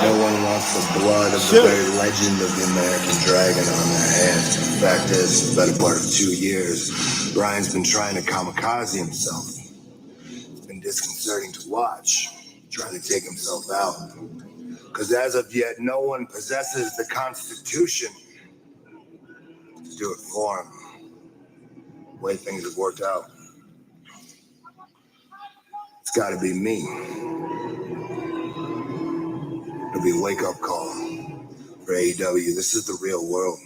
No one wants the blood of the very legend of the American Dragon on their hands. The fact is, for the better part of 2 years, Bryan's been trying to kamikaze himself. It's been disconcerting to watch, trying to take himself out. Because as of yet, no one possesses the Constitution to do it for him. The way things have worked out. It's got to be me. It'll be a wake-up call for AEW. This is the real world.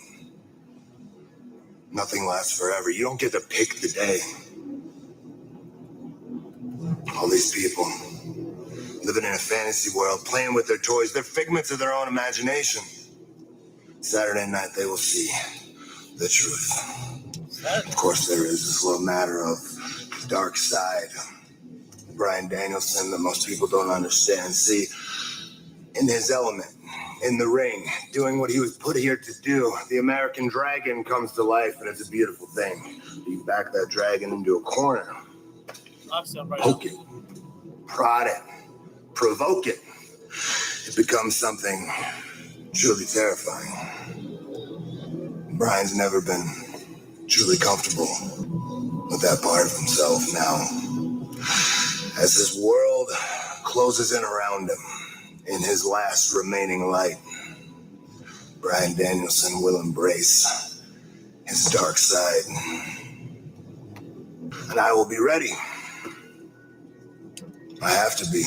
Nothing lasts forever. You don't get to pick the day. All these people living in a fantasy world, playing with their toys, they're figments of their own imagination. Saturday night, they will see the truth. Of course, there is this little matter of the dark side. Bryan Danielson that most people don't understand. See, in his element, in the ring, doing what he was put here to do, the American Dragon comes to life, and it's a beautiful thing. You back that dragon into a corner, poke it, prod it, provoke it. It becomes something truly terrifying. Bryan's never been truly comfortable with that part of himself now. As his world closes in around him, in his last remaining light, Bryan Danielson will embrace his dark side. And I will be ready. I have to be.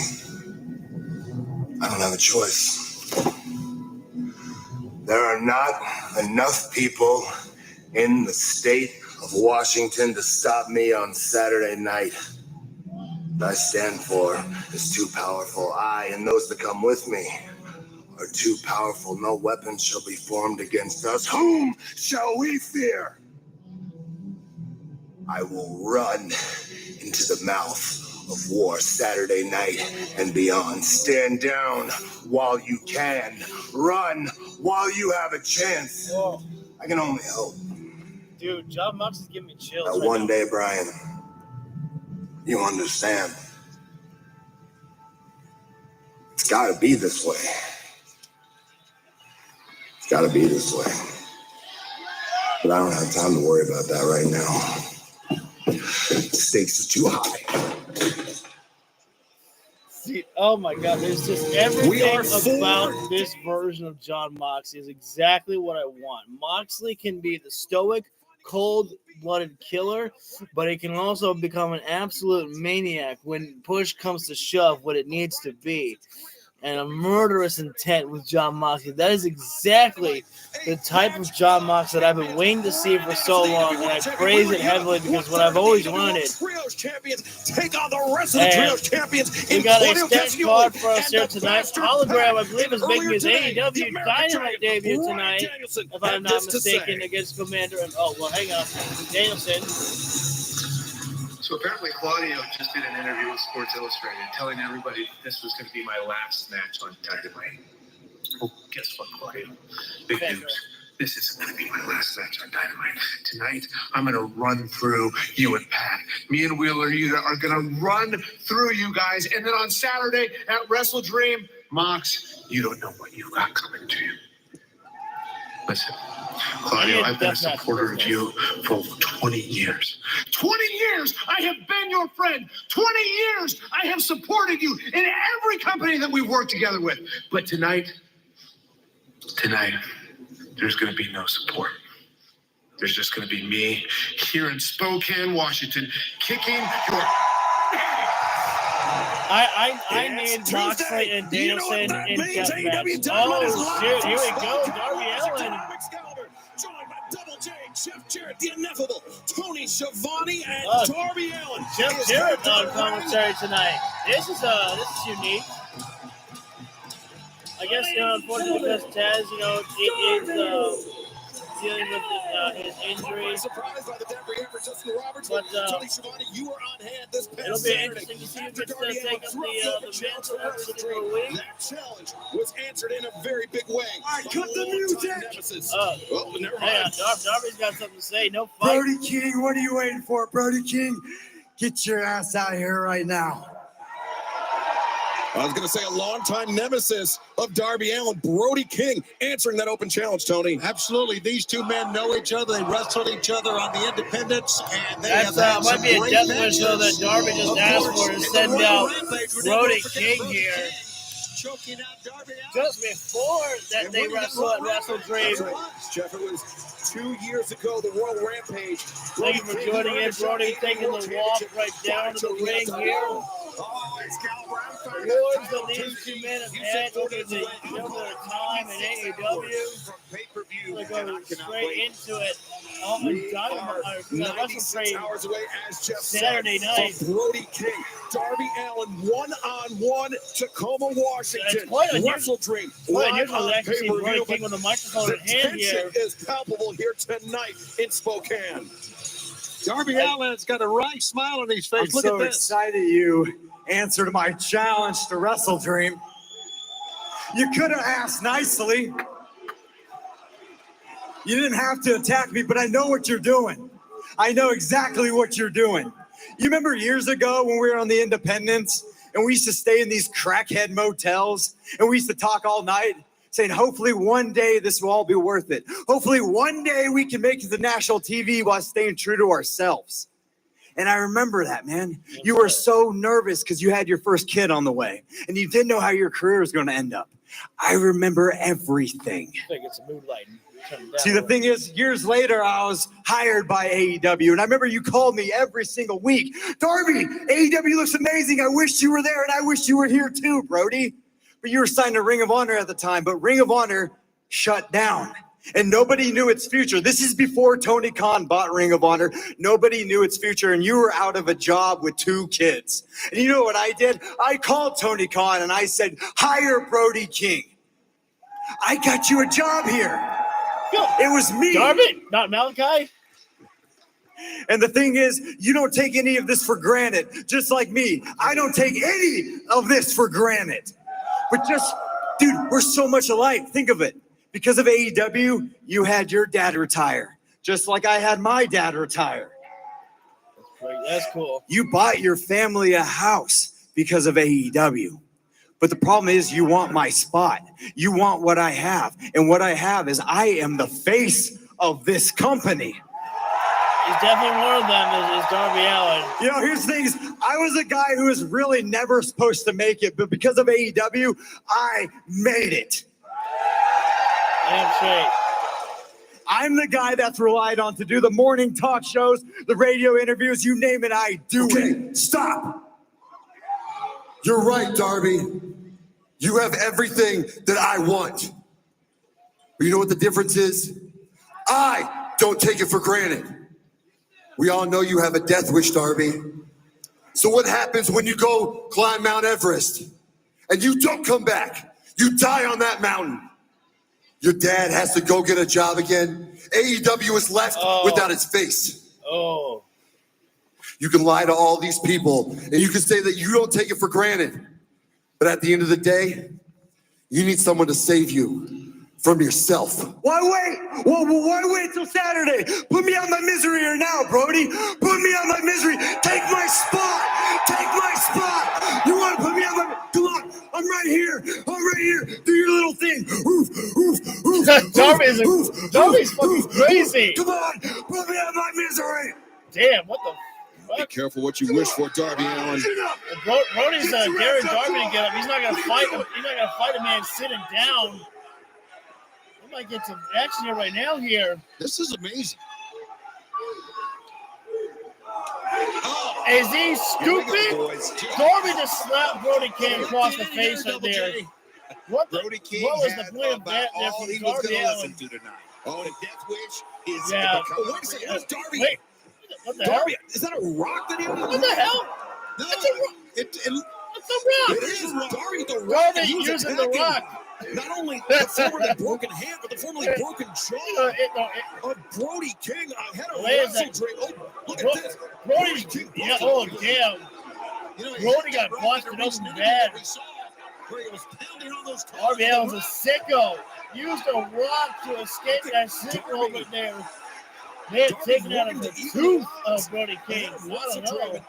I don't have a choice. There are not enough people in the state of Washington to stop me on Saturday night. What I stand for is too powerful. I and those that come with me are too powerful. No weapon shall be formed against us. Whom shall we fear? I will run into the mouth of war Saturday night and beyond. Stand down while you can. Run while you have a chance. Whoa. I can only hope. Dude, John Mox is giving me chills. That one day, Bryan, you understand. It's got to be this way. It's got to be this way. But I don't have time to worry about that right now. The stakes are too high. See, oh my God, there's just everything about this version of John Moxley is exactly what I want. Moxley can be the stoic, cold-blooded killer, but he can also become an absolute maniac when push comes to shove, what it needs to be. And a murderous intent with John Moxley. That is exactly the type of John Moxley that I've been waiting to see for so long, and I praise it heavily because what I've always wanted. Take on the rest of the Trios champions. We got a stat card for us here tonight. Hologram, I believe, is making his AEW Dynamite debut tonight, if I'm not mistaken, against Commander. And oh, well, hang on, Danielson. So apparently Claudio just did an interview with Sports Illustrated telling everybody this was going to be my last match on Dynamite. Well, guess what, Claudio? Big news. This isn't going to be my last match on Dynamite. Tonight, I'm going to run through you and PAC. Me and Wheeler Yuta are going to run through you guys. And then on Saturday at Wrestle Dream, Mox, you don't know what you got coming to you. Listen, Claudio, I've been a supporter of you for 20 years. 20 years I have been your friend. 20 years I have supported you in every company that we've worked together with. But tonight, there's going to be no support. There's just going to be me here in Spokane, Washington, kicking your... I need Moxley and Danielson in deathmatch. Oh, shit, here we go. Darby Allin. Joined by Double J, Jeff Jarrett, the ineffable Tony Schiavone, and Darby Allin. Jeff Jarrett on commentary tonight. This is unique. I guess, unfortunately, because Taz, is dealing with his injury. But it'll be interesting to see who gets to take up the mantle every single week. That challenge was answered in a very big way. All right, cut the music. Never Hang on, mind. Darby's got something to say. No fight. Brody King, what are you waiting for, Brody King? Get your ass out here right now. I was going to say a longtime nemesis of Darby Allin, Brody King, answering that open challenge, Tony. Absolutely. These two men know each other. They wrestled each other on the independents, and they That's have had might some be a great death matches. wish though that Darby just Of asked course, for to in the send Royal out Rampage, we didn't Brody forget King Brody here. King choking out Darby Allin. Just before that they wrestle at Wrestle Dream. Jeff, it was 2 years ago, the Royal Rampage. Thank you for joining in, Brody. Taking the walk right down to the ring here. Awards that these two men have had over the time in AEW. They go straight into it. Wrestle Dream Saturday night. Brody King, Darby Allin, one-on-one, Tacoma, Washington. Wrestle Dream. Quite unusual to actually see Brody King with a microphone in hand here. The tension is palpable here tonight in Spokane. Darby Allin's got a right smile on his face. I'm so excited you answered my challenge to Wrestle Dream. You could have asked nicely. You didn't have to attack me, but I know what you're doing. I know exactly what you're doing. You remember years ago when we were on the Independence and we used to stay in these crackhead motels and we used to talk all night saying, hopefully one day this will all be worth it. Hopefully one day we can make it to national TV while staying true to ourselves. And I remember that, man. You were so nervous because you had your first kid on the way and you didn't know how your career was going to end up. I remember everything. I think it's a mood lighting. See, the thing is, years later, I was hired by AEW, and I remember you called me every single week. Darby, AEW looks amazing. I wish you were there, and I wish you were here too, Brody. But you were signed to Ring of Honor at the time, but Ring of Honor shut down, and nobody knew its future. This is before Tony Khan bought Ring of Honor. Nobody knew its future, and you were out of a job with 2 kids. And you know what I did? I called Tony Khan, and I said, hire Brody King. I got you a job here. It was me. Darby, not Malachi. And the thing is, you don't take any of this for granted, just like me. I don't take any of this for granted. But just, dude, we're so much alike. Think of it. Because of AEW, you had your dad retire, just like I had my dad retire. That's great. That's cool. You bought your family a house because of AEW. But the problem is you want my spot. You want what I have. And what I have is I am the face of this company. He's definitely one of them is Darby Allin. You know, here's the thing is, I was a guy who was really never supposed to make it, but because of AEW, I made it. Damn straight. I'm the guy that's relied on to do the morning talk shows, the radio interviews, you name it, I do it. Stop. You're right, Darby. You have everything that I want. But you know what the difference is? I don't take it for granted. We all know you have a death wish, Darby. So what happens when you go climb Mount Everest and you don't come back? You die on that mountain. Your dad has to go get a job again. AEW is left without its face. Oh. You can lie to all these people and you can say that you don't take it for granted. But at the end of the day, you need someone to save you from yourself. Why wait? Well, why wait till Saturday? Put me out my misery here now, Brody. Put me out my misery. Take my spot. Take my spot. You want to put me out my... Come on. I'm right here. I'm right here. Do your little thing. Oof, oof, oof. Darby's fucking crazy. Come on. Put me out my misery. Damn, what the fuck? Be careful what you wish for, Darby Allin. Brody's daring Darby to get up. He's not gonna fight him. He's not gonna fight a man sitting down. We might get some action here right now here. This is amazing. Is he stupid? Darby just slapped Brody King across the face right there. What was the point of that there from Darby Allin? Oh, the death wish is... Yeah. Oh, wait a second. That's Darby. Wait. What the hell? Darby, is that a rock that he... What the hell? No, It's a rock. it's a rock. It is Darby the rock. Darby using the rock. Not only the formerly broken hand, but the formerly broken jaw of Brody King ahead of Wrestle Dream. Oh, look at this. Brody King. Yeah, oh, damn. Brody got busted open bad. Darby Allin's a sicko. Used a rock to escape that signal over there. They had taken out of the tooth of Brody King. I don't know.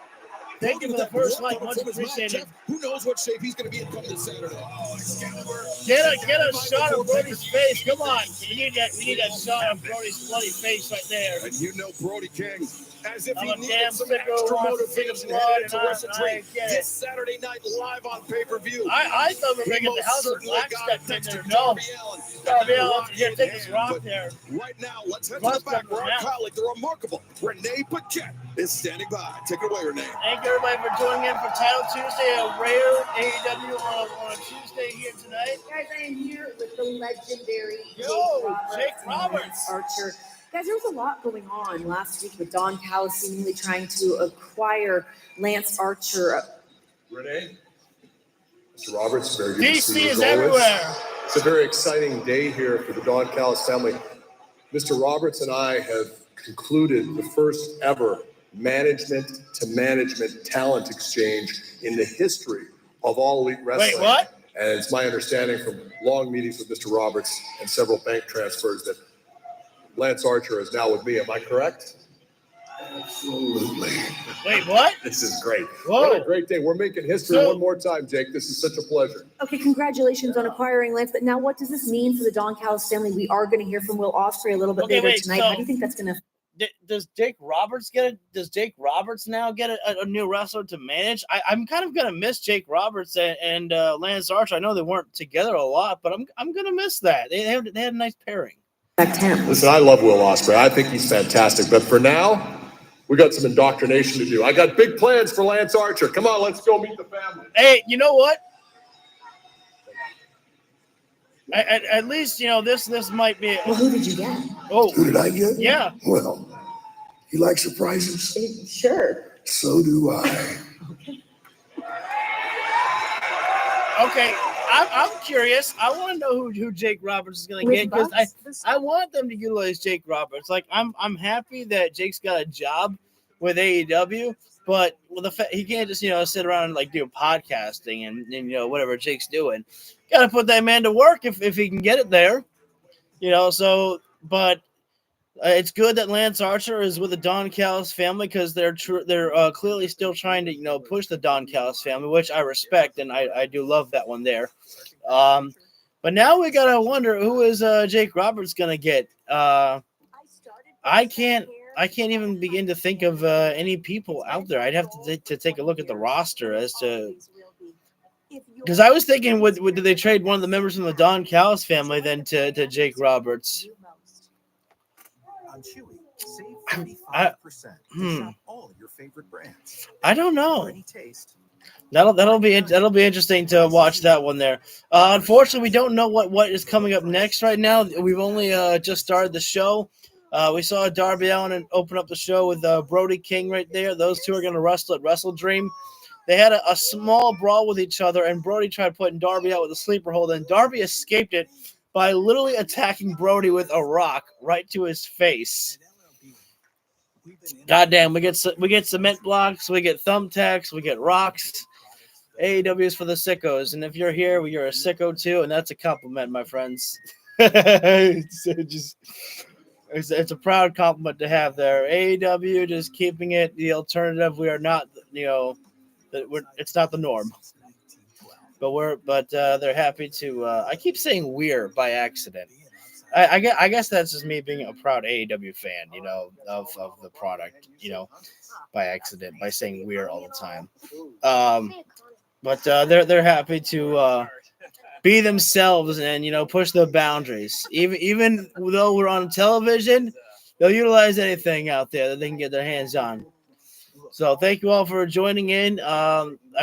Thank you for the first like. Much appreciated. Who knows what shape he's going to be in coming this Saturday? Get a shot of Brody's face. Come on. We need that shot of Brody's bloody face right there. And you know Brody King, as if I'm he a needed damn some sicko extra wants to see motivation blood, headed into and I WrestleDream get this it. Saturday night live on pay-per-view. I thought we were making the House of Black step in there. No. Darby Allin, here, take this rock there. Right now, let's head to the back where our colleague, the remarkable Renee Paquette, is standing by. Take it away, Renee. Thank you, everybody, for joining in for Title Tuesday, a rare AEW on a Tuesday here tonight. Guys, I am here with the legendary Jake Roberts. Archer. Guys, there was a lot going on last week with Don Callis seemingly trying to acquire Lance Archer. Renee, Mr. Roberts, very good to see DC you is as always. everywhere. It's a very exciting day here for the Don Callis family. Mr. Roberts and I have concluded the first ever management-to-management talent exchange in the history of All Elite Wrestling. Wait, what? And it's my understanding from long meetings with Mr. Roberts and several bank transfers that Lance Archer is now with me. Am I correct? Absolutely. Wait, what? This is great. Whoa. What a great day. We're making history one more time, Jake. This is such a pleasure. Okay, congratulations on acquiring Lance. But now, what does this mean for the Don Callis family? We are going to hear from Will Ospreay a little bit later tonight. How do you think that's going to? Does Jake Roberts now get a new wrestler to manage? I'm kind of gonna miss Jake Roberts and Lance Archer. I know they weren't together a lot, but I'm gonna miss that. They had a nice pairing. Listen, I love Will Ospreay. I think he's fantastic. But for now, we got some indoctrination to do. I got big plans for Lance Archer. Come on, let's go meet the family. Hey, you know what? At least, you know, this might be. Well, who did you get? Oh, Who did I get? yeah. Well, you like surprises? Sure. So do I. Okay, I'm curious. I want to know who Jake Roberts is going to get because I want them to utilize Jake Roberts. Like I'm happy that Jake's got a job with AEW, but with the fact he can't just sit around and like do podcasting and whatever Jake's doing. Got to put that man to work if he can get it there. So but. It's good that Lance Archer is with the Don Callis family because they're clearly still trying to push the Don Callis family, which I respect and I do love that one there. But now we gotta wonder who is Jake Roberts gonna get. I can't even begin to think of any people out there. I'd have to take a look at the roster as to because I was thinking did they trade one of the members from the Don Callis family then to Jake Roberts. On Chewy, save 35%. All your favorite brands. I don't know. For any taste. That'll be interesting to watch that one there. Unfortunately, we don't know what is coming up next right now. We've only just started the show. We saw Darby Allin open up the show with Brody King right there. Those two are going to wrestle at WrestleDream. They had a small brawl with each other, and Brody tried putting Darby out with a sleeper hold, and Darby escaped it by literally attacking Brody with a rock right to his face. Goddamn, we get cement blocks, we get thumbtacks, we get rocks. AEW is for the sickos, and if you're here, well, you're a sicko too, and that's a compliment, my friends. It's a proud compliment to have there. AEW just keeping it the alternative. We are not, it's not the norm. But they're happy to. I keep saying we're by accident. I guess that's just me being a proud AEW fan, of the product, by accident by saying we're all the time. But they're happy to be themselves and push the boundaries. Even though we're on television, they'll utilize anything out there that they can get their hands on. So thank you all for joining in.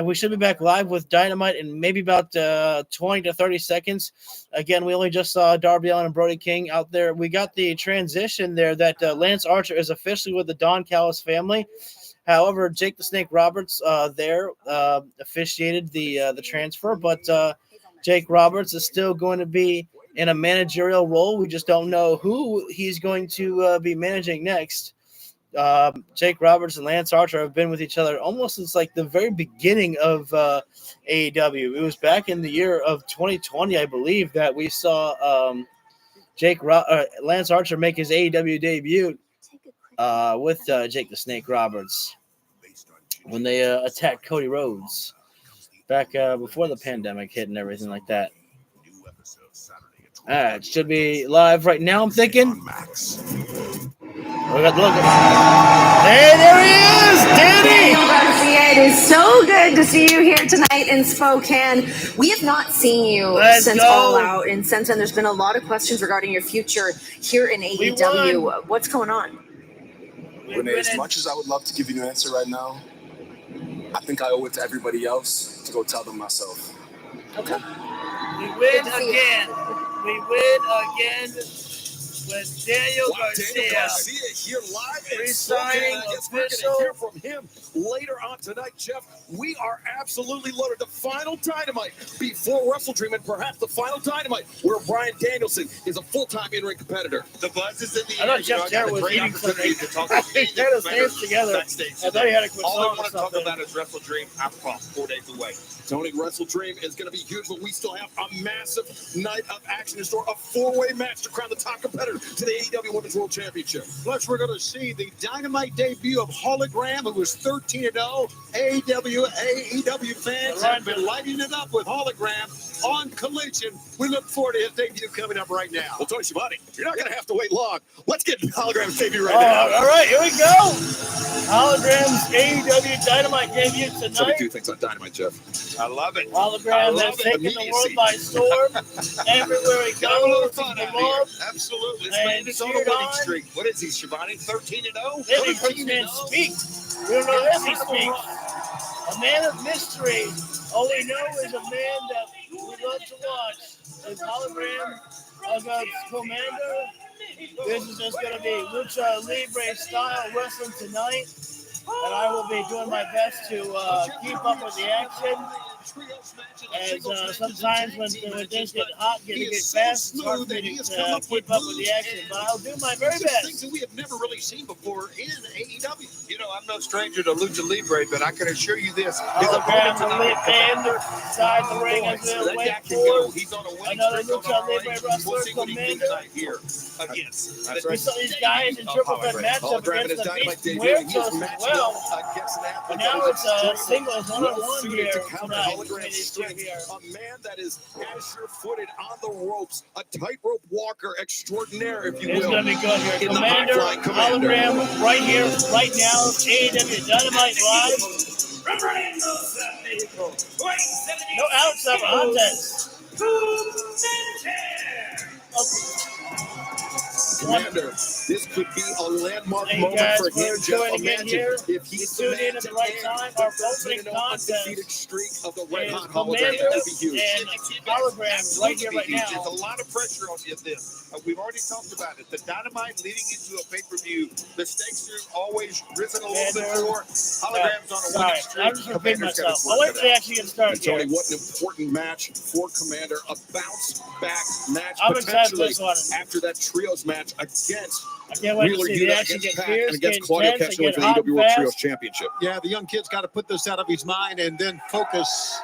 We should be back live with Dynamite in maybe about 20 to 30 seconds. Again, we only just saw Darby Allin and Brody King out there. We got the transition there that Lance Archer is officially with the Don Callis family. However, Jake the Snake Roberts officiated the transfer, but Jake Roberts is still going to be in a managerial role. We just don't know who he's going to be managing next. Jake Roberts and Lance Archer have been with each other almost since like the very beginning of AEW. It was back in the year of 2020, I believe, that we saw Lance Archer make his AEW debut with Jake the Snake Roberts. when they attacked Cody Rhodes back before the pandemic hit and everything like that. It should be live right now, I'm thinking. Look at hey, there he is, Danny! It is so good to see you here tonight in Spokane. We have not seen you since All Out, and since then there's been a lot of questions regarding your future here in AEW. What's going on? Renee, as much as I would love to give you an answer right now, I think I owe it to everybody else to go tell them myself. Okay. We win again. We win again with Daniel Garcia here live and resigning we're official. going to hear from him later on tonight, Jeff. We are absolutely loaded. The final Dynamite before WrestleDream, and perhaps the final Dynamite where Bryan Danielson is a full-time in-ring competitor. The buzz is in the I thought Jeff Jarrett was eating something. To talk He had his hands together. I thought he had a quick All I song want or to talk something. about is WrestleDream. I'm 4 days away. Tony, WrestleDream is going to be huge, but we still have a massive night of action in store. A four-way match to crown the top competitor to the AEW Women's World Championship. Plus, we're going to see the Dynamite debut of Hologram, who was 13-0. AEW fans have been lighting it up with Hologram on Collision. We look forward to his debut coming up right now. Well, Tony Schiavone, you're not going to have to wait long. Let's get Hologram's debut right now. All right, here we go. Hologram's AEW Dynamite debut tonight. So we do things on Dynamite, Jeff. I love it. Hologram has taken the world by storm. Everywhere he Have a little goes, fun he's out beloved. here. Absolutely. And It's on a cheered winning on. streak. What is he, Schiavone? 13-0? Maybe he can speak. We don't know if he speaks. A man of mystery. All we know is a man that we love to watch. Is Hologram against Commander. This is just going to be Lucha Libre style wrestling tonight. And I will be doing my best to keep up with the action. As sometimes when things get hot, get fast, it's hard for me to keep up with the action. But I'll do my very best. Things that we have never really seen before in AEW. You know, I'm no stranger to Lucha Libre, but I can assure you this. Hologram will lead inside the ring as we wait for He's on a winning another streak Lucha on our Libre range. wrestler, We'll see what he can do Commander. tonight here against. That's We right. saw these guys in triple threat matchup Hologram in his against the Dynamite Beast debut. He is Muertos as matched well. up against an athlete But that now is it's a extremely singles one-on-one well-suited here to counter tonight. Hologram's These two strength. here. A man that is as sure-footed on the ropes, a tightrope walker extraordinaire, if you It's will. going to be good here. In the Commander, high-flying Commander. Hologram, right here, right now. AEW Dynamite Live. No Alex Cervantes. Commander, this could be a landmark Hey moment guys, for we're him, Jeff. joining in Imagine here. if You he's the tuned in man at the to right end time. the Our opening 13-0 contest undefeated streak of the Red is Hot Hologram. Commander That'd be huge. and Hologram right here, right There's now. a lot of pressure on you this. We've already talked about it. The Dynamite leading into a pay-per-view. The stakes are always risen a little bit more. Hologram's on a Sorry, winning streak. I'm just repeating Commander's got myself. his I'll work wait cut till they out. actually get started here. Tony, what an important match for Commander. A bounce-back match I'm excited for potentially this one. after that trios match against I can't wait to Wheeler see the Yuta action against get PAC fierce, and against get Claudio intense, Castelli get for the hot AEW and World fast. Trios Championship. Yeah, the young kid's got to put this out of his mind and then focus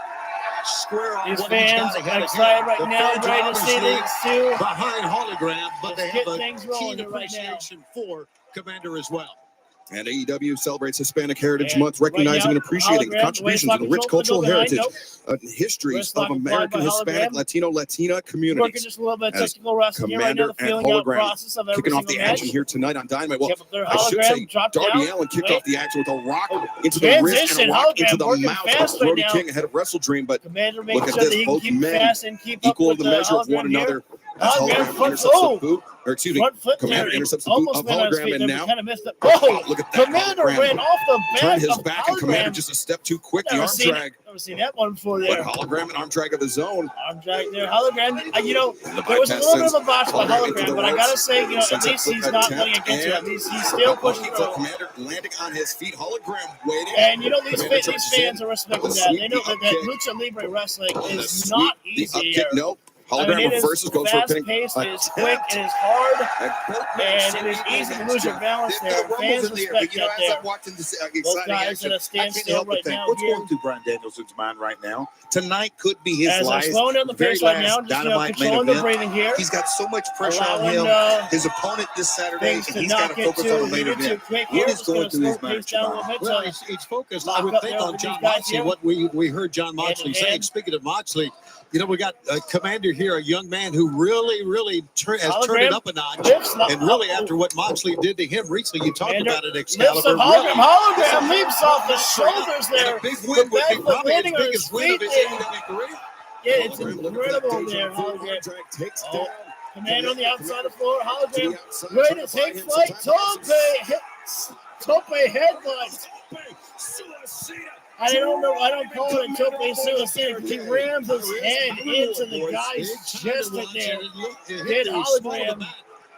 square on These what he's fans got ahead are of excited him. right The now, fans are ready to see obviously these two. behind Hologram, but they Let's have get a things rolling keen here right now. appreciation for Commander as well. And AEW celebrates Hispanic Heritage And Month, recognizing right now, and appreciating the Hologram, contributions of the waist rich lock cultural control heritage, behind, histories Wrist of lock applied American, by Hispanic, Hologram. Latino, Latina Working communities. just a little bit of As technical wrestling here right now, Commander the and feeling out Hologram process of every kicking off single the match. action here tonight on Dynamite. Well, Kept up their I should say, Hologram, dropped Darby down. Allin kicked Wait. off the action with a rock into the wrist and Transition, a rock into Hologram the working mouth fast of right Brody now. King ahead of WrestleDream. But Commander look making at sure that this, he can both keep men fast and keep up equal with in the measure of Hologram one here. another. As Hologram Hologram front intercepts the foot. boot, or excuse me, Front foot Commander there. intercepts the boot Almost of went on his Hologram, feet and there, now but kind of missed it. Oh, look at that. Commander Hologram ran off the back turned his of back, and Commander Hologram. just a step too quick. The Never arm seen drag, never seen that one before but there. Hologram, an arm drag of his own. Arm drag there. Hologram, you know, The there was a bypass little bit of sends a botch by Hologram into Hologram, the but I ropes. gotta say, you know, at Sends that least foot he's not attempt, letting it get to him. and He's still pushing for through. Commander landing on his feet. Hologram waiting. And you know, these Commander these charges fans in. are respecting The that. sweep, They know the that upkick. Lucha Libre wrestling The is sweep, not the easy upkick, here. no. Hologram reverses, goes for a pinning. Fast-paced, it is quick, it is hard, and it is easy to lose your balance there. Fans respect that there. I'm watching this Both exciting guys action, at a I can't standstill help but right think, now what's here. going through Bryan Danielson's mind right now? Tonight could be his As they're last, slowing down the very pace right now, last just Dynamite main controlling the event. breathing here. He's got so much pressure on Allowing, him. His opponent this Saturday, and things to he's got not to get focus on the too main heated too event. quick here. What is Just gonna going through his slow pace mind, down a little Shabbat? bit. Well, So he's focused, lock I would up think, there on with John these guys Moxley, here. what we heard John Moxley in say. hand. Speaking of Moxley, you know, we got a commander here, a young man who really has turned Hologram it up a notch. lifts And really, after what Moxley did to him recently, you talked Commander about it, lifts Excalibur. up Hologram. Really, Hologram leaps off the shoulders and there. a big The win would back be foot probably his landing on his biggest win of feet his there. AEW career. Yeah, it's incredible there, Hologram. Oh, Commander on the outside of the floor. Hologram ready to take flight. Tope headbutt. I don't know. I don't call it a tope suicide because he rams his head into the guy's chest right there. Did Hologram.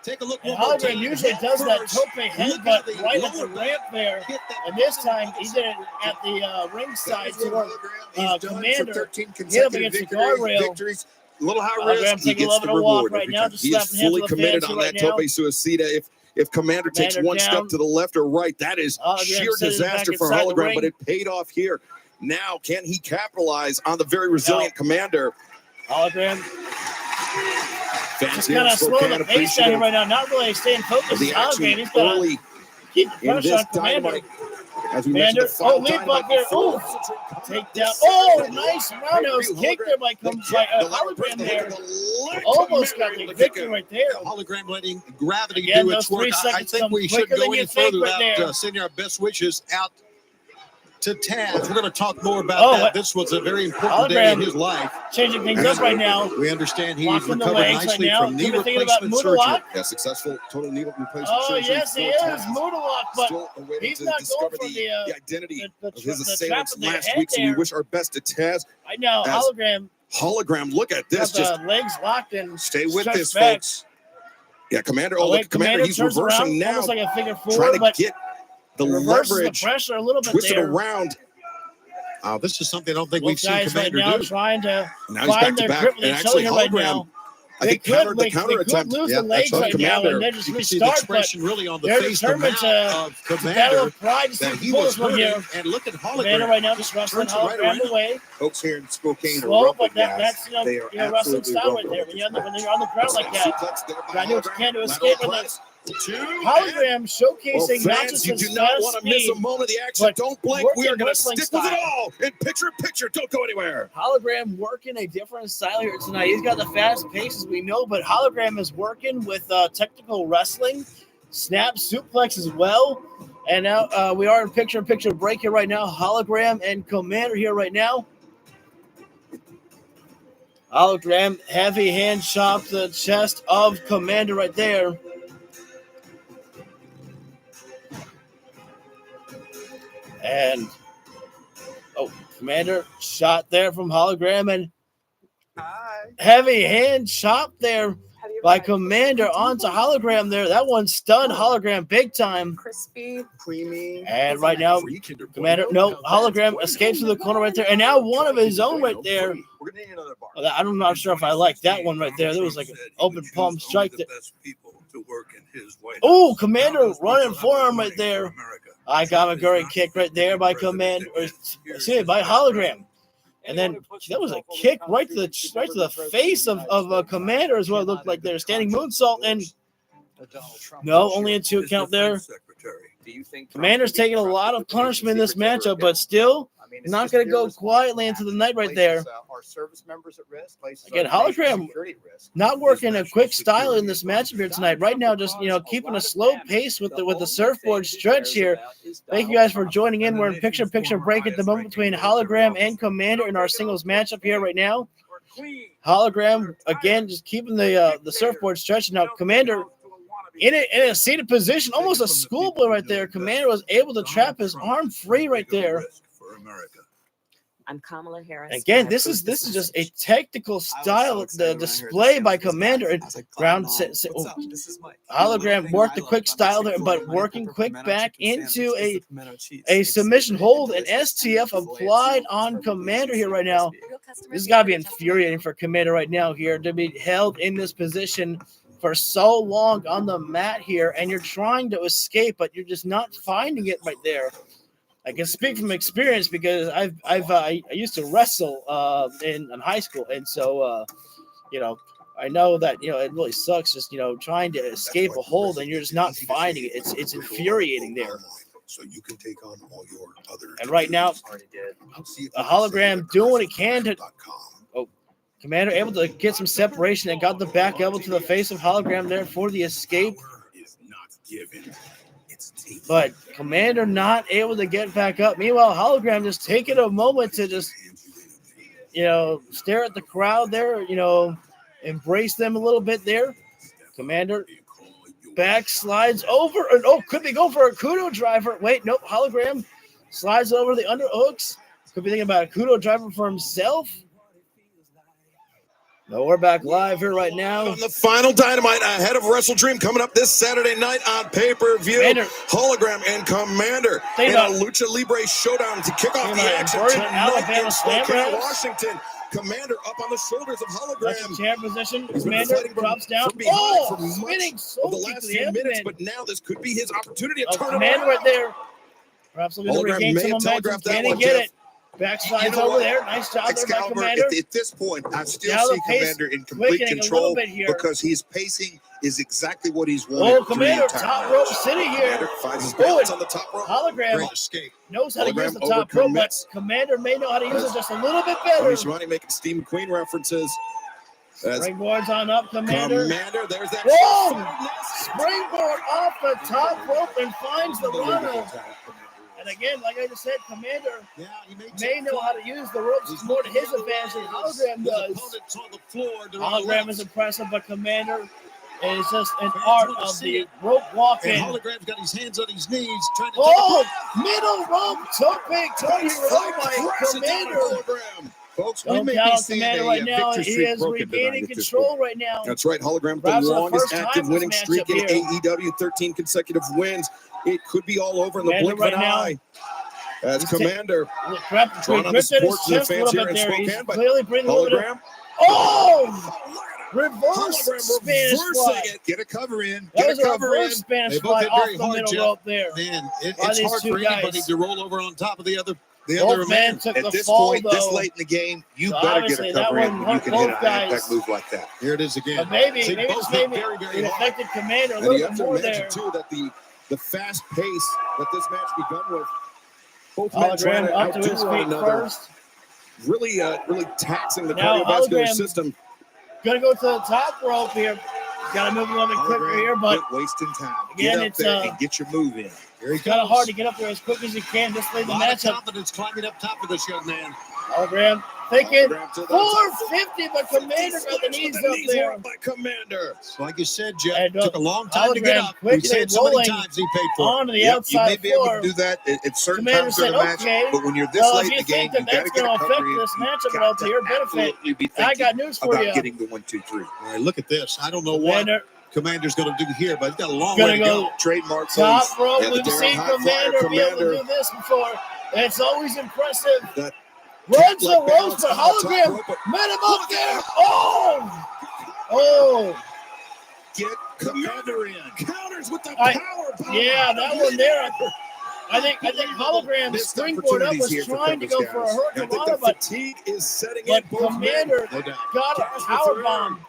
Take a look. And Hologram usually does that tope headbutt right at the ramp there. And this time he did it at the ringside to where Commander hit him against the guardrail. A little high Hologram risk. He taking a gets little the bit of walk reward right every now. time. Just He is slapping hands fully with the committed fans on right that now. tope suicida. If Commander takes Commander one down. step to the left or right, that is sheer sitting disaster back for inside the Hologram, ring. but it paid off here. Now, can he capitalize on the very resilient Commander? Hologram Fans just here kind in of slowing the Spokane pace down here appreciative right now. Not really staying focused. of the action Hologram, he's got to early keep the in pressure this on Commander. Dynamite. As we Commander, mentioned, the final leap Dynamite up there. before. Take down. Oh, nice roundhouse kick there by Hologram there. Almost got the victory right there. Hologram letting gravity Again, do its those 3 work. I seconds think come we should quicker go than any you think further right without there. sending our best wishes out to Taz. We're going to talk more about that. This was a very important day in his life. Changing things up right now. We understand he's Locking the recovered legs nicely right now. from knee Could be thinking replacement about surgery. Moodalock. Yeah, successful total knee replacement Oh, surgery. yes, he for is. Taz. Moodalock, but Still awaiting he's to not going discover for the identity of his the trap assailants of the last head week. So we there. wish our best to Taz. I know. As Hologram look at this. got Just the legs locked and stay with stretched this, back. folks. Yeah, Commander. Oh, Oh, wait, look, Commander, he's turns reversing around, now. almost like a figure four, Trying to but get the reverses leverage. the pressure a little bit Twist it there. around. This is something I don't think Both we've seen guys right Commander now do. trying to Now he's find back to their back. grip with And each actually, other right Hologram, now. I think, countered the counter they could attempt. lose Yeah, the legs that's right now Commander. and then just You can see the restart, but expression really on the they're face, the determined mouth to of battle Commander of pride to that see he the was one hurting. here. And look at Commander Hologram. right now just wrestling turns it right Hologram around. away. Folks here in Spokane are Slow, rumbling, but guys. that's They are wrestling absolutely style right rumbling. there. When you're on the ground like that, Suplex there by gotta do what you Hologram. can to Lateral escape with press. it. Two, Hologram showcasing Well, not fans, just you his do not fast want to miss speed, a moment of the action. but Don't blink. We are working going to wrestling stick with it style. all in picture. Don't go anywhere. Hologram working a different style here tonight. He's got the fast pace as we know, but Hologram is working with technical wrestling, snap suplex as well. And now we are in picture-in-picture break here right now. Hologram and Commander here right now. Hologram, heavy hand chop to the chest of Commander right there. And Commander shot there from Hologram and heavy hand chop there by Commander onto Hologram there. That one stunned Hologram big time. Crispy, creamy. And right now, Commander, Hologram escapes to the corner right there. And now one of his own right there. I'm not sure if I like that one right there. There was like an open palm strike there. Oh, Commander running forearm right there. I got a great kick right there by Commander, by Hologram. And then that was a kick right to the face of Commander as well. It looked like they're standing moonsault, and no, only a 2 count there. Commander's taking a lot of punishment in this matchup, but still not going to go quietly into the night right there. Our service members at risk. Again, Hologram not working a quick style in this matchup here tonight. Right now, just keeping a slow pace with the surfboard stretch here. Thank you guys for joining in. We're in picture-in-picture break at the moment between Hologram and Commander in our singles matchup here right now. Hologram again just keeping the surfboard stretch. Now Commander in a seated position, almost a schoolboy right there. Commander was able to trap his arm free right there. I'm Kamala Harris. Again, this is just a technical style, the display by Commander and ground hologram worked the quick style there, but working quick back into a submission hold, and STF applied on Commander here right now. This has got to be infuriating for Commander right now here to be held in this position for so long on the mat here, and you're trying to escape, but you're just not finding it right there. I can speak from experience because I used to wrestle in high school, and so I know that it really sucks just trying to escape a hold and you're just not finding it. It's infuriating there. So you can take on all your other. And right now, a hologram doing what it can to. Oh, Commander able to get some separation and got the back elbow to the face of hologram there for the escape. But Commander not able to get back up. Meanwhile, hologram just taking a moment to just, stare at the crowd there, embrace them a little bit there. Commander back slides over, and could be going for a kudo driver. Wait, nope, hologram slides over the underhooks. Could be thinking about a kudo driver for himself. No, we're back live here right now. On the final Dynamite ahead of WrestleDream coming up this Saturday night on pay-per-view. Hologram and Commander in a Lucha Libre showdown to kick off the action tonight in Spokane, Washington. Commander up on the shoulders of Hologram. Chair position. Commander drops down. Spinning so the last few minutes, but now this could be his opportunity to turn Commander right there. Perhaps looking to regain some momentum. Can he get it? Backslides over there. Nice job there by Commander. At this point, I still see Commander in complete control because his pacing is exactly what he's wanted. Commander, top rope city here. Finds his balance on the top rope. Hologram knows how to use the top rope, but Commander may know how to use it just a little bit better. Shivani making Steve McQueen references. Springboard's on up, Commander. There's that. Whoa! Springboard off the top rope and finds the runner. And again, like I just said, Commander may know how to use the ropes more to his advantage than Hologram does. Hologram is impressive, but Commander is just an art of the rope walking. And Hologram's got his hands on his knees trying to middle rope tope Tony by Commander. Folks, we may be seeing Commander right now. He is regaining control right now. That's right. Hologram, the longest active winning streak in AEW, 13 consecutive wins. It could be all over in the blink of an eye. As Commander drawn on the support to the fans here in Spokane, but Hologram. Reverse Spanish fly. Get a cover in. That was a reverse Spanish fly off the middle rope there. Man, it's hard for anybody to roll over on top of the other. Man took at the this fall, point, this late in the game, you better get a cover in when you can hit an impact move like that. Here it is again. But maybe it affected Commander a little bit more there. Too, that the fast pace that this match begun with, both men Hologram trying to up to outdo his one feet another, first. really taxing the Now, cardiovascular Hologram system. Gonna go to the top rope here. Got to move a little bit quicker here, but wasting time. Again, get up there and get your move in. It's kind of hard to get up there as quick as you can. Just play the matchup. Confidence climbing up top of this young man. Hologram thinking 450, but Commander got the knees up there. By Commander. Like you said, Jeff, took a long time to get up. We've said so many times he paid for onto the You outside may be floor. able to do that at certain Commander times of the said, match, okay, but when you're this well, late if in you the game, think you that got to that's get a going to cover affect in. this You matchup got out to your benefit, absolutely be I got thinking news for about you. getting the 1, 2, 3. All right, look at this. I don't know Commander, what Commander's going to do here, but he's got a long Gonna way to go. Trademark top rope. Yeah, the We've Darren seen High Flyer Commander be able to Commander. do this before. It's always impressive. That Runs the like ropes, balance but on the top Hologram rope, but met him up there. Oh! get Commander in. Counters with the I- power bomb. Yeah, that one there. I think Hologram's Missed springboard up was opportunities here for trying to go Covers for a guys. I think hurricane, the but fatigue is setting in. Both Commander men. No doubt. got a Cash power with bomb.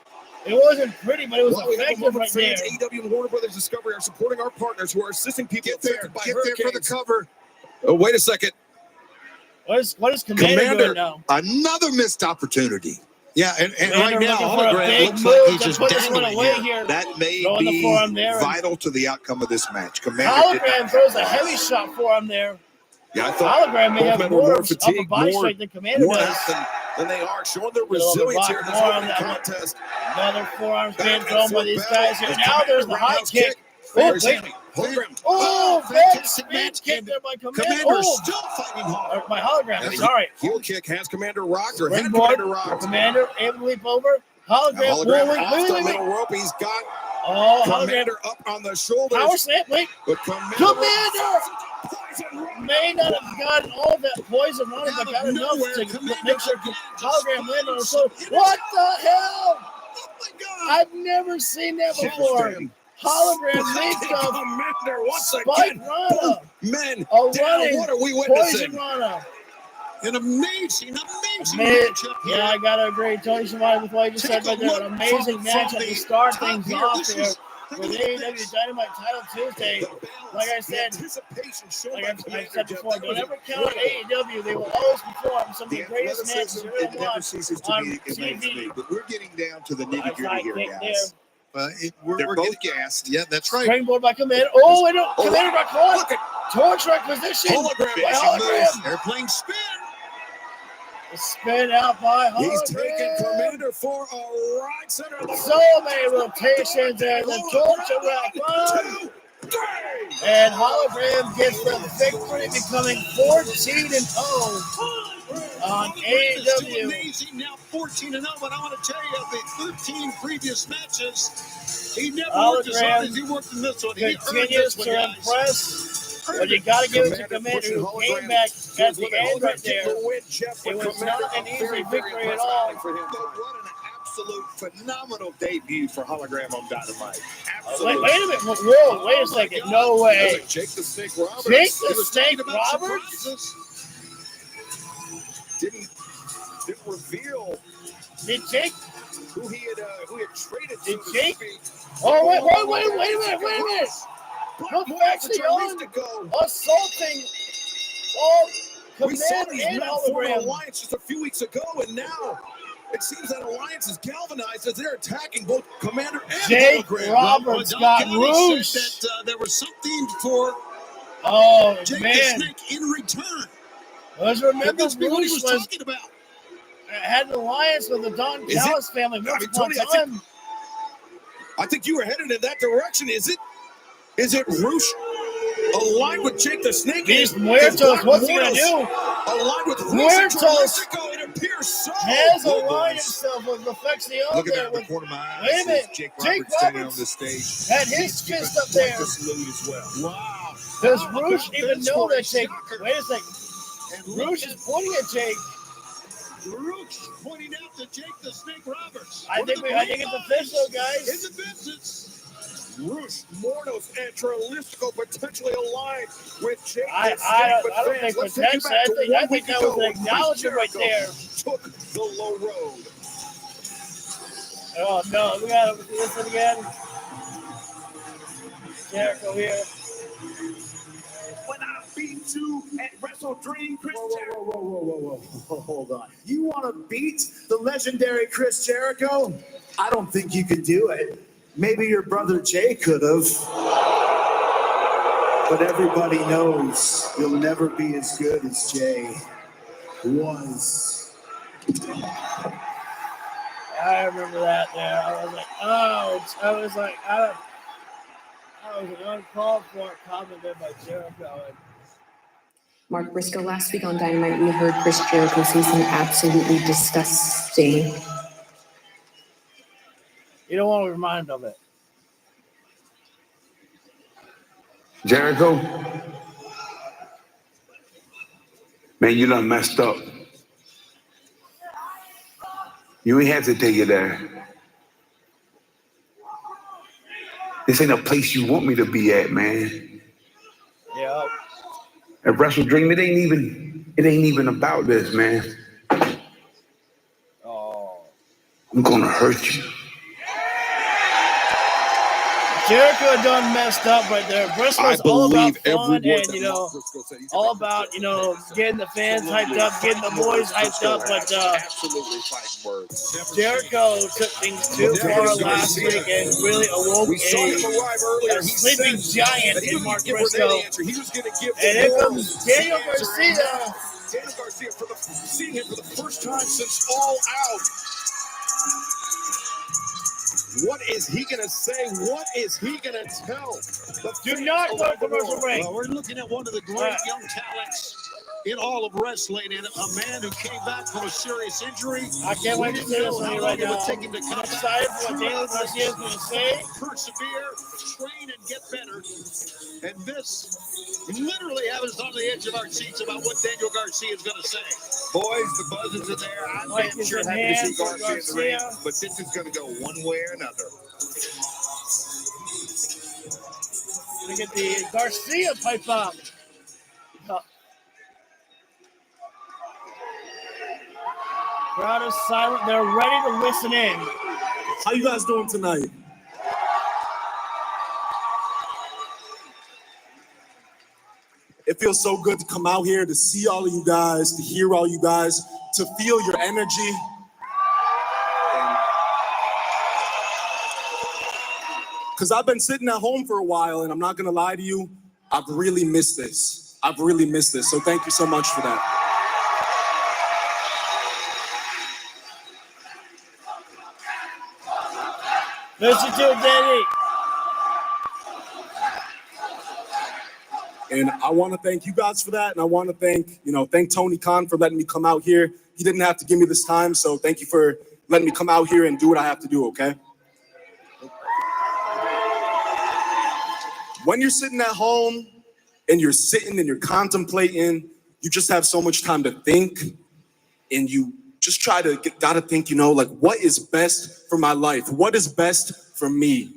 It wasn't pretty, but it was While we have a effective moment, right there. fans, AEW and Warner Brothers Discovery are supporting our partners who are assisting people Get there. affected by Get there for the hurricanes. cover. Oh, wait a second. What is Commander doing now? Another missed opportunity. Yeah, and Commander right now, looking for a Hologram big looks move like he's to just put this one dangling away here. here. That may Throwing the be forearm there. vital to the outcome of this match. Commander did Hologram not throws a have heavy shot for him there. Yeah, I thought Hologram may both have men were more more upper fatigued, body more strength than Commander worn does. out than they are, showing their Little resilience here in rock this more on opening that one. contest. Another forearm's Back being and thrown by forth these battle guys here. as Now Commander there's the high roundhouse kick. Very Oh, wait. Sammy. Hologram. Oh, fantastic man, match. kick there by Commander. Commander Oh, still fighting hard. my hologram. Sorry. Heel kick has Commander rocked or had Springboard. Commander rocked. Commander able to leap over. Hologram. Hologram off the Wait. middle rope. He's got Commander up on the shoulders. Power slam. Wait. But Commander may not have gotten all that poison on it, but got enough to make sure Hologram landed on his shoulder. What the hell? I've never seen that before. Hologram leaped up. Commander once Spike again. Rana. Men A down. running What are we poison witnessing? Rana. An amazing matchup. Yeah, I gotta agree. Tony Schiavone with what you just said right there. An amazing matchup to start things off there for the AEW Dynamite Title Tuesday. Like I said, I said before, don't ever count on AEW. They will always perform some of the greatest matches you're going to watch on TV. But we're getting down to the nitty-gritty here, guys. We're both getting gassed. Yeah, that's right. Springboard by Commander. Oh, wait, no. Commander got caught. Torch right position. Hologram. By Hologram. Airplane spin. Spin out by Hologram. He's taking Commander for a right center. So many rotations there. The torch around 1, 2, 3. And Hologram gets the victory, becoming 14-0 on AEW. Amazing. Now 14-0, but I want to tell you, of the 13 previous matches, he never worked as hard as he worked in this one. He Continues to impress. But you got to give it to Commander, who came back at the end right there. It was not an easy victory at all. But what an absolute phenomenal debut for Hologram on Dynamite. Wait a minute. Whoa, wait a second. No way. Jake the Snake Roberts. Jake the Snake Roberts? Didn't reveal Did Jake? who he had traded to. Did Jake? Oh, wait a minute. Perfection assaulting all We saw Commander these and men form an Hologram. alliance just a few weeks ago, and now it seems that alliance is galvanized as they're attacking both Commander and Jake Hologram. Roberts got Rouge. That there was something for Oh, Jake the man. Snake in return. Let's remember That must be what he Rouge was talking about. had an alliance with the Don Is Callis family once upon a Tony, time. I think you were headed in that direction. Is it Roosh aligned with Jake the Snake? These Muertos, what's he gonna do? Aligned with Muertos it appears so. has aligned himself with Lefexio Looking there at the with corner of my eye, Wait a minute. Jake Jake Roberts standing on Roberts the stage. had his fist up there. The salute as well. Wow. Does How Rouge about even this know for a that Jake? shocker? Wait a second. And Rouge is pointing at Jake. Rouge pointing out to Jake the Snake Roberts. I think it's official, guys. In the business. Roosh, Mornos, and Tralisco potentially aligned with Jake I the Snake. don't think protection. I think that was an acknowledgement right there. Took the low road. Oh no, we gotta listen again. Jericho here. When I beat you at Wrestle Dream, Chris Jericho. Whoa. Hold on. You want to beat the legendary Chris Jericho? I don't think you could do it. Maybe your brother Jay could have. But everybody knows you'll never be as good as Jay was. I remember that there. I was like, ouch. I was an uncalled for comment there by Jericho. Mark Briscoe, last week on Dynamite, we heard Chris Jericho say something absolutely disgusting. You don't want to remind him of it. Jericho, man, you done messed up. You ain't have to take it there. This ain't a place you want me to be at, man. Yeah. At Wrestle Dream, it ain't even about this, man. Oh. I'm gonna hurt you. Jericho done messed up right there. Briscoe's all about fun and, all about, getting the fans hyped up, getting the boys hyped up. But Jericho took things too far last week and really awoke a sleeping giant in Mark Briscoe. And here comes Daniel Garcia. Daniel Garcia, seeing him for the first time since All Out. What is he going to say? What is he going to tell? Do not go to commercial break. Well, we're looking at one of the great young talents in all of wrestling, and a man who came back from a serious injury. I can't wait to see this one right now. Take him to I'm excited for what Daniel Garcia is going to say. Persevere, train, and get better. And this literally have us on the edge of our seats about what Daniel Garcia is going to say. Boys, the buzz is in there. I'm damn sure happy to see Garcia in the ring, but this is going to go one way or another. Look at the Garcia pipe bomb. Crowd is silent. They're ready to listen in. How you guys doing tonight? It feels so good to come out here, to see all of you guys, to hear all you guys, to feel your energy. Because I've been sitting at home for a while, and I'm not going to lie to you, I've really missed this. I've really missed this. So thank you so much for that. Listen to it, Danny. And I want to thank you guys for that. And I want to thank Tony Khan for letting me come out here. He didn't have to give me this time. So thank you for letting me come out here and do what I have to do, okay? When you're sitting at home and you're sitting and you're contemplating, you just have so much time to think, and you just gotta think, like, what is best for my life? What is best for me?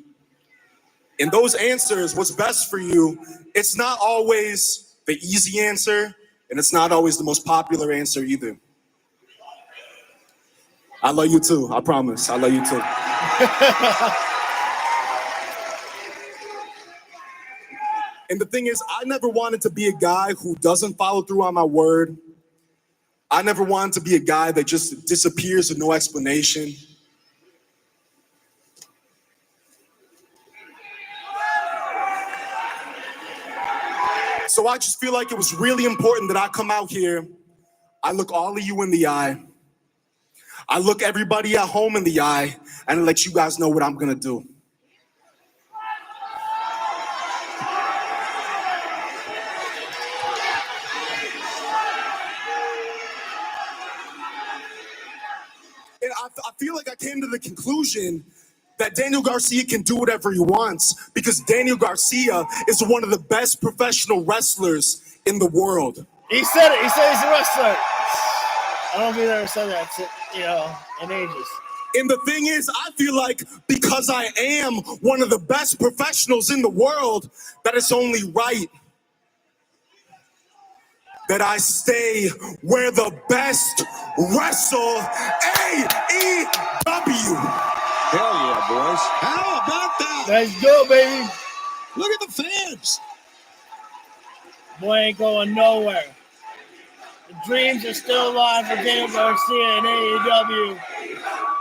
And those answers, what's best for you, it's not always the easy answer, and it's not always the most popular answer either. I love you too, I promise. I love you too. And the thing is, I never wanted to be a guy who doesn't follow through on my word. I never wanted to be a guy that just disappears with no explanation. So I just feel like it was really important that I come out here. I look all of you in the eye. I look everybody at home in the eye and let you guys know what I'm gonna do. And I feel like I came to the conclusion that Daniel Garcia can do whatever he wants because Daniel Garcia is one of the best professional wrestlers in the world. He said it. He said he's a wrestler. I don't know if he's ever said that, in ages. And the thing is, I feel like because I am one of the best professionals in the world, that it's only right that I stay where the best wrestle, AEW. Hell yeah, boys. How about that? Let's go, baby. Look at the fans. Boy ain't going nowhere. The dreams are still alive for Daniel Garcia and AEW.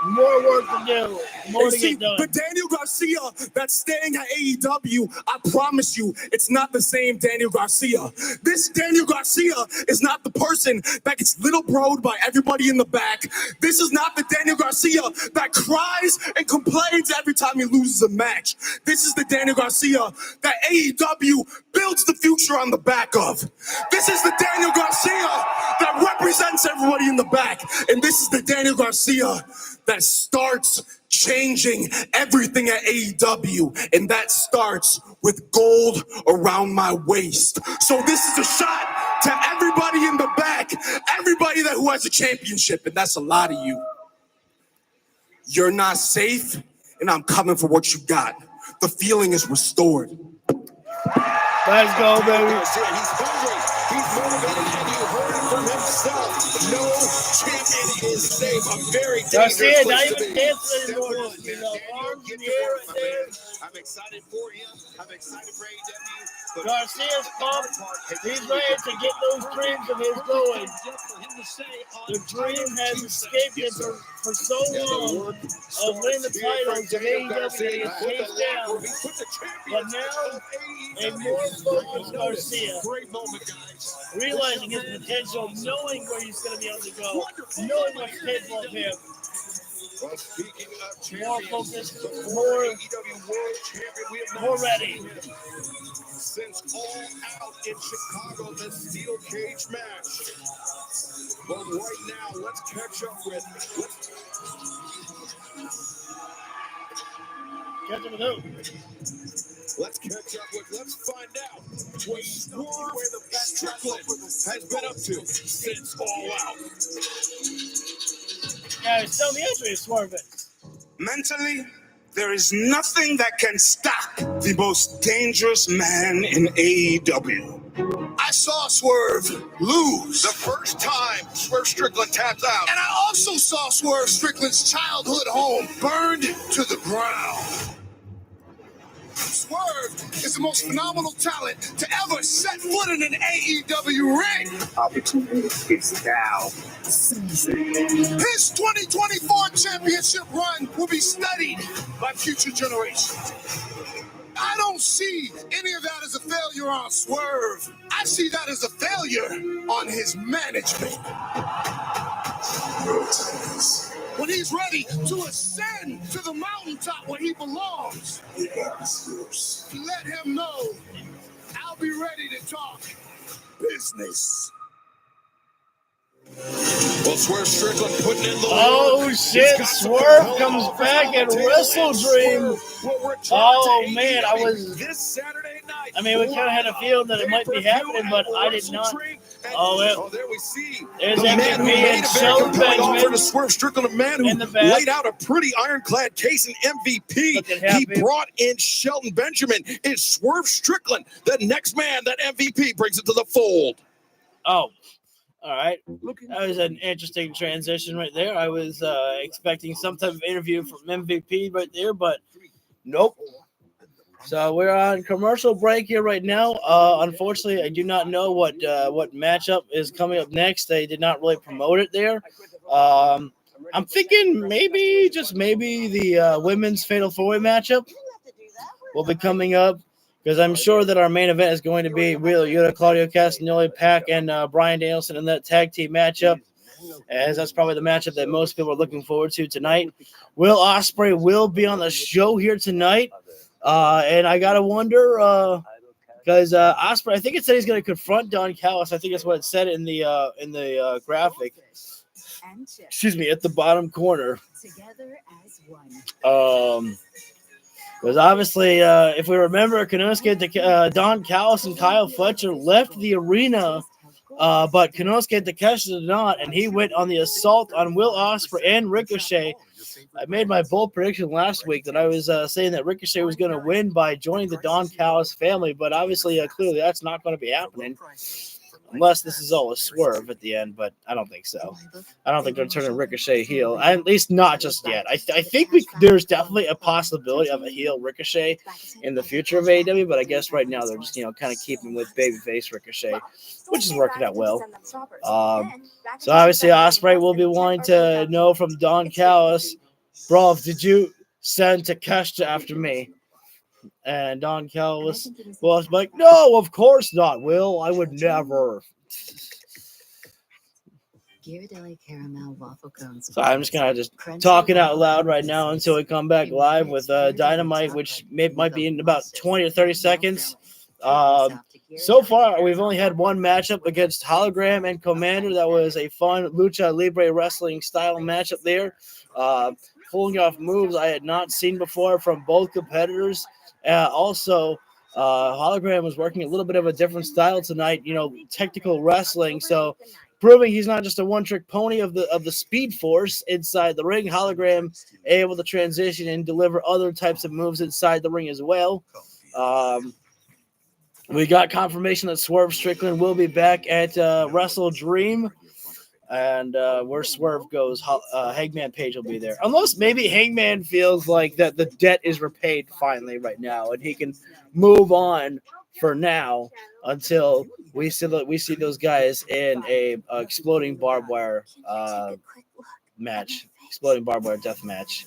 More work to do. More to get done. But Daniel Garcia that's staying at AEW, I promise you, it's not the same Daniel Garcia. This Daniel Garcia is not the person that gets little broed by everybody in the back. This is not the Daniel Garcia that cries and complains every time he loses a match. This is the Daniel Garcia that AEW builds the future on the back of. This is the Daniel Garcia that represents everybody in the back. And this is the Daniel Garcia that starts changing everything at AEW, and that starts with gold around my waist. So this is a shot to everybody in the back, everybody who has a championship, and that's a lot of you. You're not safe, and I'm coming for what you got. The feeling is restored. Let's go, baby. He's hungry. He's motivated. And you heard it from himself. No champion is safe. I'm very dangerous. Garcia, not even dancing anymore. Arms in the air right there. I'm excited for him. I'm excited for AEW. Garcia's pumped. He's ready to get those dreams of his going. The dream has escaped him for so long of winning the titles of AEW that he's chased down. But now, a more focused Garcia, realizing his potential, knowing where he's going to be able to go, knowing what's capable of him. Well, speaking of more champions, focused, the more AEW World Champion, we have more not ready. seen him since All Out in Chicago, the steel cage match. But right now, let's catch up with. Let's catch up with. Let's find out what Swerve Strickland has been up to since All Out. Guys, tell me answer, Swerve. Mentally, there is nothing that can stop the most dangerous man in AEW. I saw Swerve lose the first time Swerve Strickland tapped out. And I also saw Swerve Strickland's childhood home burned to the ground. Swerve is the most phenomenal talent to ever set foot in an AEW ring. Opportunity is now. His 2024 championship run will be studied by future generations. I don't see any of that as a failure on Swerve. I see that as a failure on his management. When he's ready to ascend to the mountaintop where he belongs, let him know I'll be ready to talk business. Well, Swerve Strickland putting in the Oh shit, Swerve comes back at Wrestle Dream. Oh man, this Saturday night. I mean, we kind of had a feeling that it might be happening, but I did not. Oh, there we see there's the man who MVP made and a very Shelton compelling offer Benjamin to Swerve Strickland, a man who in the back. laid out a pretty ironclad case in MVP. He brought in Shelton Benjamin. Is Swerve Strickland the next man that MVP brings into the fold? Oh, all right. That was an interesting transition right there. I was expecting some type of interview from MVP right there, but nope. So we're on commercial break here right now. Unfortunately, I do not know what matchup is coming up next. They did not really promote it there. I'm thinking maybe, just maybe, the women's Fatal 4-Way matchup will be coming up, because I'm sure that our main event is going to be Wheeler Yuta, Claudio Castagnoli, PAC, and Bryan Danielson in that tag team matchup, as that's probably the matchup that most people are looking forward to tonight. Will Ospreay will be on the show here tonight, and I gotta wonder, because Ospreay, I think it said he's going to confront Don Callis. I think that's what it said in the graphic. Excuse me, at the bottom corner. Because obviously, if we remember, Konosuke, Don Callis and Kyle Fletcher left the arena, but Konosuke Takeshita did not, and he went on the assault on Will Ospreay and Ricochet. I made my bold prediction last week that I was saying that Ricochet was going to win by joining the Don Callis family, but obviously, clearly, that's not going to be happening. Unless this is all a swerve at the end, but I don't think so. I don't think they're turning Ricochet heel, at least not just yet. I think there's definitely a possibility of a heel Ricochet in the future of AEW, but I guess right now they're just kind of keeping with babyface Ricochet, which is working out well. So obviously Ospreay will be wanting to know from Don Callis, bro, did you send Takeshita after me? And Don Callis was like, no, of course not, Will. I would never. So I'm just kind of just talking out loud right now until we come back live with Dynamite, which might be in about 20 or 30 seconds. So far, we've only had one matchup against Hologram and Commander. That was a fun Lucha Libre wrestling style matchup there. Pulling off moves I had not seen before from both competitors. Also, Hologram was working a little bit of a different style tonight, technical wrestling. So proving he's not just a one-trick pony of the Speed Force inside the ring. Hologram able to transition and deliver other types of moves inside the ring as well. We got confirmation that Swerve Strickland will be back at Wrestle Dream. And where Swerve goes, Hangman Page will be there. Unless maybe Hangman feels like that the debt is repaid finally right now, and he can move on for now until we see those guys in a exploding barbed wire match, exploding barbed wire death match.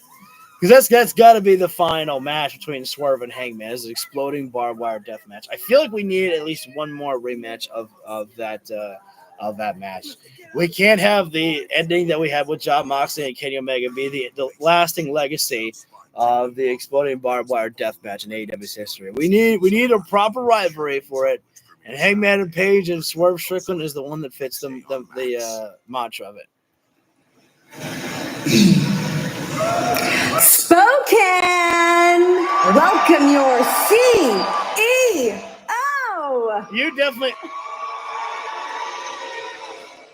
Because that's got to be the final match between Swerve and Hangman, is an exploding barbed wire death match. I feel like we need at least one more rematch of that of that match. We can't have the ending that we had with Jon Moxley and Kenny Omega be the lasting legacy of the exploding barbed wire death match in AEW's history. We need a proper rivalry for it, and Hangman and Page and Swerve Strickland is the one that fits the mantra of it. Spoken. Welcome your CEO. You definitely.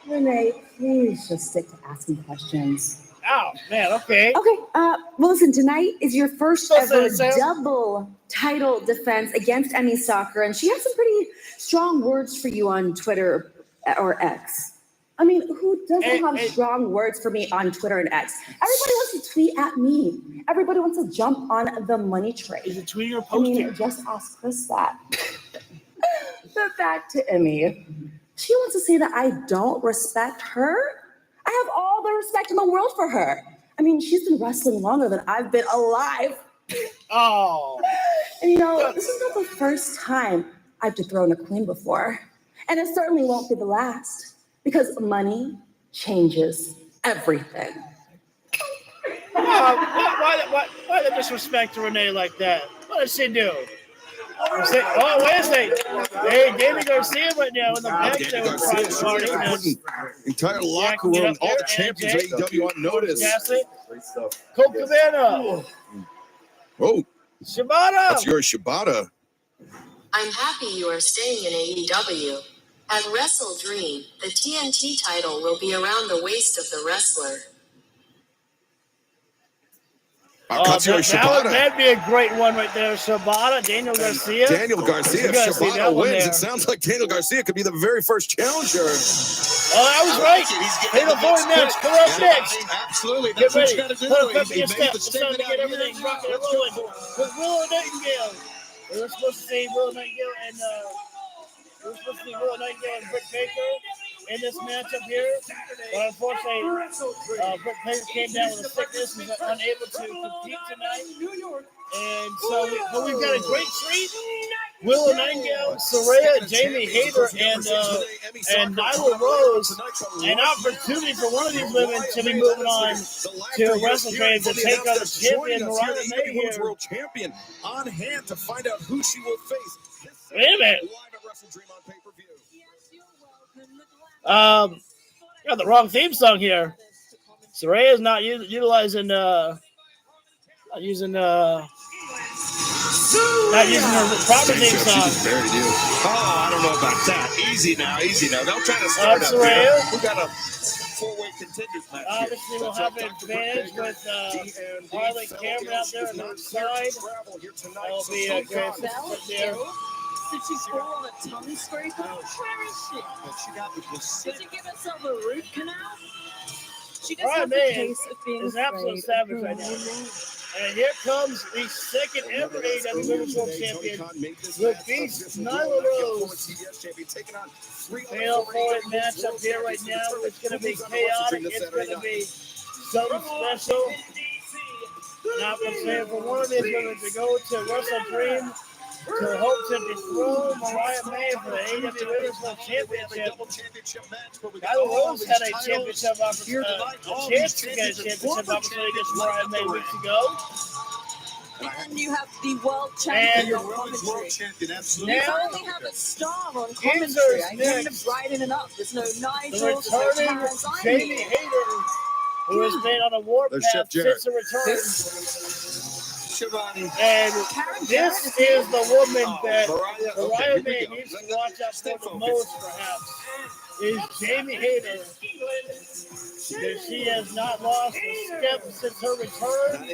Renee, please just stick to asking questions. Oh, man, okay. Okay, well, listen, tonight is your first ever double title defense against Emmy Soccer, and she has some pretty strong words for you on Twitter or X. I mean, who doesn't have strong words for me on Twitter and X? Everybody wants to tweet at me. Everybody wants to jump on the money train. Is it tweeting or posting? I mean, just ask Chris that. But back to Emmy. She wants to say that I don't respect her. I have all the respect in the world for her. I mean, she's been wrestling longer than I've been alive. Oh. And this is not the first time I've dethroned a queen before. And it certainly won't be the last. Because money changes everything. Why the disrespect to Renee like that? What does she do? Wait a second. Hey, David Garcia right now in the back there with private party. Entire locker room, all the champions of AEW on notice. Colt Cabana. Oh. Shibata. That's your Shibata. I'm happy you are staying in AEW. At Wrestle Dream, the TNT title will be around the waist of the wrestler. That'd be a great one right there. Shibata, Daniel Garcia. If Shibata wins, it sounds like Daniel Garcia could be the very first challenger. Oh, I was right. Fatal 4 match. Come up next. Absolutely. Get ready. Put a pep in your step. It's time to get everything rocking and rolling with Willow Nightingale. We're supposed to say Willow Nightingale and Britt Baker in this matchup here. But unfortunately, Britt Baker came down with a sickness and was unable to compete tonight. And so we've got a great treat. Willow Nightingale, Saraya, Jamie Hayter, and Nyla Rose. An opportunity for one of these women to be moving on to WrestleTrade to take on the champion, Mariah May here. World champion on hand to find out who she will face. Wait a minute. Got the wrong theme song here. Saraya's not utilizing her proper theme song. Oh, I don't know about that. Easy now. Don't try to start up here. We got a four-way contenders match. Obviously, we'll have an advantage with Harley Cameron out there on the side. That'll be a great assistant there. Did she fall on a tongue scraper? Where is she? Did she give herself a root canal? She does have the case of being is absolute savage right now. And here comes the second ever AEW Women's World Champion, the Beast Nyla Rose. Fatal 4 matchup here right now. It's going to be chaotic. It's going to be something special. Now I'm saying for one of these women to go to Wrestle Dream to hope to dethrone Mariah May for the AEW Women's World Championship. Nyla Rose had a championship opportunity, a chance to get a championship opportunity against Mariah May weeks ago. And you have the world champion on commentary. Absolutely. You finally have a star on commentary. I hear him riding it up. There's no Nigel, there's no Taz. Jamie Hayter, who has been on a warpath since the return. And this is the woman that Mariah May needs to watch out for the most, perhaps, is Jamie Hayter. She has not lost a step since her return.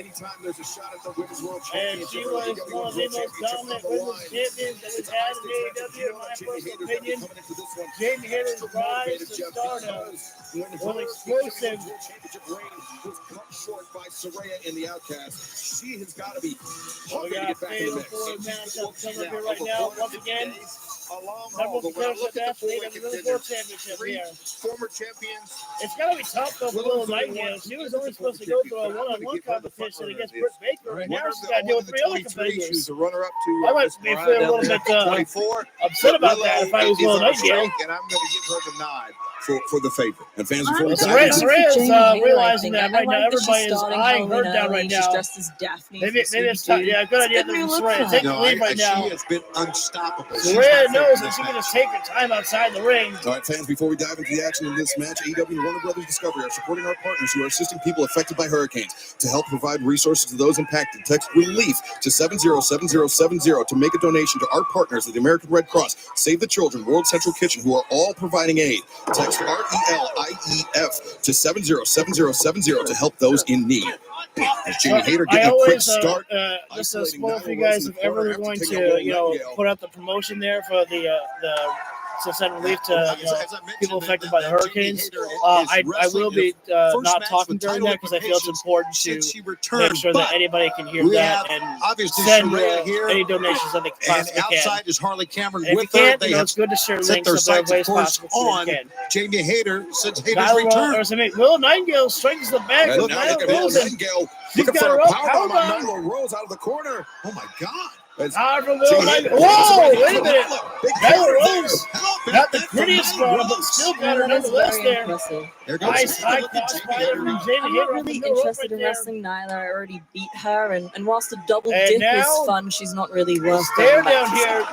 And she was one of the most dominant women's champions that we've had in AEW, in my personal opinion. Jamie Hayter's rise to stardom was explosive. In the Outcast, she has got to be. We got a fatal 4 matchup coming up here right now. Once again, long Number haul. But when I look at the four-way contenders, championship three here. former champions. It's got to be tough though for Little Nightingale. She was only supposed to go through a one-on-one competition against Britt Baker, and now she's got to deal with 3 other competitors. She was a runner-up to I might be feeling a little bit 24. upset about that if I was Little Nightingale. And I'm going to give her the nod for the favorite. And fans, before we Saraya dive is realizing that right now everybody is eyeing her down right now. Maybe it's time. Yeah, good idea for Saraya. Take the lead right now. She has been unstoppable. Saraya knows that she can just take her time outside the ring. All right, fans, before we dive into the action of this match, AEW and Warner Brothers Discovery are supporting our partners who are assisting people affected by hurricanes. To help provide resources to those impacted, text RELIEF to 707070 to make a donation to our partners at the American Red Cross, Save the Children, World Central Kitchen, who are all providing aid. Text RELIEF to 707070 to help those in need. As Jamie Hayter getting a quick start. Just to spoil for you guys, if ever they're going to, put out the promotion there for the to send relief to people affected by the hurricanes. I will be not talking during that because I feel it's important to make sure that anybody can hear that and send any donations that they possibly can. Outside is Harley Cameron and with if you her. can't, They have it's good to share set links their of sights, every of way course, possible on Jamie Hayter since Hayter's return. Will Nightingale strikes the back. And now look at Will Nightingale looking for a powerbomb on Nyla Rose out of the corner. Oh my God. Whoa, wait a minute. Nyla Rose, not the prettiest spot, but still got her nonetheless there. Nice high cross fire from Jamie I'm Hayter. not really interested in wrestling Nyla. I already beat her, and whilst a double dip now, is fun, she's not really worth stare down here.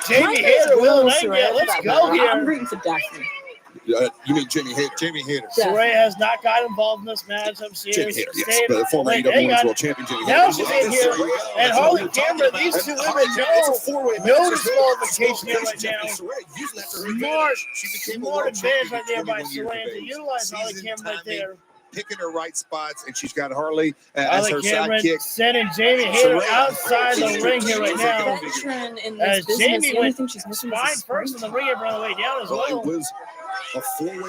Jamie Hayter, Will Nightingale, let's go here. I'm rooting for Daphne. You mean Jamie Hayter? Jamie Hayter. Saraya has not got involved in this match. I'm Jamie serious. Hayter, yes. The former AEW Women's World Champion, Jamie Hayter. Now she's in here. And Harley Cameron, these two women know disqualification here right now. Smart advantage right there by Saraya to utilize Harley Cameron right there. Picking her right spots, and she's got Harley as her Cameron sidekick. Sending Jamie Hayter outside the ring here right now. As Jamie went spine first in the ring on the way down as well.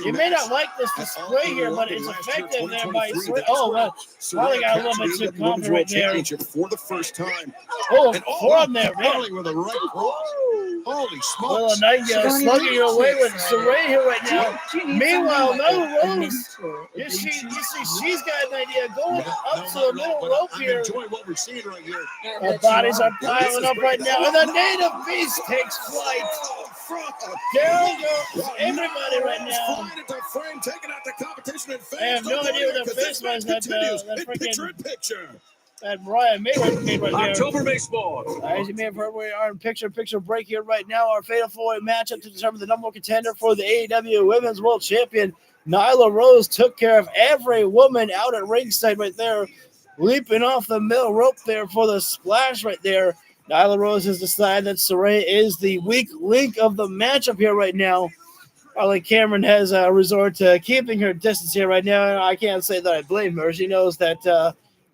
You may not like this display here, but it's effective there by Saraya. Oh, well, Harley got a little bit too confident right there. For the first time. Oh, forearm there, man. Harley with a right cross. Holy smokes. Well, Nightingale slugging her away with Saraya here right now. Meanwhile, Nyla Rose, you see, she's got an idea going up to the middle rope here. Enjoying what we're seeing right here. The bodies are piling up right now, and the native beast takes flight. Down goes everybody right now. I have no idea what the face was that freaking that Bryan made right there. October baseball. As you may have heard, we are in picture break here right now. Our fatal four-way matchup to determine the number one contender for the AEW Women's World Champion. Nyla Rose took care of every woman out at ringside right there, leaping off the middle rope there for the splash right there. Nyla Rose has decided that Saraya is the weak link of the matchup here right now. Harley Cameron has resorted to keeping her distance here right now. I can't say that I blame her. She knows that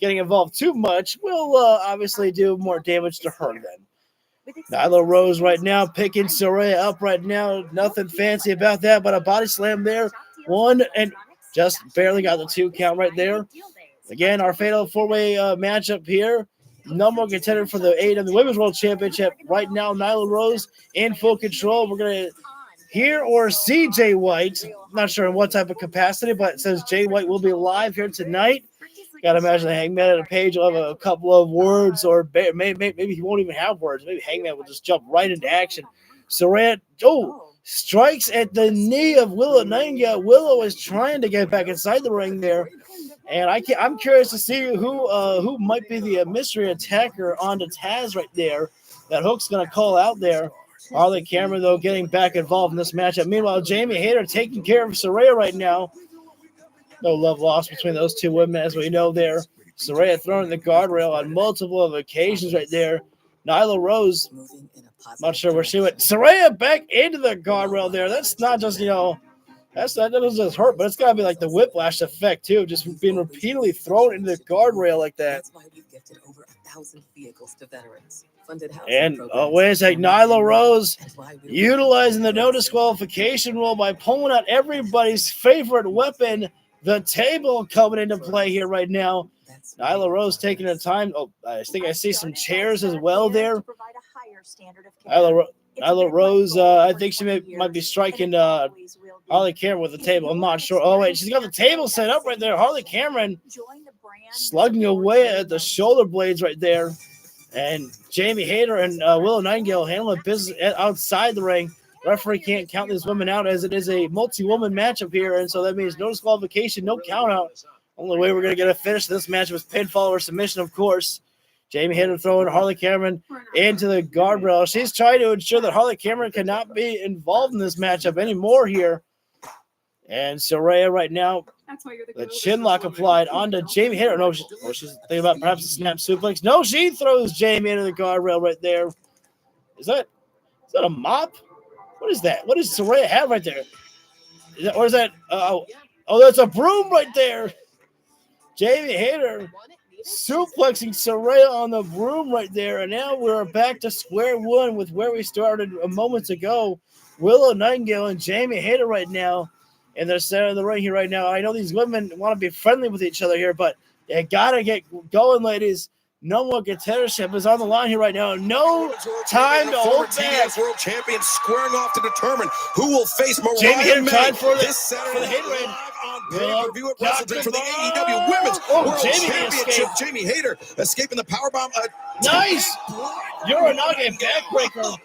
getting involved too much will obviously do more damage to her then. Nyla Rose right now picking Saraya up right now. Nothing fancy about that, but a body slam there. One and just barely got the 2 count right there. Again, our fatal four-way matchup here. Number one contender for the AEW Women's World Championship. Right now, Nyla Rose in full control. We're going to hear or see Jay White. Not sure in what type of capacity, but it says Jay White will be live here tonight. Got to imagine the Hangman at a page will have a couple of words, or maybe he won't even have words. Maybe Hangman will just jump right into action. Saraya, strikes at the knee of Willow Nightingale. Willow is trying to get back inside the ring there. And I'm curious to see who might be the mystery attacker onto Taz right there. That Hook's going to call out there. Harley Cameron, though, getting back involved in this matchup. Meanwhile, Jamie Hayter taking care of Saraya right now. No love lost between those two women, as we know there. Saraya throwing the guardrail on multiple occasions right there. Nyla Rose, not sure where she went. Saraya back into the guardrail there. That's not just, that doesn't just hurt, but it's got to be like the whiplash effect, too, just being repeatedly thrown into the guardrail like that. That's why we've gifted over 1,000 vehicles to veterans. And wait a second, Nyla Rose utilizing the no disqualification rule by pulling out everybody's favorite weapon, the table, coming into play here right now. Nyla Rose taking her time. Oh, I think I see some chairs as well there. Nyla Rose, I think she might be striking Harley Cameron with the table. I'm not sure. Oh, wait, she's got the table set up right there. Harley Cameron slugging away at the shoulder blades right there. And Jamie Hayter and Willow Nightingale handling business outside the ring. Referee can't count these women out as it is a multi-woman matchup here. And so that means no disqualification, no count out. Only way we're going to get a finish this match was pinfall or submission, of course. Jamie Hayter throwing Harley Cameron into the guardrail. She's trying to ensure that Harley Cameron cannot be involved in this matchup anymore here. And Saraya right now, the chin lock applied onto Jamie Hayter. No, she's thinking about perhaps a snap suplex. No, she throws Jamie into the guardrail right there. Is that a mop? What is that? What does Saraya have right there? Or is that? Oh, that's a broom right there. Jamie Hayter suplexing Saraya on the broom right there. And now we're back to square one with where we started a moment ago. Willow Nightingale and Jamie Hayter right now in the center of the ring here right now. I know these women want to be friendly with each other here, but you got to get going, ladies. No more contendership is on the line here right now. No time to hold back. World champion squaring off to determine who will face Jamie Mariah Hayter May for this Saturday the night on pay-per-view at WrestleDream for the AEW Women's World Championship. Jamie Hayter escaping the powerbomb. Nice! Uranage backbreaker.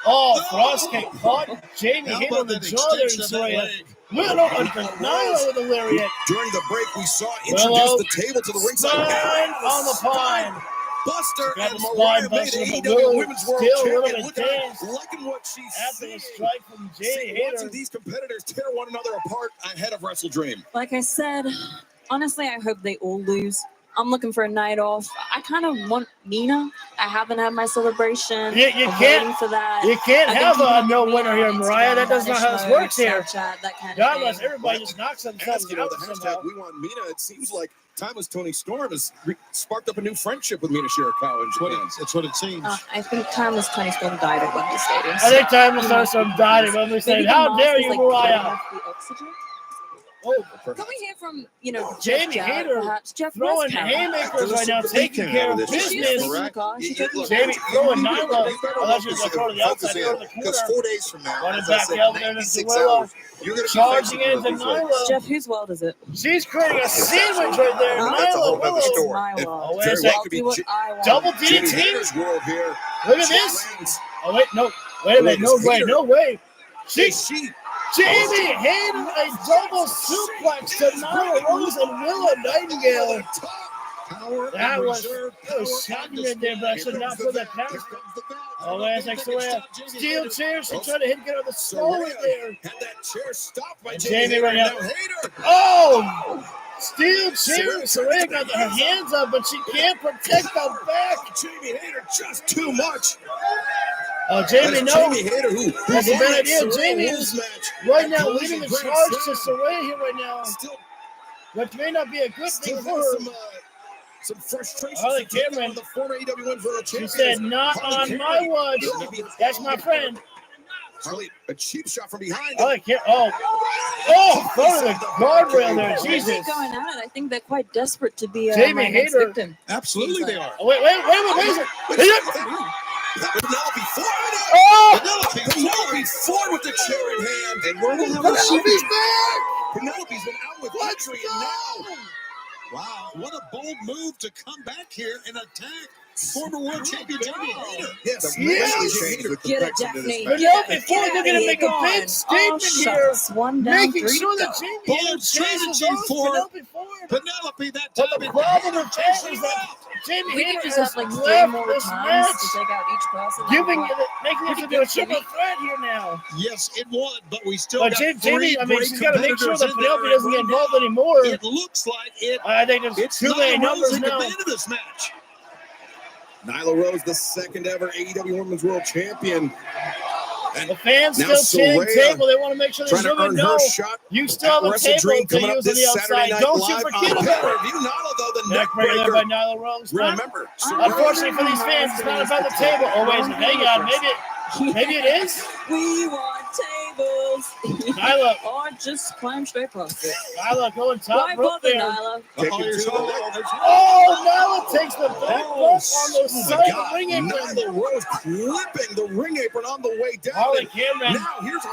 Oh, cross kick caught Jamie Hayter on the jaw there in Saraya. Willow Nightingale with a lariat. During the break, we saw introduce the table to the ringside. On the pine. Buster Got and the Mariah spine May, the buster, AEW Women's World Champion. Still Liking what she's after seeing. the strike from Jamie Watching Hayter. these competitors tear one another apart ahead of WrestleDream. Like I said, honestly, I hope they all lose. I'm looking for a night off. I kind of want Nina. I haven't had my celebration. You I'm can't. waiting for that. You can't I've been have keeping a up no with winner Nina here, on Mariah. That Instagram, does not how this Vanish works Mode, here. Snapchat, that kind of God thing. bless everybody. Just knocks themselves The out hashtag somehow. We Want Mina. It seems like Timeless Tony Storm has sparked up a new friendship with Mina Shirakawa in Japan. That's what it seems. I think Timeless Tony Storm died at Wembley Stadium. I think Timeless Tony Storm died at Wembley Stadium. How dare you, Mariah? Oh, Can we hear from, Jamie Jeff Hayter perhaps? Jeff throwing Westcott. haymakers right now, taking care of business. Jamie throwing Nyla. I thought she was going to throw to the outside, throw to the Because corner. 4 days from now, Running as I back said, out there to 96 Willow. hours, you're going to be Charging facing into one of these Nyla. Jeff, whose world is it? She's creating a sandwich right there. That's a whole Nyla, other Willow. story. Oh, wait a Very well second. could be Double Jamie DDT. Hayter's world here. Look at this. Oh, wait, no. Wait a minute. No way. No way. Jamie Hayter, a double suplex to Nyla Rose and Willow Nightingale. That was shocking right there, but I should not put that past. Oh, wait a second. Steel chair. She tried to get on the skull right there. Had that chair stopped by Jamie right now. Hayter. Oh! Steel chair. Saraya got her hands up, but she can't protect the back. Jamie Hayter just too much. Oh, Jamie, no. Jamie Hayter, That's a bad idea. Saraya Jamie Wolves is match. right now Collision leading the Grand charge to Slam. Saraya here right now. Which may not be a good thing for her. Some frustration. Harley Cameron, the former AEW Women's World she Champion. said, not on my watch. That's my friend. Harley, a cheap shot from behind. Harley Cameron, front of the guardrail there. Jesus. Going at it. I think they're quite desperate to be Jamie my next Hayter. victim. Absolutely they are. Oh, wait. Penelope Ford. Oh! Penelope Ford with the chair in hand. And where the hell is she? Penelope's back. Penelope's been out with injury and now. Wow, what a bold move to come back here and attack former world champion Jamie Hayter. Yes. Get it, Daphne. Penelope Ford, they're going to make a big statement here. One down, Making three sure to that go. Jamie Bold Hayter chases strategy those for Penelope Ford. Penelope that But time. the problem with that is that Jamie We Hayter could just has have like 3 left more this times match, to take out each person. making it into a triple threat here now. Yes, it would, but we still But got Jamie, I mean, great she's got to make sure competitors that in there, Penelope doesn't get and involved right now, anymore. It looks like I think there's it's too many Nyla numbers Rose in now. command of this match. Nyla Rose, the second ever AEW Women's World Champion. And the fans now still chanting Saraya table. They want to make sure these trying to women earn know her shot you still have a table WrestleDream to coming up use on this the Saturday outside. night Don't you live forget on about it. pay-per-view. Nyla, though, the neck Neckbreaker there by breaker. Nyla Rose. Remember, Unfortunately for these fans, it's not about the table. Oh, wait, hang on. Maybe it is. We want tables. Nyla. Or just climb straight past it. Nyla going top Why rope bother, there. Nyla? Oh, Nyla takes the back bump on the side of the ring apron. Nyla Rose clipping the ring apron on the way down. Harley Cameron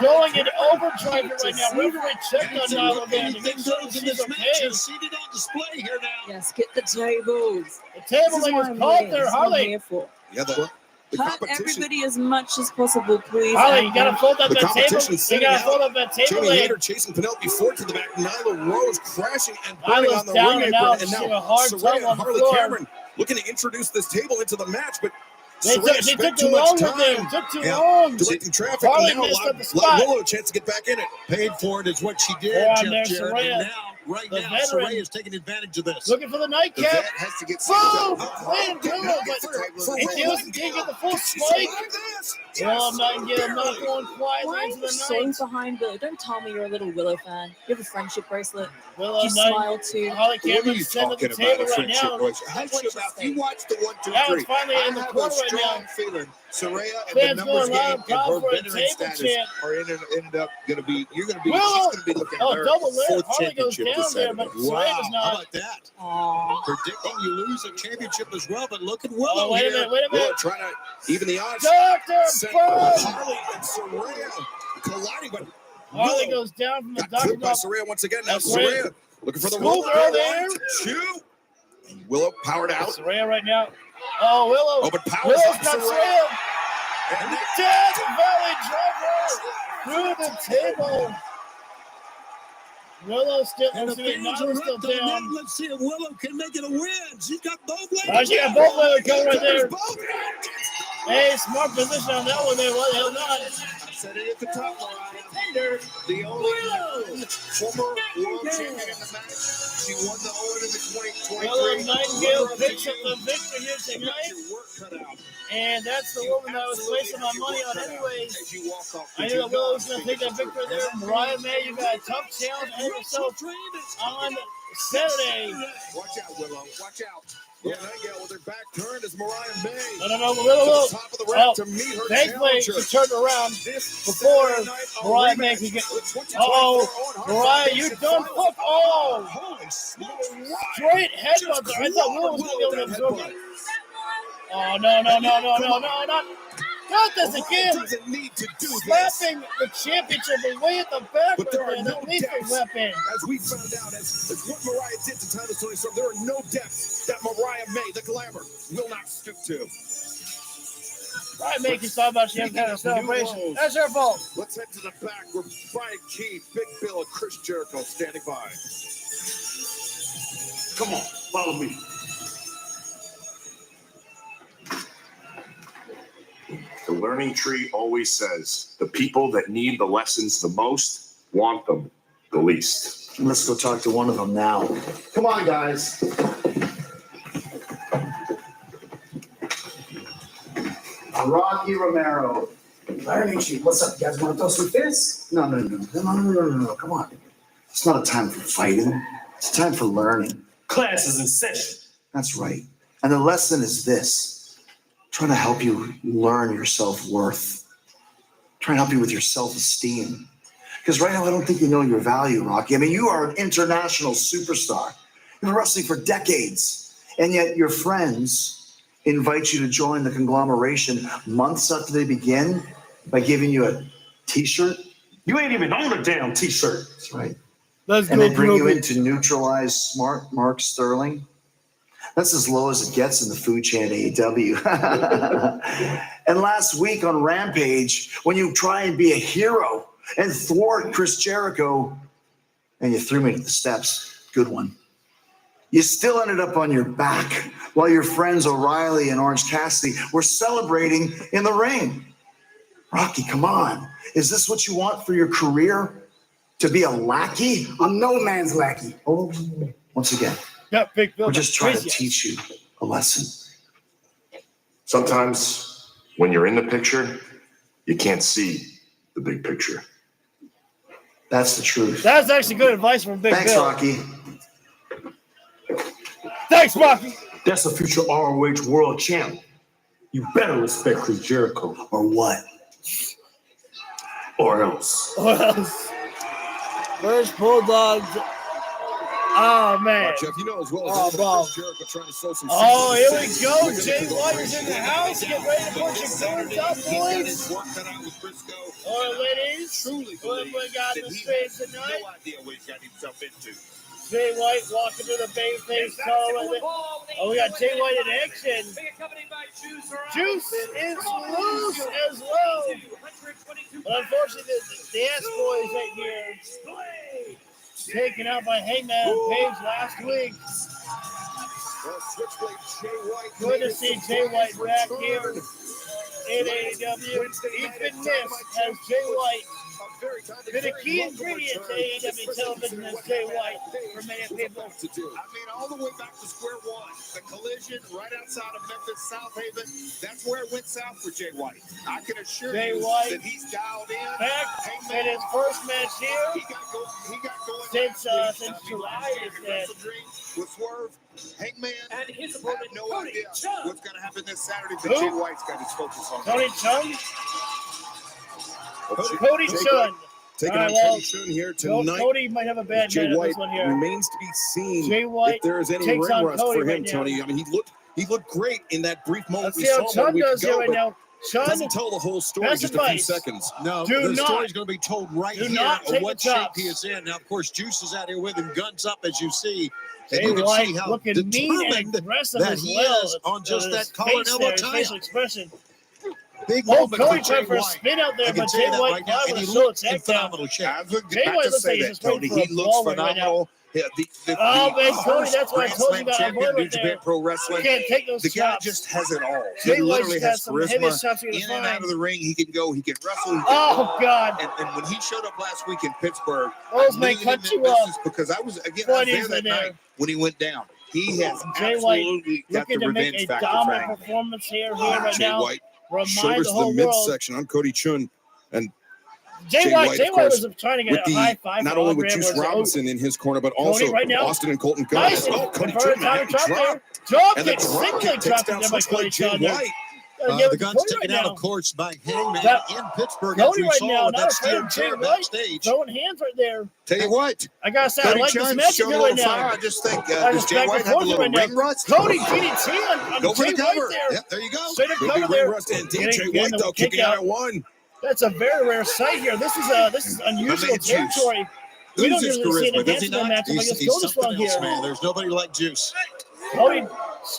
going into overdrive right now. Referee checked on Nyla there to make sure she's okay. Seated on display here now. Yes, get the tables. The table leg is called there, Harley. Yeah, the Hurt everybody as much as possible, please. Harley, you gotta fold up the that table. competition's You sitting gotta fold out. up that table Jamie leg. Hayter chasing Penelope Ford to the back. Nyla Rose crashing and burning Nyla's on the down ring and apron. out. And She's now a hard Saraya tug and on the Harley floor. Cameron looking to introduce this table into the match, but They Saraya took spent too too much long time. there. Took too long. Directing traffic. Harley And now missed allowed up the spot. Willow a chance to get back in it. Paid for it is what she did, Yeah, Jeff there's Jarrett. Saraya, And now, right the now, veteran. Saraya is taking advantage of this. Looking for the The nightcap. vet has to get Boom! Win Willow, but he can't get the full spike. Willow Nightingale not going quietly Why are into you the so night. behind Willow? Don't tell me you're a little Willow fan. You have a friendship bracelet. Willow You smile too. Harley What are Cameron you sitting at the talking about, table a right friendship now. bracelet? If you watch the 1, 2, Now 3, it's finally I in the have corner a right strong now. feeling Saraya and Fans the numbers going loud game and and proud her for a veteran table status chant. are ended up going to be. You're going to be. Willow! She's going to be looking at her Double lip. fourth Harley goes championship down this there, Saturday. but Saraya Wow, does how not. about that? Aww. Predicting you lose a championship as well, but look at Willow Oh, wait a here. minute, wait a minute. Willow trying to even the odds. Dr. Set Bird! Harley and Saraya colliding, but Harley Willow goes down from the got Dr. clipped by Drop. Saraya once again. Now That's right. Saraya looking for the School rope. girl there. 1, 2. Willow powered out. Saraya right now. Oh, Willow. Oh, but powers Willow's up got Saraya. Saraya. And that- Death Valley Driver through the table. Willow still And the looks like fans are Nyla's still up on down. that. Let's see if Willow can make it a win. She's got both legs. Oh, she got both legs coming right there. Both legs. Hey, smart position on that one there. What the hell not? I said it at the top, Mariah. The only former world champion in the match. She won the Owen in the 2023. Willow Nightingale picks up the victory here tonight. Your work cut out. And that's the woman that I was placing my money on anyways. As you walk off, I knew that Willow was going to take that victory there. Mariah May, you got a tough challenge ahead of yourself on Saturday. Watch out, Willow. Watch out. Yeah, Nightingale with her back turned is Mariah May. No, Willow. To the top of the ramp to meet her Thankfully, challenger. she turned around before Mariah May could get. Mariah, you done fuck all. Straight headbutt there. I thought Willow was going to be able to absorb it. Oh, no, not this again. Doesn't need to do this. Slapping the championship away at the back But right there are there. no That lethal depths. weapon. As we found out, as what Mariah did to Titus Tony Storm, there are no depths that Mariah May, the glamour, will not stoop to. Mariah May can talk about she hasn't had a celebration. That's her fault. Let's head to the back where Bryan Key, Big Bill, and Chris Jericho standing by. Come on, follow me. The learning tree always says the people that need the lessons the most want them the least. Let's go talk to one of them now. Come on, guys. Rocky Romero. Learning tree. What's up? You guys want to throw some fists? No. Come on. It's not a time for fighting. It's a time for learning. Class is in session. That's right. And the lesson is this. Trying to help you learn your self-worth. Trying to help you with your self-esteem. Because right now, I don't think you know your value, Rocky. I mean, you are an international superstar. You've been wrestling for decades. And yet your friends invite you to join the conglomeration months after they begin by giving you a T-shirt. You ain't even on a damn T-shirt. That's right. Let's And go, they bring you Groovy. in to neutralize smart Mark Sterling. That's as low as it gets in the food chain AEW. And last week on Rampage, when you try and be a hero and thwart Chris Jericho, and you threw me to the steps, good one. You still ended up on your back while your friends O'Reilly and Orange Cassidy were celebrating in the ring. Rocky, come on. Is this what you want for your career? To be a lackey? I'm no man's lackey. Oh, once again, Big Bill. we're just trying to Crazy. teach you a lesson. Sometimes when you're in the picture, you can't see the big picture. That's the truth. That's actually good advice from Big Thanks, Bill. Rocky. Thanks, Rocky. That's a future ROH world champ. You better respect Chris Jericho. Or what? Or else. Where's Bulldogs? Oh, man. Jeff, you know as well as Jericho trying to sow some oh, here we go. Jay White is in the house. Get ready to put your corns up, boys. All right, ladies. What we got in the space tonight? No idea what he's got himself into. Jay White walking to the babyface collar. Oh, we got Jay White in action. Juice is loose as well. But unfortunately, the S boys right here. Taken out by Hangman Page last week. Good to see Jay White back here in AEW. He's been missed as Jay White. Been a key ingredient to AEW television as Jay White for many people. I mean, all the way back to square one. The collision right outside of Memphis, South Haven. That's where it went south for Jay White. I can assure you that he's dialed in. Back in his first match here. He got going since July. With Swerve, Hangman, and his opponent, no idea what's going to happen this Saturday, but Jay White's got his focus on Tony Chung. Cody Chun. Taking on Cody Chun here tonight. Cody might have a bad Jay night on White this one here. remains to be seen Jay White if there is any takes ring on rust Cody for him, right Tony. now. I mean, he looked great in that brief moment Let's we see how saw 1 Chun week does ago, here right but now. Chun doesn't tell the whole story in best just a few advice. seconds. No, Do the not- story's going to be told right do here not of take what the shape chops. he is in. Now, of course, Juice is out here with him, guns up, as you see. And Jay you can White see how looking mean and determined aggressive that as he well. is on just His that collar and face elbow there, his tie. facial expression. Big Oh, moment Cody for tried Jay for a White. spin out there, I can but tell you Jay that White right now, got and a he shoulder looks in check down. phenomenal shape. I was Jay about White to looks like say he's that, just waiting Tony. for a He looks ball right now. phenomenal. Oh, man, Tony, that's why I told you about champion, avoid New right Japan there. Pro Wrestling. You can't take those The guy chops. just has it all. Jay He White's literally got has some heaviest chops charisma. you're In gonna and out find. of the ring, he can go. He can wrestle. He can Oh, God. And when he showed up last week in Pittsburgh, Rosemary I knew cut that you this up. is because I was there Funnies that in there. night when he went down. He has Jay White absolutely got the looking to make revenge a factor. dominant Frank. performance here right Jay now. White Remind shoulders the to the whole world. midsection on Cody Chun, and Jay White of course, was trying to with get a high five. not for only Aubrey with Juice Edwards. Robinson in his corner, but Cody also right now. Austin and Colton Gunn. Nice. Oh, Cody Converted Chun, time man, drop there. drop. Drop And the kick, drop singlet kick takes drop down kick by Cody Switchblade Jay Chun there. White. The gun's taken out, of course, by Hangman That- in Pittsburgh, as Cody we right saw now, with not that afraid steel of Jay chair White. backstage. Throwing hands right there. Tell you what, I gotta say, I Cody like this Chun match showed a here little right now. fire. I just think, I does just Jay back White and have a forth little right now. ring rust? Cody DDT on Go for Jay the White cover. there. Yep, there you go. Straight up Could be cover ring there. rust indeed. Getting- Jay getting White, the though, kick kicking out at one. That's a very rare sight here. This is unusual Juice. territory. We don't Loses usually see an charisma, does he enhancement not? match He's against Cody something Strong else, here. man. There's nobody like Juice. Cody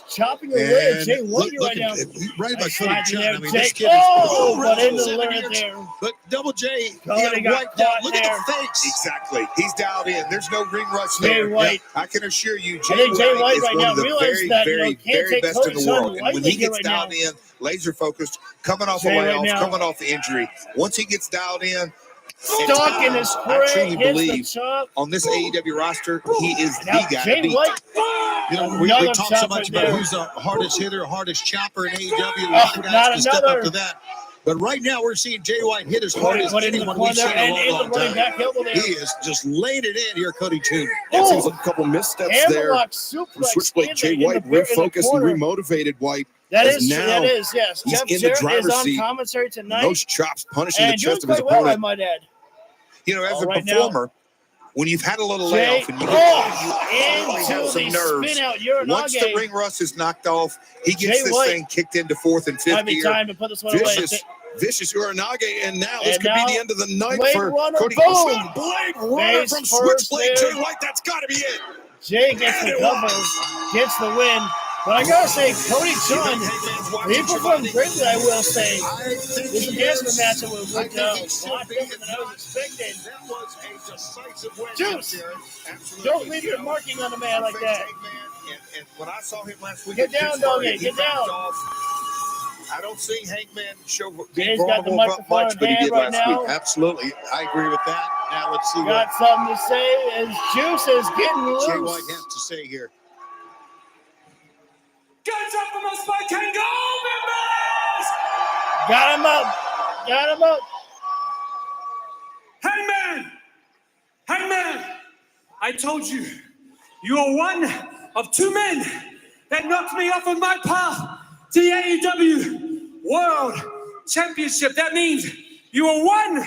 chopping away at Jay White right now. Right by Nice Cody slide Chun. there. I mean, Jay- this kid is oh, but into the 7 limit years. there. But Double J, he Cody got got wiped out. caught Look there. at the face. Exactly. He's dialed in. There's no ring rust Jay there. White. I can assure you, I think Jay White is right one now of the realized very, that, very, can't very take best Cody in the Chun world. And when lightly he here gets right dialed now. in, laser focused, coming off Jay a right layoff, now. coming off the injury, once he gets dialed in, Stalking his I spray, truly hits the believe chop. on this AEW roster, he is the Now guy Jay to beat. White. You know, we Another talk so chop much right about there. who's the hardest hitter, hardest chopper in AEW. A Oh, lot of guys not can step another. up to that. But right now, we're seeing Jay White hit as hard Cody as put it in the anyone corner we've seen in and a in the long, long running time. back elbow there. He is just laying it in here, Cody Chun. It seems like a couple missteps there. Hammerlock From suplex Switchblade in Jay the White refocused and corner. remotivated White. That as is true. now That is, yes. he's Jeff in the Jarrett is driver's on seat. commentary tonight. Those chops punishing and the doing chest of his quite well, I opponent. might add. You know, as All a right now. performer, when you've had a little Jay- layoff and you into have some the nerves, spin out once the Uranage. ring rust is knocked off, he gets Jay this White. thing kicked into fourth and fifth Might be gear. time to put this one away. Vicious Uranage, and now this And could now, be the end of the night Blade for Runner, Cody. boom! Blade Runner Face from first Switchblade there. Jay White. That's got to be it. Jay gets the cover, gets the win. But I gotta say, Cody Chun, he performed greatly, I will say. This enhancement match that was looked a lot different than I was expecting. That was a decisive win. Juice, Absolutely. don't leave your marking on a man like that. And when I saw him last week, Get at down, Pittsburgh, doggy, he get bounced down. off. I don't see Hangman show be Jay's got the vulnerable microphone much, in but he hand did right last now. week. Absolutely, I agree with that. Now let's see Got something to say as Juice is getting what Jay White loose. has to say here. Guns up for my Spike Can Go, members! Got him up. Got him up. Hangman! Hangman! I told you, you are one of two men that knocked me off of my path to the AEW World Championship. That means you are one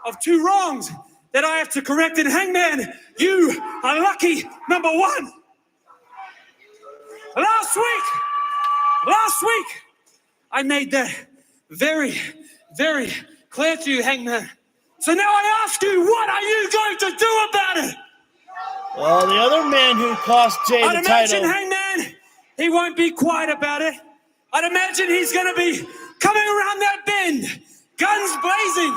of two wrongs that I have to correct. And Hangman, you are lucky number one. Last week, I made that very, very clear to you, Hangman. So now I ask you, what are you going to do about it? Well, the other man who cost Jay the I'd imagine title. Hangman, he won't be quiet about it. I'd imagine he's going to be coming around that bend, guns blazing,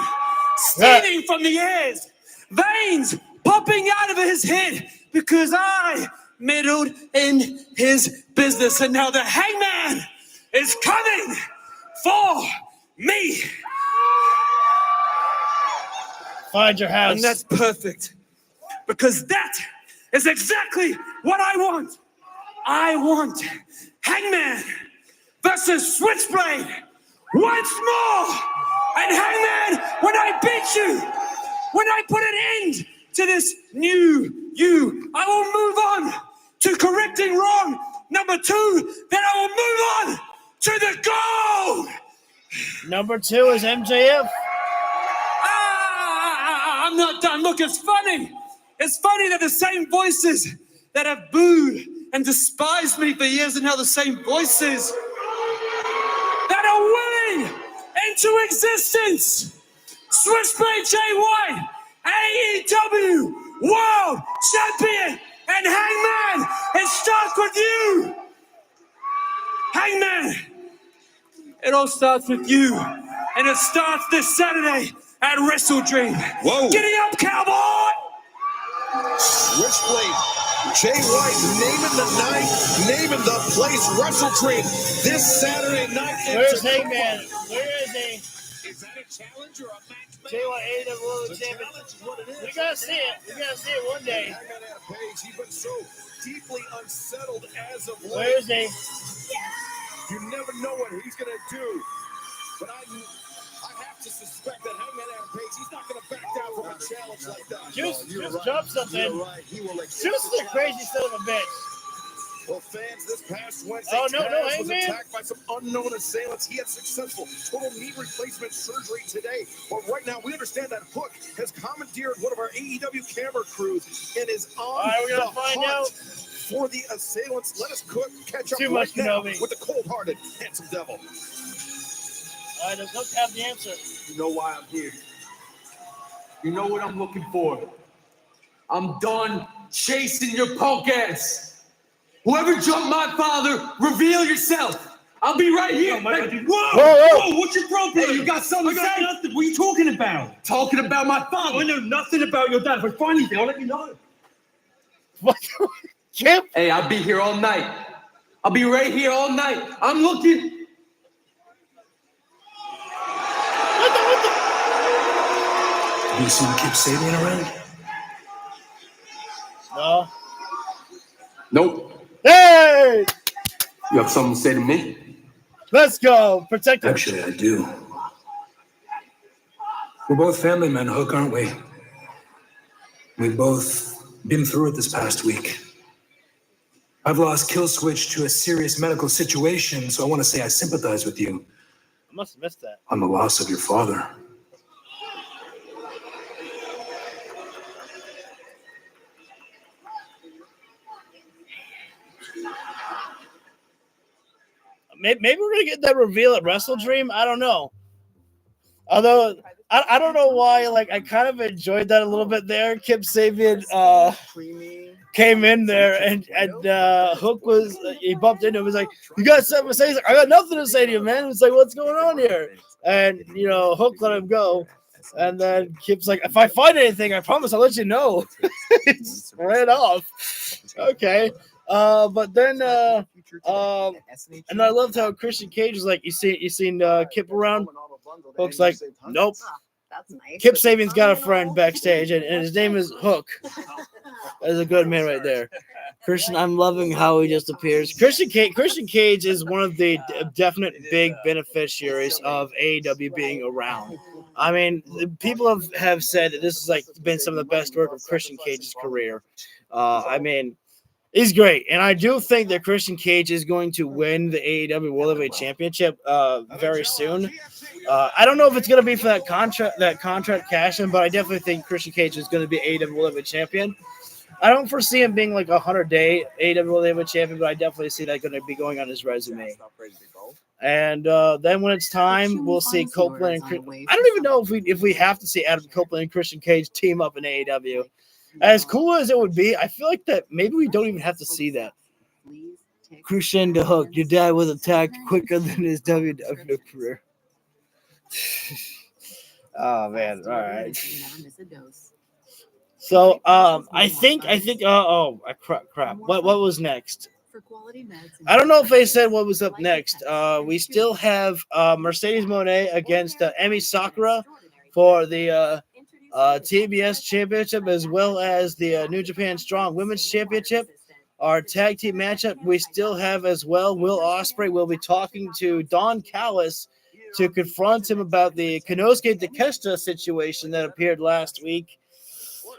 steaming from the ears, veins popping out of his head, because I meddled in his business, and now the Hangman is coming for me. Find your house. And that's perfect, because that is exactly what I want. I want Hangman versus Switchblade once more. And Hangman, when I beat you, when I put an end to this new you, I will move on to correcting wrong number 2. Then I will move on to the gold. Number 2 is MJF. I'm not done. Look, it's funny. It's funny that the same voices that have booed and despised me for years are now the same voices that are willing into existence. Switchblade Jay White, AEW World Champion, and Hangman, it starts with you. Hangman, it all starts with you, and it starts this Saturday at WrestleDream. Whoa. Giddy up, cowboy! Switchblade, Jay White naming the night, naming the place, WrestleDream this Saturday night. Where's Hangman? Where is he? Is that a challenge or a match? Jay White, AEW World Champion. We gotta see it. We gotta see it one day. Hangman had a page. He's been so deeply unsettled as of late. Where is he? You never know what he's gonna do. But I have to suspect that Hangman had a page. He's not gonna back down from a challenge like that. Juice Right. drop something. You're right. He will Juice is a crazy son of a bitch. Well, fans, this past Wednesday, Oh, no, Taz was Hangman. attacked by some unknown assailants. He had successful total knee replacement surgery today. But right now, we understand that Hook has commandeered one of our AEW camera crews and is on All right, we're gonna the find hunt out. for the assailants. Let us catch up Too right much now Kenobi. with the cold-hearted handsome devil. All right, does Hook have the answer? You know why I'm here. You know what I'm looking for. I'm done chasing your punk ass. Whoever jumped my father, reveal yourself. I'll be right here. Whoa, what's your problem? Hey, you got something to say? Nothing. What are you talking about? Talking about my father. I know nothing about your dad. If I find anything, I'll let you know. Chip? Hey, I'll be here all night. I'll be right here all night. I'm looking. Have you seen Kip Sabian around? No. Nope. Hey! You have something to say to me? Let's go. Protect him. Actually, I do. We're both family men, Hook, aren't we? We've both been through it this past week. I've lost Kill Switch to a serious medical situation, so I want to say I sympathize with you I must have missed that. on the loss of your father. Maybe we're gonna get that reveal at WrestleDream. I don't know. Although I don't know why. Like I kind of enjoyed that a little bit there. Kip Sabian came in there and Hook was he bumped into him. He was like, "You got something to say?" He's like, "I got nothing to say to you, man." It's like, "What's going on here?" And Hook let him go. And then Kip's like, "If I find anything, I promise I'll let you know." It's ran off. Okay. But then and I loved how Christian Cage was like, you seen Kip around? Hook's like, nope. That's nice. Kip Sabian's got a friend backstage, and his name is Hook. That's a good man right there. Christian, I'm loving how he just appears. Christian Cage is one of the definite big beneficiaries of AEW being around. I mean, people have said that this has been some of the best work of Christian Cage's career. I mean, He's great, and I do think that Christian Cage is going to win the AEW World Heavyweight Championship very soon. I don't know if it's going to be for that contract cash-in, but I definitely think Christian Cage is going to be AEW World Heavyweight Champion. I don't foresee him being like a 100-day AEW World Heavyweight Champion, but I definitely see that going to be going on his resume. And then when it's time, we'll see Copeland and I don't even know if we have to see Adam Copeland and Christian Cage team up in AEW. As cool as it would be, I feel like that maybe we don't even have to see that. Crescendo Hook, your dad was attacked quicker than his WWE career. Oh man! All right. So I think crap. What was next? I don't know if they said what was up next. We still have Mercedes Moné against Emi Sakura for the TBS Championship, as well as the New Japan Strong Women's Championship. Our tag team matchup we still have as well. Will Ospreay will be talking to Don Callis to confront him about the Konosuke Takeshita situation that appeared last week,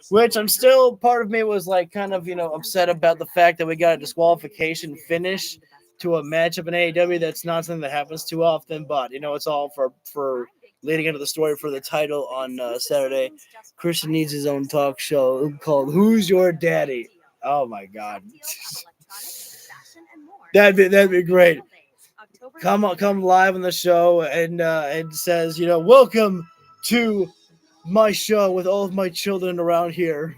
which I'm still, part of me was like kind of, upset about the fact that we got a disqualification finish to a matchup in AEW. That's not something that happens too often, but, it's all for leading into the story for the title on Saturday. Christian needs his own talk show called Who's Your Daddy? Oh my God. That'd be great. Come live on the show and says, welcome to my show with all of my children around here.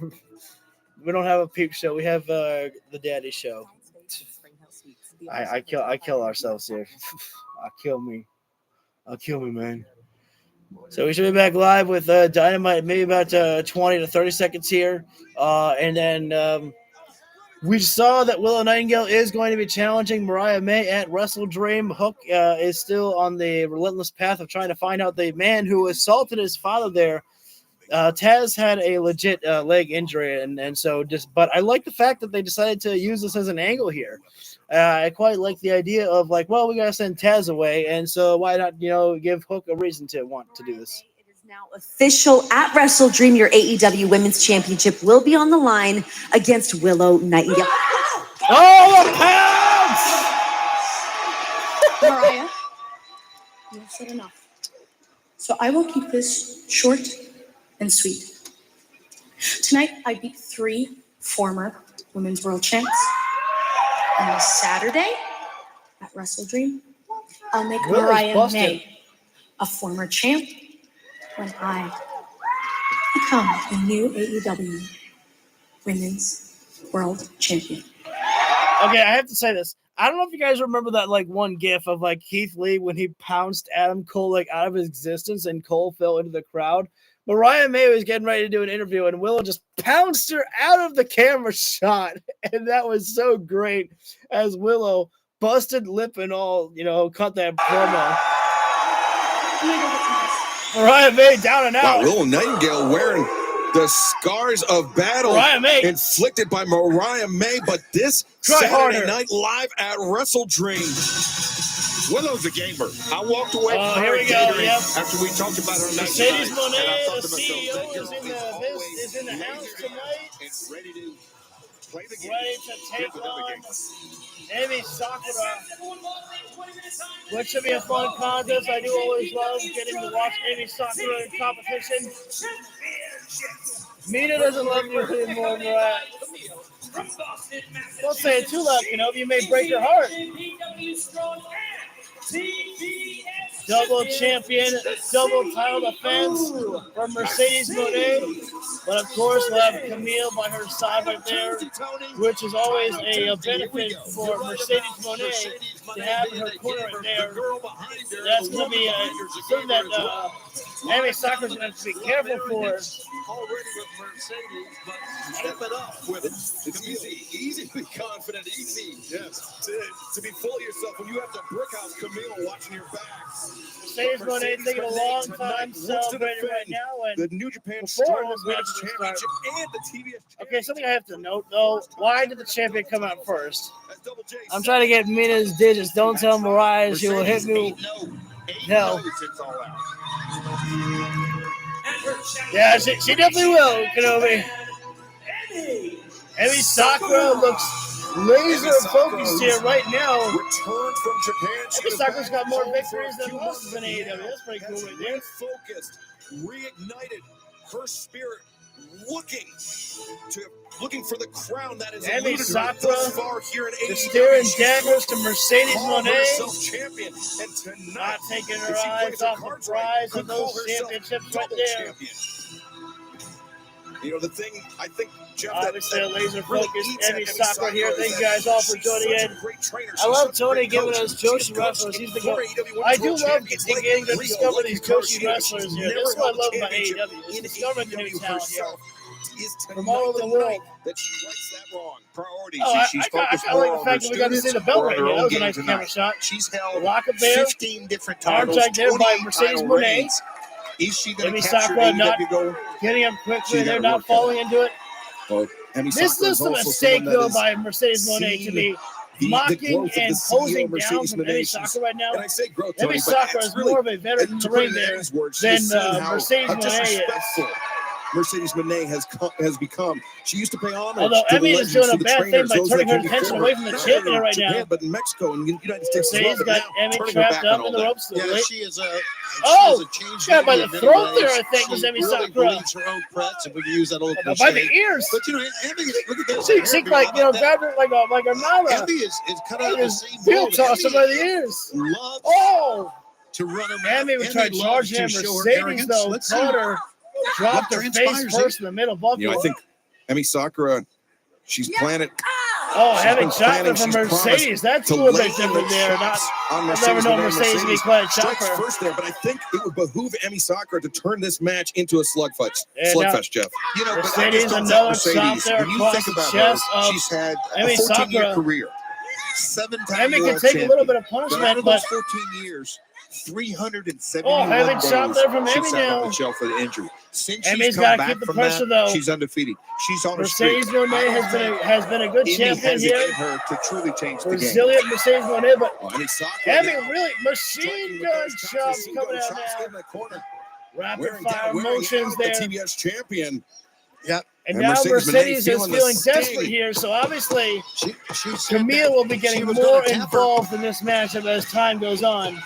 We don't have a peep show. We have the daddy show. I kill ourselves here. I'll kill me, man. So we should be back live with Dynamite, maybe about 20 to 30 seconds here. And then we saw that Willow Nightingale is going to be challenging Mariah May at Wrestle Dream. Hook is still on the relentless path of trying to find out the man who assaulted his father there. Taz had a legit leg injury, and so but I like the fact that they decided to use this as an angle here. I quite like the idea of we gotta send Taz away, and so why not, give Hook a reason to want to do this. Now official at Wrestle Dream, your AEW Women's Championship will be on the line against Willow Nightingale. Oh, a pounce! Mariah, you've said enough. So I will keep this short and sweet. Tonight, I beat 3 former Women's World Champs. And this Saturday, at Wrestle Dream, I'll make Mariah May a former champ when I become the new AEW Women's World Champion. Okay, I have to say this. I don't know if you guys remember that one gif of Keith Lee when he pounced Adam Cole out of his existence and Cole fell into the crowd. Mariah May was getting ready to do an interview and Willow just pounced her out of the camera shot. And that was so great as Willow busted lip and all, cut that promo. Mariah May down and out. Wow, Willow Nightingale wearing the scars of battle inflicted by Mariah May, but this Saturday night live at Wrestle Dream. Willow's a gamer. I walked away from her after we talked about her night. Mercedes Moné, the CEO, is in the house tonight. And ready to play the game. Ready to take on Emi Sakura, which should be a fun contest. I do always love getting to watch Emi Sakura in competition. Mina doesn't love you anymore, Mariah. Don't say it too loud, you may break your heart. Double champion, double title defense for Mercedes Moné. But of course, we'll have Camille by her side right there, which is always a benefit for Mercedes Moné to have her corner right there. That's going to be something that Emi Sakura's going to have to be careful for. Already with Mercedes, but step it up with it. It's easy to be confident, easy. Yes, to be full of yourself when you have the brick house Camille watching your back. Mercedes Moné taking a long time celebrating right now, and the New Japan Strong Women's Championship and the TBS. Okay, something I have to note though: why did the champion come out first? I'm trying to get Mina's digits. Don't tell Mariah she will hit me. No. Yeah, she definitely will, Kenobi. Emi Sakura looks laser focused here right now. Returned from Japan. Emi Sakura's got more victories than losses in AEW. That's pretty cool right there. Refocused, reignited her spirit, looking for the crown that is Emi eluded her Sakura, thus far here in the AEW. staring daggers to Mercedes Moné. Champion, and tonight, not taking her eyes off the prize of those championships right there. Champion. You know, the thing, I think, Jeff, obviously a laser focused really Emi Sakura here. Thank you guys all for joining in. I love Tony giving us Joshi wrestlers. He's the goat. I do love getting to discover these Joshi wrestlers here. That's what I love about AEW. Is discovering the new talent here from all over the world. That she rights that wrong. Priorities. Oh, She's I focused like more the on fact her that we got to see students the belt or right her here. That own was a game nice camera tonight. shot. She's held Rocket Bear. 15 different Arm titles. drag there by 28 Mercedes title Moné. reigns. Is she going Emi to capture Sakura not AEW gold? getting him quickly. She's They're gotta not work falling into it. Well, Emi This Sakura is a also mistake, someone that though, is by Mercedes Moné to be mocking and posing down from Emi Sakura right now. And I say growth, Emi Sakura is more of a veteran in the ring there than Mercedes Moné is. Mercedes Moné has become. She used to pay homage Although to Emi the is doing a legends, to the bad thing trainers, by those turning that her came attention before away from the not champion only right Japan, now. but in Mexico and the United States as well. Mercedes But got now, Emi turning her trapped back up on all in the that. ropes. Yeah, she is a. Oh, changed got by the in many throat there, ways. I think, was She Emi really Sakura. believes her own threats, if we can use that old cliche. By the ears. But you know, Emi, look at this. She like, grabbed her like a Nala. Emi is cut out of the same Bill mold. tossed her Emi by the ears. loves Oh! to run her mouth. Emi was trying to charge him. Mercedes, though, caught her, dropped her face first in the middle. You know, I think Emi Sakura, she's planted. Oh, having chopper from Mercedes. That's a little bit different there. I've never known Mercedes to be quite a chopper. First there, but I think it would behoove Emi Sakura to turn this match into a slugfest. And Slugfest, Jeff. You know, Mercedes, but I just don't another think chop Mercedes, there when you across think the about chest her, of she's had a Emi 14-year Sakura. career. 7-time Emi can world take champion. a little bit of But punishment, out of but those 14 years, 371 oh, having days shot there from she Emi sat on now. the shelf for the injury. Since Emi's she's come gotta back keep the from pressure, that, though. she's undefeated. She's on her streak. Mercedes Moné has been a good Emi champion has it here. in her to truly change the game. Resilient Mercedes Moné, but Emi Sakura. Emi really machine gun shots coming out now. Rapid fire motions The there. TBS champion. Yep. And now Mercedes is feeling desperate here, so obviously Camille will be getting more involved in this matchup as time goes on.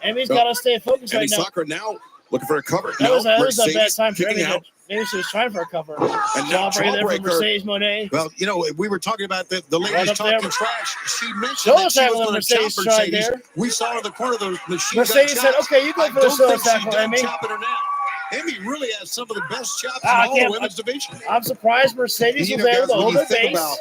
Emi's got to stay focused right Emi now. Sakura now looking for a cover. That was a bad Mercedes time for kicking Emi. out. Maybe she was trying for a cover. And now Jawbreaker there from Jawbreaker. Mercedes Moné. Well, you know, we were talking about the Right ladies up there. talking trash. She mentioned Show that us she that was little going to Mercedes chop tried Mercedes. there. We saw in the corner of the machine. Mercedes said, okay, you go for the shoulder tackle, Emi. Chopping her now. Emi really has some of the best chops I in all can't- the women's division. I'm surprised Mercedes You was know, able guys, to when hold you her think base.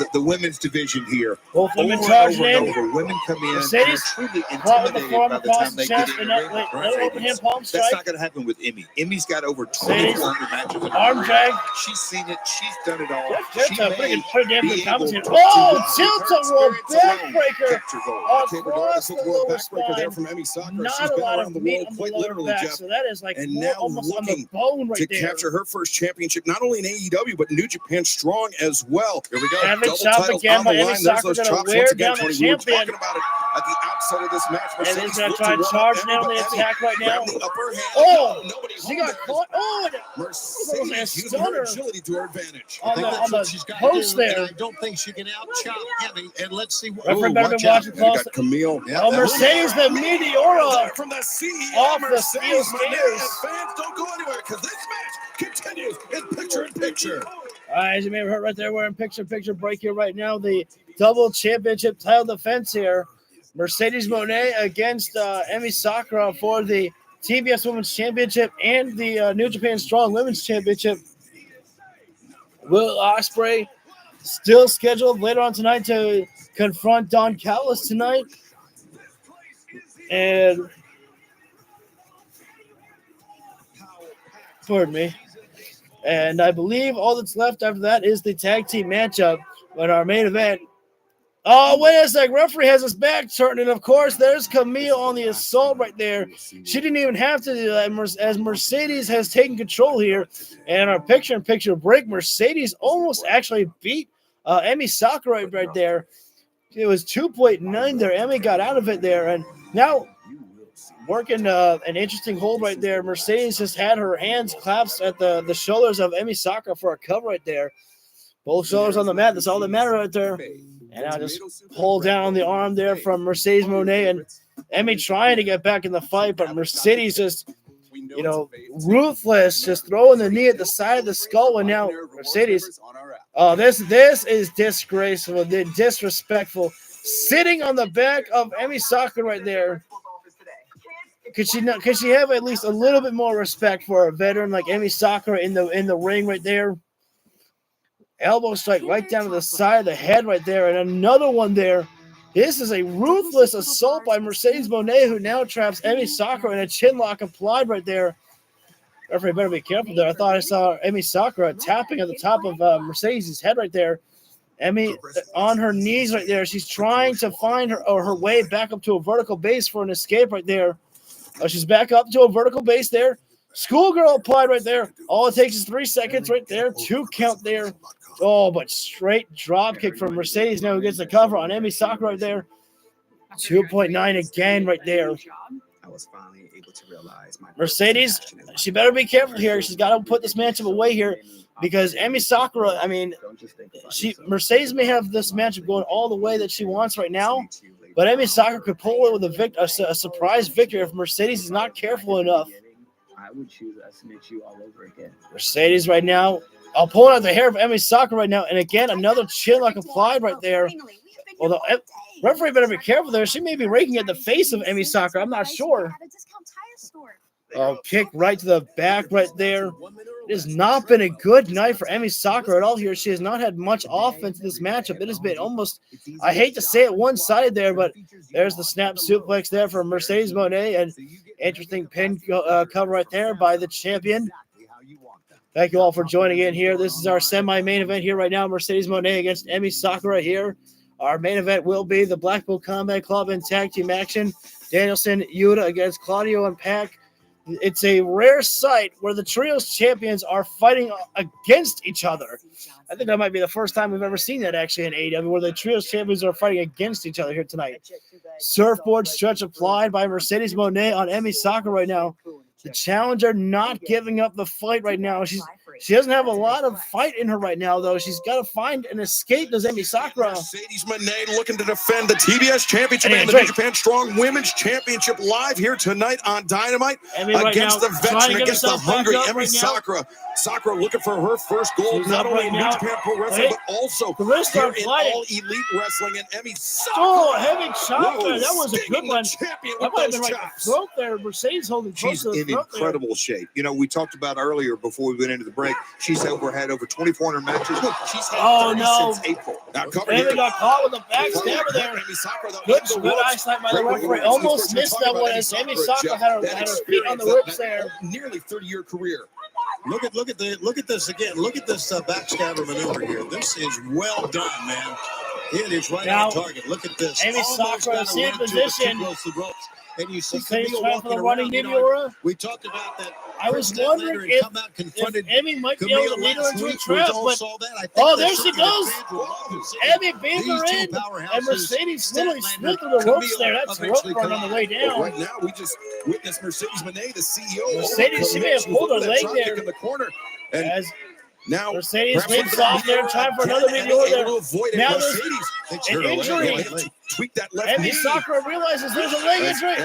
about the women's division here, Both women over charging and in. over, women come in Mercedes and are truly caught with the intimidated forearm by the across time the they get chest in and the that ring. wait, little overhand palm That's strike. not going to happen with Emi. Emi's got over Mercedes, 2,400 matches in her arm career. drag. She's seen it. She's done it all. That's She a may pretty damn be good able commentator. to, Oh, with her tilt-a-whirl experience alone, backbreaker capture gold. across the lower backbreaker there spine. from Emi Sakura. Not She's a been lot around of the meat world on the quite lower literally, back, Jeff. so that is like And more, now almost on the looking bone right to there. capture her first championship, not only in AEW, but New Japan Strong as well. Here we go. Having Double chopped titles again on by the Emi line. There's Sakura, those gonna chops wear once again, down the Tony. We were champion. talking about it at the outset of this match. And he's Mercedes going to looked try and one-up charge Emi, now on but the Emi attack right now. grabbed the upper hand. Oh, Nobody she home got there. caught. Oh, Mercedes using her stunner agility to her advantage. I think that's what she's got to post do, and there. I don't think she can out-chop Emi. And let's see what. Referee Ooh, better watch been out. watching And we close. got Camille. Oh, Mercedes the Meteora From the CEO, off the steel Mercedes Moné. skaters. Fans, don't go anywhere because this match continues in picture-in-picture. All right, as you may have heard right there, we're in picture break here right now. The double championship title defense here. Mercedes Moné against Emi Sakura for the TBS Women's Championship and the New Japan Strong Women's Championship. Will Ospreay still scheduled later on tonight to confront Don Callis tonight. And pardon me. And I believe all that's left after that is the tag team matchup. But our main event. Oh, wait a sec. Referee has his back turned. And, of course, there's Camille on the assault right there. She didn't even have to do that as Mercedes has taken control here. And our picture-in-picture break, Mercedes almost actually beat Emi Sakura right there. It was 2.9 there. Emi got out of it there. And now working an interesting hold right there. Mercedes just had her hands clasped at the shoulders of Emi Sakura for a cover right there. Both shoulders on the mat. That's all that matters right there. And now just pull down the arm there from Mercedes Moné, and Emmy trying to get back in the fight, but Mercedes just, ruthless, just throwing the knee at the side of the skull. And now Mercedes, this is disgraceful, disrespectful, sitting on the back of Emmy Sakura right there. Could she have at least a little bit more respect for a veteran like Emmy Sakura in the ring right there? Elbow strike right down to the side of the head right there, and another one there. This is a ruthless assault by Mercedes Moné, who now traps Emmy Sakura in a chin lock applied right there. Referee better be careful there. I thought I saw Emmy Sakura tapping at the top of Mercedes' head right there. Emmy on her knees right there. She's trying to find her way back up to a vertical base for an escape right there. She's back up to a vertical base there. Schoolgirl applied right there. All it takes is 3 seconds right there. 2 count there. Oh, but straight drop kick from Mercedes now, who gets the cover on Emmy Sakura right there. 2.9 again right there. I was finally able to realize Mercedes, she better be careful here. She's got to put this matchup away here, because Emmy Sakura, Mercedes may have this matchup going all the way that she wants right now, but Emmy Sakura could pull it with a surprise victory if Mercedes is not careful enough. I would choose to submit you all over again. Mercedes right now, pulling out the hair of Emmy Sakura right now, and again another chin lock applied right there. Although referee better be careful there. She may be raking at the face of Emmy Sakura. I'm not sure. Kick right to the back right there. It has not been a good night for Emmy Sakura at all here. She has not had much offense in this matchup. It has been almost, I hate to say it, one-sided there, but there's the snap suplex there for Mercedes Moné, and interesting pin cover right there by the champion. Thank you all for joining in here. This is our semi-main event here right now. Mercedes Moné against Emmy Sakura here. Our main event will be the Blackpool Combat Club in tag team action. Danielson, Yuta against Claudio and PAC. It's a rare sight where the trios champions are fighting against each other. I think that might be the first time we've ever seen that actually in AEW, where the trios champions are fighting against each other here tonight. Surfboard stretch applied by Mercedes Moné on Emmy Sakura right now. The challenger not giving up the fight right now. She doesn't have a lot of fight in her right now, though. She's got to find an escape, does Emmy Sakura. Mercedes Moné looking to defend the TBS Championship and the New Japan Strong Women's Championship live here tonight on Dynamite against the veteran, against the hungry Emmy Sakura. Sakura looking for her first gold, not only in New Japan Pro Wrestling, but also here in All Elite Wrestling. And Emmy Sakura. Heavy shot there. That was a good one. That might have been right in the throat there. Mercedes holding close to the throat. She's in incredible shape. We talked about earlier before we went into the break. She's had over 2,400 matches. She's had 30 since April. Now Emmy got caught with a backstabber there. Good eyesight by the referee. Almost missed that one as Emmy Sakura had her feet on the ropes there. Nearly 30-year career. Look at this again. Look at this backstabber maneuver here. This is well done, man. It is right on target. Look at this. Emmy Sakura is in position. And you see Camille walking around. We talked about that. I was wondering if Emmy might be able to lead her into a trap, but there she goes. Emmy beat her in, and Mercedes literally slid through the ropes there. That's rope burn on the way down. Right now, we just witnessed Mercedes Moné, the CEO. Mercedes, she may have pulled her leg there. In the corner. And now Mercedes wins off there, trying for another meteor there. Now there's an injury. Tweak that left Emmy knee. Sakura realizes there's a leg injury.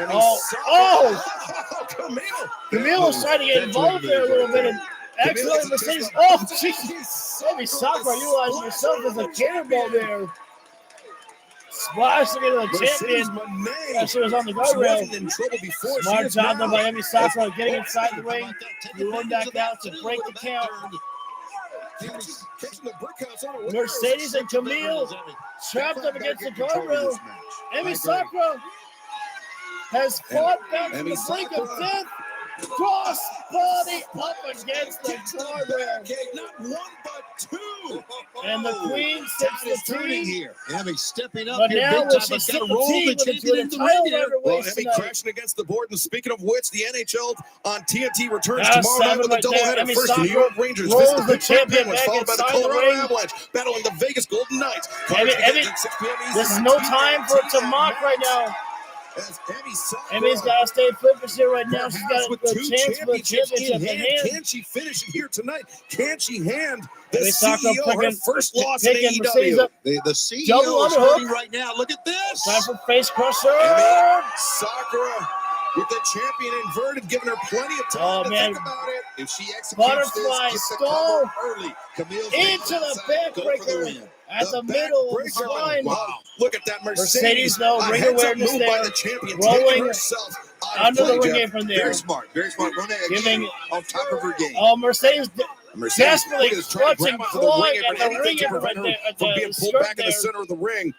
Camille was trying to get involved there a little bit, and accidentally Mercedes. Emmy Sakura utilizing herself as a cannonball there. Splashing into the champion. She was on the guardrail. Smart job done by Emmy Sakura getting inside the ring. You run back out to break the count. Mercedes and Camille trapped up against the guardrail. Emmy Sakura has fought back from the brink of death. Cross body up against the guardrail. Not one, but two. And the queen sips the tea here. Emmy stepping up but here now big will time. she But sip got to the roll tea the champion into the ring here. Well, Emmy crashing against the board. And speaking of which, the NHL on TNT returns Now tomorrow night with a doubleheader. Emmy First, the New Sakura York Rangers rolls visit the the champion Penguins, back followed by the inside the Colorado ring. Avalanche, battling the Vegas Golden Knights. Emmy, At 6 p.m. Eastern this is no on time for it to TNT. mock right now. as Emi Sakura. Emi's got to stay focused here right now. She's got with a two chance for the championship in hand. Can she finish it here tonight? Can she hand the Emi Sakura CEO her first loss in picking Mercedes AEW? up. The Double CEO is underhook. hurting right now. Look at this. Time for face crusher. Emi Sakura with the champion inverted, giving her plenty of time to think about it. If she executes Butterfly this, get stall the cover early. Camille's into the backbreaker at the middle of the spine. Wow. Look at that Mercedes, though, A ring heads-up awareness move there. by the champion, Rolling taking herself out under of the play, ring Jeff. apron there. Very smart, very smart. Rona Giving on top of her game. Oh, Mercedes desperately look at this, trying to clutching, grab onto the clawing ring at apron, the anything ring to apron prevent right there. her from being pulled back in the center of the ring.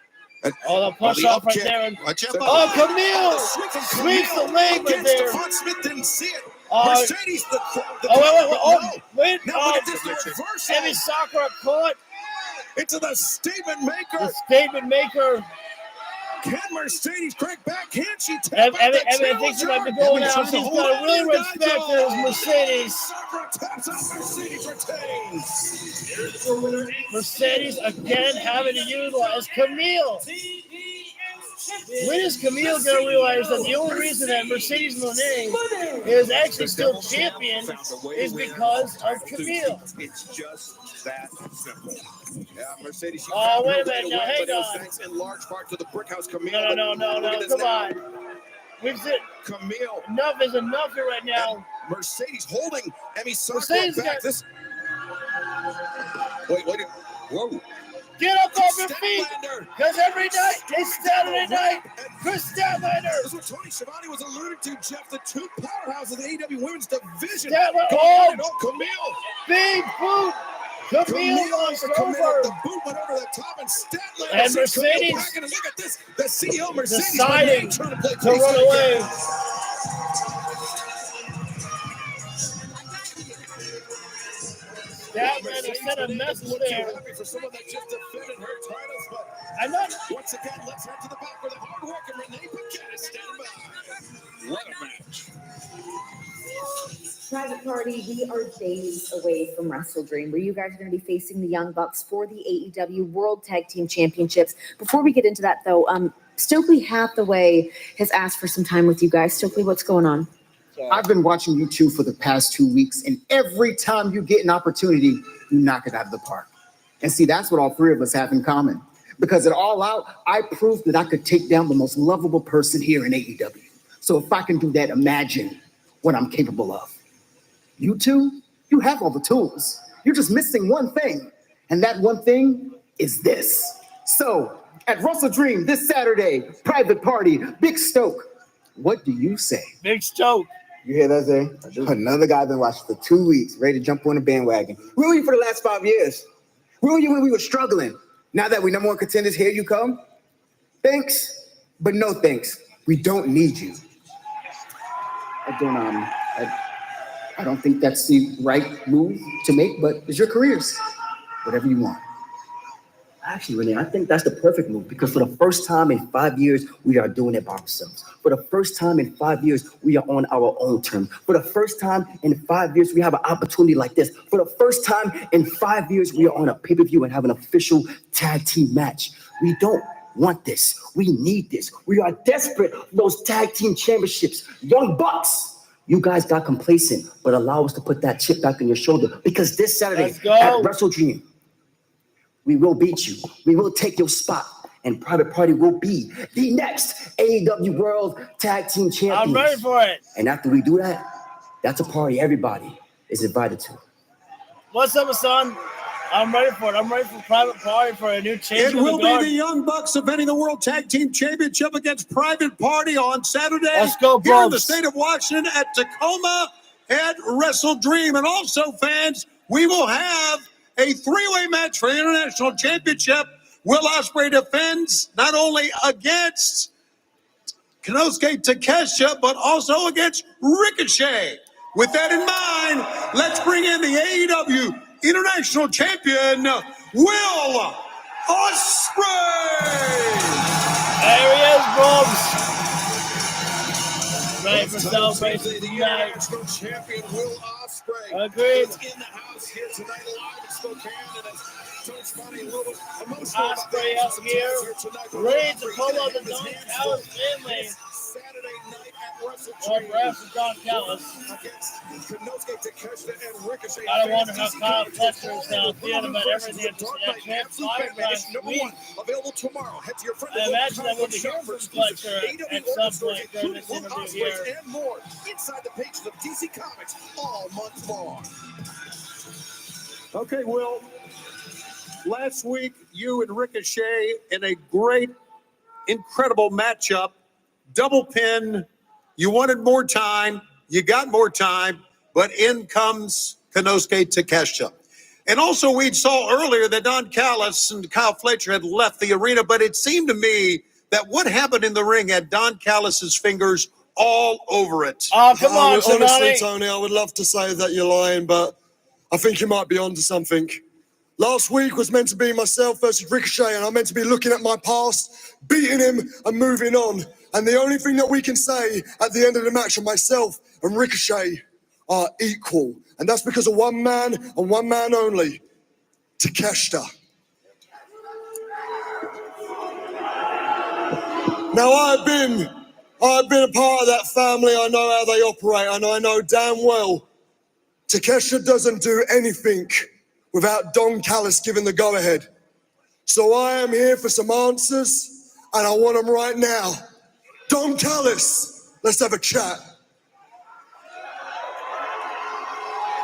Oh, the push off right there. Oh, Camille sweeps the leg right there. Devon Smith didn't see it. Mercedes, wait. Now look at this, the reversal. Emi Sakura caught. Into the statement maker. The statement maker. Can Mercedes crank back? Can she tap Emi, out the I think she might be going out. She's got to really respect this Mercedes. Sakura taps out, Mercedes retains. Mercedes again having to utilize Camille. When is Camille going to realize that the only reason that Mercedes Moné is actually still champion is because of Camille? It's just that simple. Yeah, Mercedes. Oh, wait a minute. Now, hang on. Thanks in large part to the Brickhouse Camille. No. Come on. We've said Camille. Enough is enough here right now. Mercedes holding Emi Sakura Mercedes back. This. Wait. Whoa. Get up off your feet, because every night is Saturday night for Statlander. That's what Tony Schiavone was alluding to, Jeff. The two powerhouses of the AEW Women's Division. Camille. Big boot. Camille lost over. The boot went over the top, and Statlander. And Mercedes. And look at this. The CEO Mercedes deciding trying to play to run away. Statlander sent a message there. For someone that just defended her titles, but I'm not. Once again, let's head to the back where the hard work and Renee Paquette is standing by. What a match. Private Party, we are days away from Wrestle Dream, where you guys are going to be facing the Young Bucks for the AEW World Tag Team Championships. Before we get into that, though, Stokely Hathaway has asked for some time with you guys. Stokely, what's going on? I've been watching you two for the past 2 weeks, and every time you get an opportunity, you knock it out of the park. And see, that's what all three of us have in common. Because at All Out, I proved that I could take down the most lovable person here in AEW. So if I can do that, imagine what I'm capable of. You two, you have all the tools. You're just missing one thing. And that one thing is this. So at Wrestle Dream this Saturday, Private Party, Big Stoke. What do you say? Big Stoke. You hear that, Zay? Another guy been watching for 2 weeks, ready to jump on the bandwagon. Where were you for the last 5 years? Where were you when we were struggling? Now that we number one contenders, here you come. Thanks, but no thanks. We don't need you. I don't think that's the right move to make, but it's your careers. Whatever you want. Actually, Renee, I think that's the perfect move because for the first time in 5 years, we are doing it by ourselves. For the first time in 5 years, we are on our own terms. For the first time in 5 years, we have an opportunity like this. For the first time in 5 years, we are on a pay-per-view and have an official tag team match. We don't want this. We need this. We are desperate for those tag team championships. Young Bucks, you guys got complacent, but allow us to put that chip back on your shoulder because this Saturday at Wrestle Dream, we will beat you. We will take your spot. And Private Party will be the next AEW World Tag Team Champions. I'm ready for it. And after we do that, that's a party everybody is invited to. What's up, son? I'm ready for it. I'm ready for Private Party for a new change. It will be the Young Bucks defending the World Tag Team Championship against Private Party on Saturday. Let's go, here in the Bucks. state of Washington at Tacoma at Wrestle Dream. And also, fans, we will have a three-way match for the International Championship. Will Ospreay defends not only against Konosuke Takeshita, but also against Ricochet. With that in mind, let's bring in the AEW International Champion, Will Ospreay. There he is, Bobs. Ready for celebration tonight. International Champion Will Ospreay. Agreed. Is in the house here tonight, live in Spokane, and it's funny, a little emotional. Ospreay up here, ready to pull out the Don Callis family. Saturday night at Wrestle Well, perhaps it's Don Callis. I wonder how Kyle Fletcher is now feeling about everything at that chance. Available tomorrow. Head to your friend. I imagine I would hear from Fletcher at some point during this interview here. And more inside the pages of DC Comics all month long. Okay, Will. Last week, you and Ricochet in a great, incredible matchup, double pin. You wanted more time. You got more time, but in comes Konosuke Takeshita. And also, we saw earlier that Don Callis and Kyle Fletcher had left the arena, but it seemed to me that what happened in the ring had Don Callis's fingers all over it. Oh, come on, honestly, Tony, I would love to say that you're lying, but I think you might be onto something. Last week was meant to be myself versus Ricochet, and I'm meant to be looking at my past, beating him, and moving on. And the only thing that we can say at the end of the match of myself and Ricochet are equal. And that's because of one man and one man only, Takeshita. Now, I've been a part of that family. I know how they operate, and I know damn well Takeshita doesn't do anything without Don Callis giving the go-ahead. So I am here for some answers, and I want them right now. Don Callis, let's have a chat.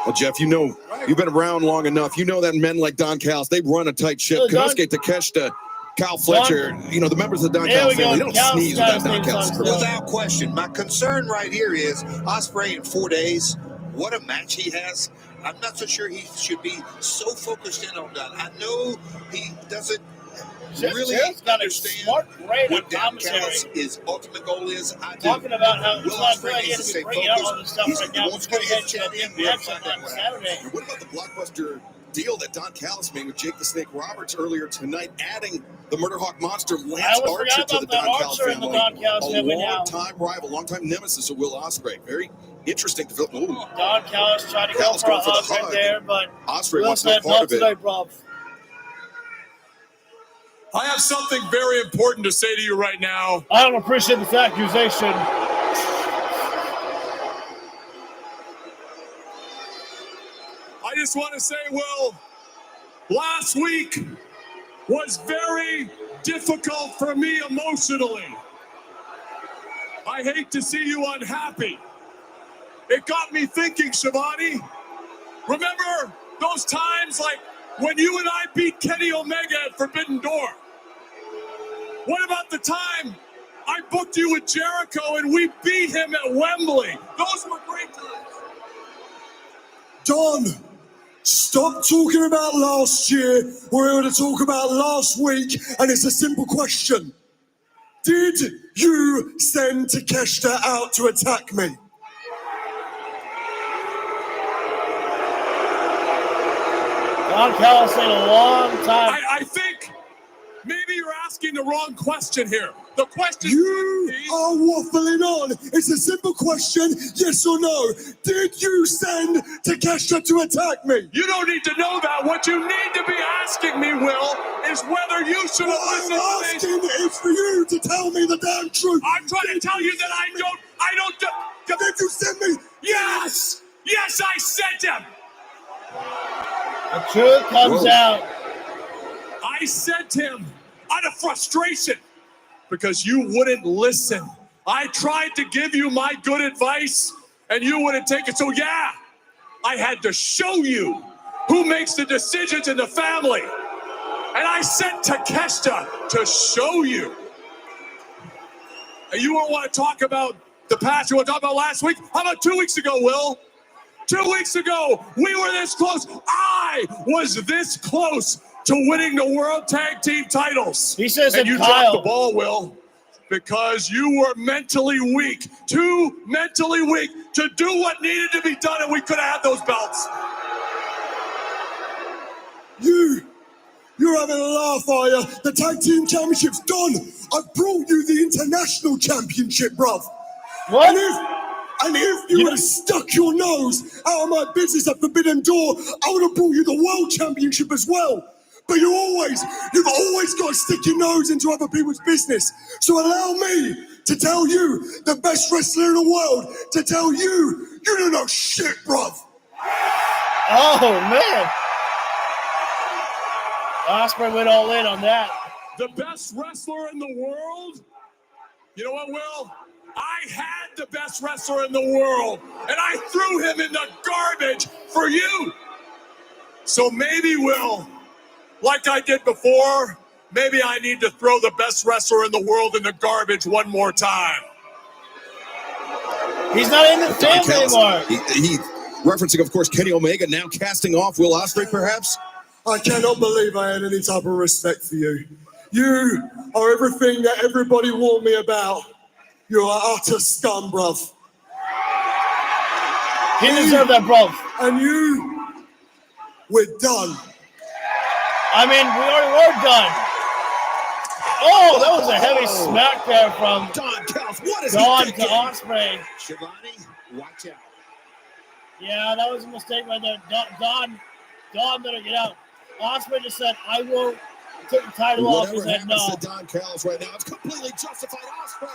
Well, Jeff, you know, you've been around long enough. You know that men like Don Callis, they run a tight ship. Konosuke Takeshita, Kyle Fletcher, you know, the members of the Don Callis family, they don't sneeze without Don Callis. Without question. My concern right here is Ospreay in 4 days. What a match he has. I'm not so sure he should be so focused in on that. I know he doesn't really understand what Don Callis' ultimate goal is. I do. Talking about how Will Ospreay needs to stay bringing out all this focused. stuff right now. Wants to get his chat in. We'll find out what Saturday. And what about the blockbuster deal that Don Callis made with Jake the Snake Roberts earlier tonight, adding the Murder Hawk monster Lance Archer to the Don Callis family? A long-time rival, long-time nemesis of Will Ospreay. Very interesting to feel. Ooh. Don Callis tried to go for a hug right there, but Ospreay wants no part of it. I have something very important to say to you right now. I don't appreciate this accusation. I just want to say, Will, last week was very difficult for me emotionally. I hate to see you unhappy. It got me thinking, Shivani. Remember those times like when you and I beat Kenny Omega at Forbidden Door? What about the time I booked you with Jericho and we beat him at Wembley? Those were great times. Don, stop talking about last year. We're going to talk about last week, and it's a simple question. Did you send Takeshita out to attack me? Don Callis in a long time. I think maybe you're asking the wrong question here. The question you are waffling on. It's a simple question, yes or no. Did you send Takeshita to attack me? You don't need to know that. What you need to be asking me, Will, is whether you should have listened to me. What I'm asking is for you to tell me the damn truth. I'm trying to tell you that I don't. Did you send me? Yes! Yes, I sent him! The truth comes out. I sent him out of frustration because you wouldn't listen. I tried to give you my good advice and you wouldn't take it. So yeah, I had to show you who makes the decisions in the family. And I sent Takeshita to show you. And you don't want to talk about the past. You want to talk about last week? How about 2 weeks ago, Will? 2 weeks ago, we were this close. I was this close to winning the World Tag Team titles. He says and you Kyle. dropped the ball, Will, because you were mentally weak, too mentally weak to do what needed to be done, and we could have had those belts. You're having a laugh, are you? The Tag Team Championship's done. I've brought you the International Championship, bruv. What? And if you would have stuck your nose out of my business at Forbidden Door, I would have brought you the World Championship as well. But you've always got to stick your nose into other people's business. So allow me to tell you, the best wrestler in the world, to tell you, you don't know shit, bruv. Oh, man. Ospreay went all in on that. The best wrestler in the world? You know what, Will? I had the best wrestler in the world, and I threw him in the garbage for you. So maybe, Will, like I did before, maybe I need to throw the best wrestler in the world in the garbage one more time. He's not in the family anymore. He referencing, of course, Kenny Omega now casting off Will Ospreay, perhaps? I cannot believe I had any type of respect for you. You are everything that everybody warned me about. You are utter scum, bruv. He deserved that, bruv. And you, we're done. I mean, we already were done. Oh, that was a heavy smack there from Don Callis. What is Don he to thinking? Ospreay. Shivani, watch out. Yeah, that was a mistake right there. Don better get out. Ospreay just said, I will take the title off. He Whatever said happens no. to Don Callis right now, it's completely justified. Ospreay.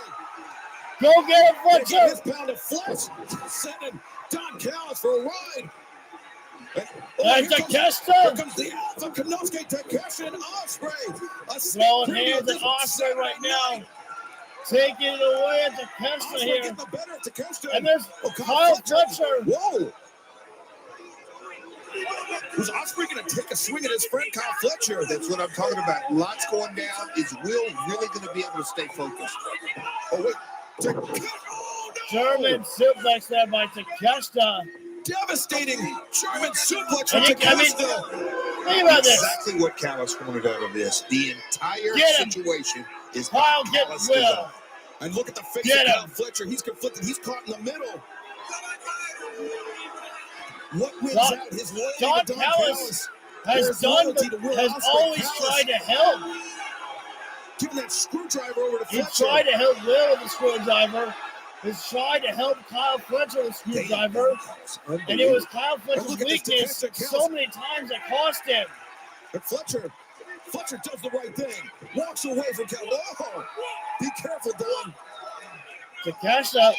Go get him, Fletcher. His pound of flesh, sending Don Callis for a ride. And Takeshita. Here comes the Alpha Konosuke, Takeshita and Ospreay. Throwing hands at Ospreay right now. Taking it away at Takeshita here. And there's Kyle Fletcher. Whoa. Is Ospreay going to take a swing at his friend Kyle Fletcher? That's what I'm talking about. Lots going down. Is Will really going to be able to stay focused? Oh, wait. German suplex there by Takeshita. Devastating German suplex from I mean, Takeshita. Think about this. Exactly what Callis wanted out of this. The entire Get him. situation is Kyle what get Callis Will. designed. And look at the face Get of him. Kyle Fletcher. He's conflicted. He's caught in the middle. What wins Don- out? His loyalty Don to Don Callis Callis. has always tried to help. Giving that screwdriver over to He Fletcher. tried to help Will with the screwdriver. He's tried to help Kyle Fletcher with the screwdriver. And it was Kyle Fletcher's look at this weakness Takeshita so many times that cost him. And Fletcher does the right thing. Walks away from Callis. Oh, be careful, Don. Takeshita,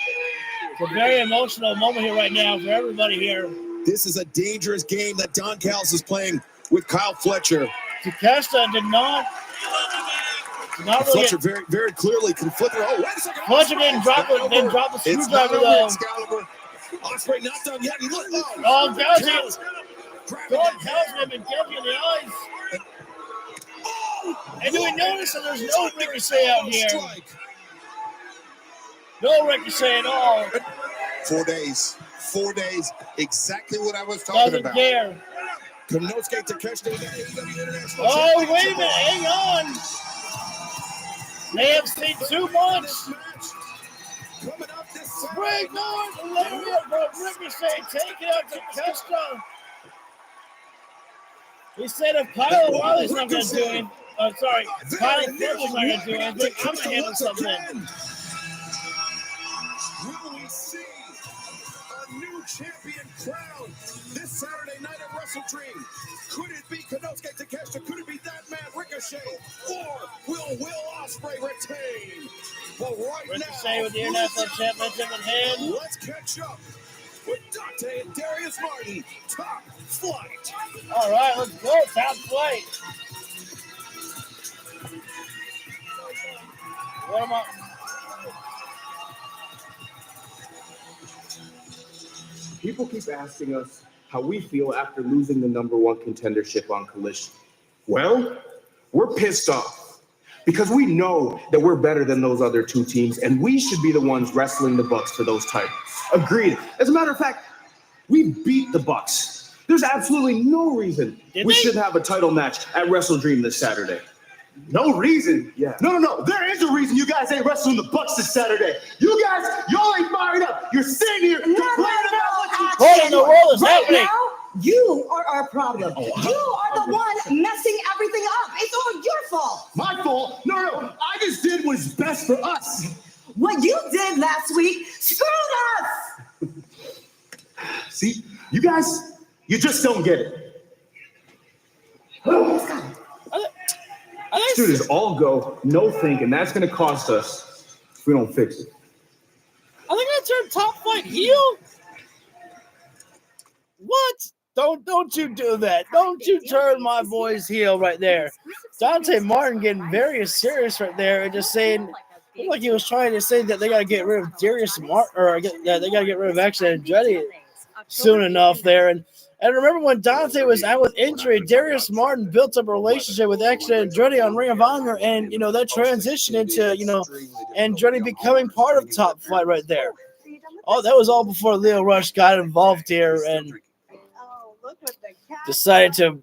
it's a very emotional moment here right now for everybody here. This is a dangerous game that Don Callis is playing with Kyle Fletcher. Takeshita did not really Fletcher very, very clearly conflicted. Oh, wait a second. Fletcher didn't drop the It's not screwdriver over, though. Excalibur. Ospreay not done yet. He looked. Oh, Callis, Don Callis had been getting in the eyes. And do we notice that there's no ricochet out here? No ricochet at all. 4 days. 4 days. Exactly what I was talking Doesn't about. care. Konosuke Takeshita, AEW International Oh, Championship. wait a minute. Hang on. They have seen too much. Coming up this Spring North, Olivia, but Ricochet taking out Takeshita. He said if Kyle O'Reilly's not going to do anything, Kyle Fletcher's not going to do anything, I'm going to handle something. Will we see a new champion crowned this Saturday night at Wrestle Dream? Could it be Konosuke Takeshita? Could it be that man Ricochet? Or will Will Ospreay retain? Well, right Ricochet now, with the International Championship in hand. let's catch up with Dante and Darius Martin. Top Flight. All right, let's go. Top Flight. What am I? People keep asking us how we feel after losing the #1 contendership on Collision. Well, we're pissed off because we know that we're better than those other two teams and we should be the ones wrestling the Bucks for those titles. Agreed. As a matter of fact, we beat the Bucks. There's absolutely no reason we shouldn't have a title match at Wrestle Dream this Saturday. No reason? Yeah. No. There is a reason you guys ain't wrestling the Bucks this Saturday. Y'all ain't fired up. You're sitting here complaining about What in the world is Right happening? now, you are our problem. You are the one messing everything up. It's all your fault. My fault? No. I just did what's best for us. What you did last week screwed us. See, you guys, you just don't get it. This dude is all go, no think, and that's going to cost us if we don't fix it. Are they gonna turn Top Flight heel? What? Don't you do that. Don't you turn my boys heel right there. Dante Martin getting very serious right there and just saying, looked like he was trying to say that they got to get rid of Darius Martin, or they got to get rid of Action Andretti soon enough there. And remember when Dante was out with injury, Darius Martin built up a relationship with Action Andretti on Ring of Honor, and that transitioned into Andretti becoming part of Top Flight right there. Oh, that was all before Leo Rush got involved here and decided to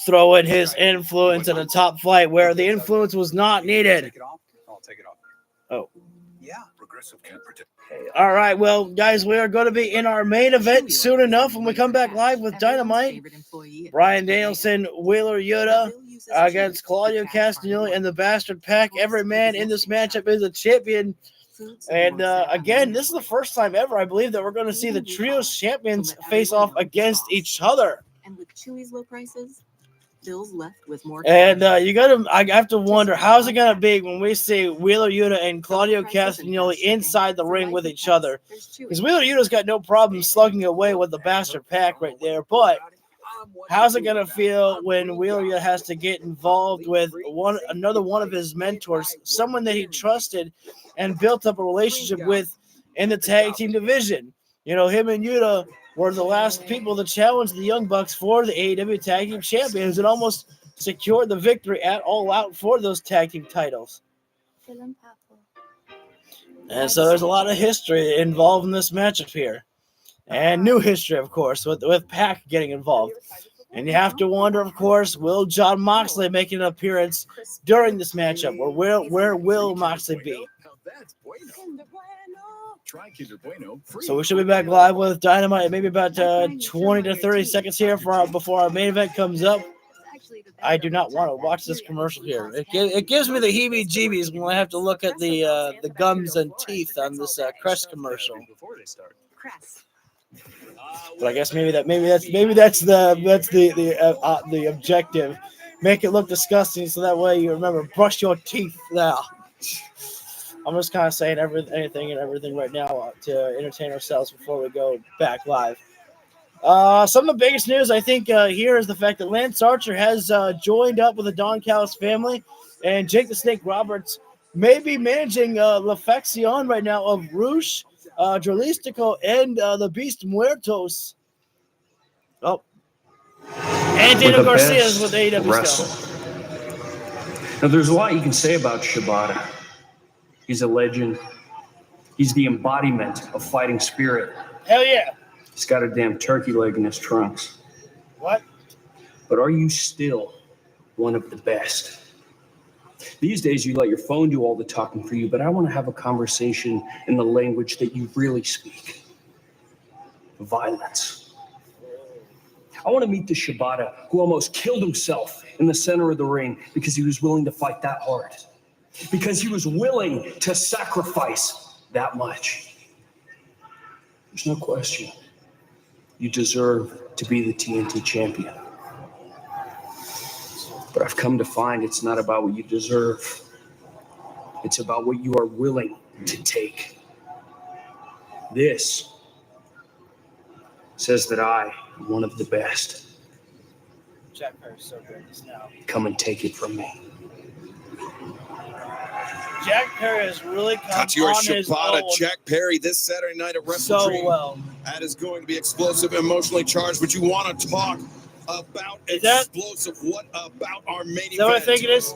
throw in his influence in a Top Flight where the influence was not needed. I'll take it off. Oh. Yeah. Progressive can't protect. All right, well, guys, we are going to be in our main event soon enough when we come back live with Dynamite. Bryan Danielson, Wheeler Yuta against Claudio Castagnoli and the Bastard PAC. Every man in this matchup is a champion. And again, this is the first time ever, I believe, that we're going to see the trios champions face off against each other. And with Chewy's low prices, Bill's left with more. And I have to wonder, how's it going to be when we see Wheeler Yuta and Claudio Castagnoli inside the ring with each other? Because Wheeler Yuta's got no problem slugging away with the Bastard PAC right there, but how's it going to feel when Wheeler Yuta has to get involved with another one of his mentors, someone that he trusted and built up a relationship with in the tag team division? Him and Yuta were the last people to challenge the Young Bucks for the AEW Tag Team Champions and almost secured the victory at All Out for those tag team titles. And so there's a lot of history involved in this matchup here. And new history, of course, with PAC getting involved. And you have to wonder, of course, will Jon Moxley make an appearance during this matchup? Or where will Moxley be? So we should be back live with Dynamite, maybe about 20 to 30 seconds here before our main event comes up. I do not want to watch this commercial here. It gives me the heebie-jeebies when I have to look at the gums and teeth on this Crest commercial. But I guess maybe that's the objective. Make it look disgusting so that way you remember, brush your teeth now. I'm just kind of saying anything and everything right now to entertain ourselves before we go back live. Some of the biggest news, I think, here is the fact that Lance Archer has joined up with the Don Callis family, and Jake the Snake Roberts may be managing La Facción right now of Rush, Dralistico, and the Beast Muertos. Oh. And Daniel Garcia is with AEW still. Now, there's a lot you can say about Shibata. He's a legend. He's the embodiment of fighting spirit. Hell yeah. He's got a damn turkey leg in his trunks. What? But are you still one of the best? These days, you let your phone do all the talking for you, but I want to have a conversation in the language that you really speak. Violence. I want to meet the Shibata who almost killed himself in the center of the ring because he was willing to fight that hard. Because he was willing to sacrifice that much. There's no question. You deserve to be the TNT champion. But I've come to find it's not about what you deserve. It's about what you are willing to take. This says that I am one of the best. Jack Perry's so good just now. Come and take it from me. Jack Perry has really come Tatsuya on his Shibata, own Jack Perry this Saturday night at Wrestle Dream. so well. That is going to be explosive, emotionally charged, but you want to talk about explosive. What about our main event? Is that what I think it is?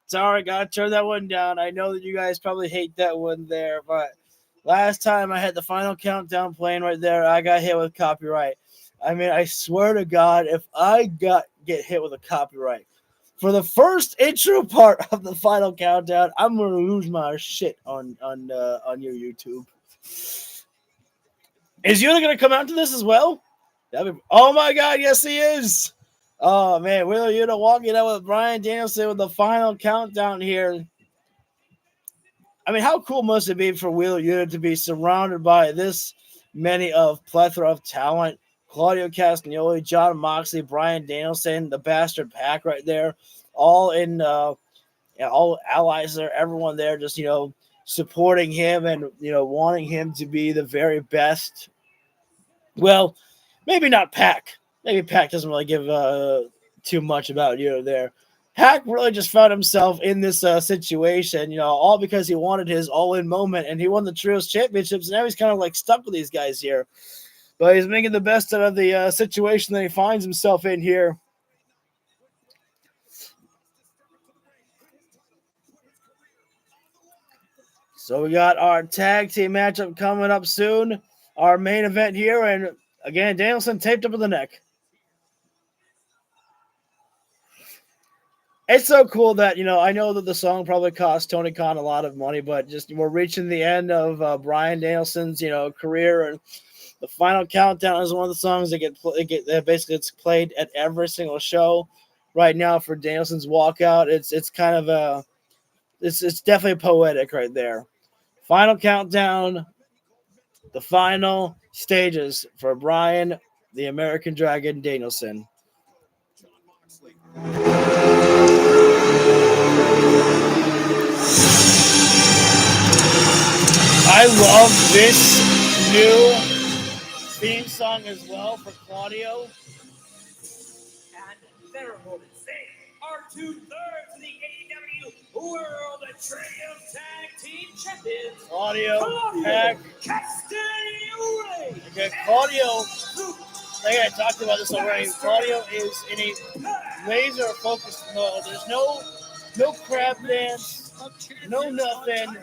Sorry, gotta turn that one down. I know that you guys probably hate that one there, but last time I had the Final Countdown playing right there, I got hit with copyright. I mean, I swear to God, if I get hit with a copyright for the first intro part of the Final Countdown, I'm gonna lose my shit on your YouTube. Is Yuta gonna come out to this as well? Oh my God, yes he is. Oh man, Wheeler Yuta walking out with Bryan Danielson with the Final Countdown here. I mean, how cool must it be for Wheeler Yuta to be surrounded by this many of plethora of talent? Claudio Castagnoli, Jon Moxley, Bryan Danielson, the Bastard PAC right there, all in all allies there, everyone there, just supporting him and wanting him to be the very best. Well, maybe not PAC. Maybe PAC doesn't really give too much about there. PAC really just found himself in this situation, all because he wanted his all-in moment, and he won the Trios Championships, and now he's kind of like stuck with these guys here. But he's making the best out of the situation that he finds himself in here. So we got our tag team matchup coming up soon. Our main event here, and again, Danielson taped up in the neck. It's so cool that, I know that the song probably cost Tony Khan a lot of money, but just we're reaching the end of Bryan Danielson's, career, and the Final Countdown is one of the songs that basically it's played at every single show right now for Danielson's walkout. It's kind of it's definitely poetic right there. Final Countdown, the final stages for Bryan, the American Dragon Danielson. I love this new theme song as well for Claudio. And their opponents, they are 2/3 of the AEW World Trios Tag Team Champions. Claudio, PAC. Okay, Claudio, like I talked about this already, Claudio is in a laser focused mode. There's no crab dance. No nothing.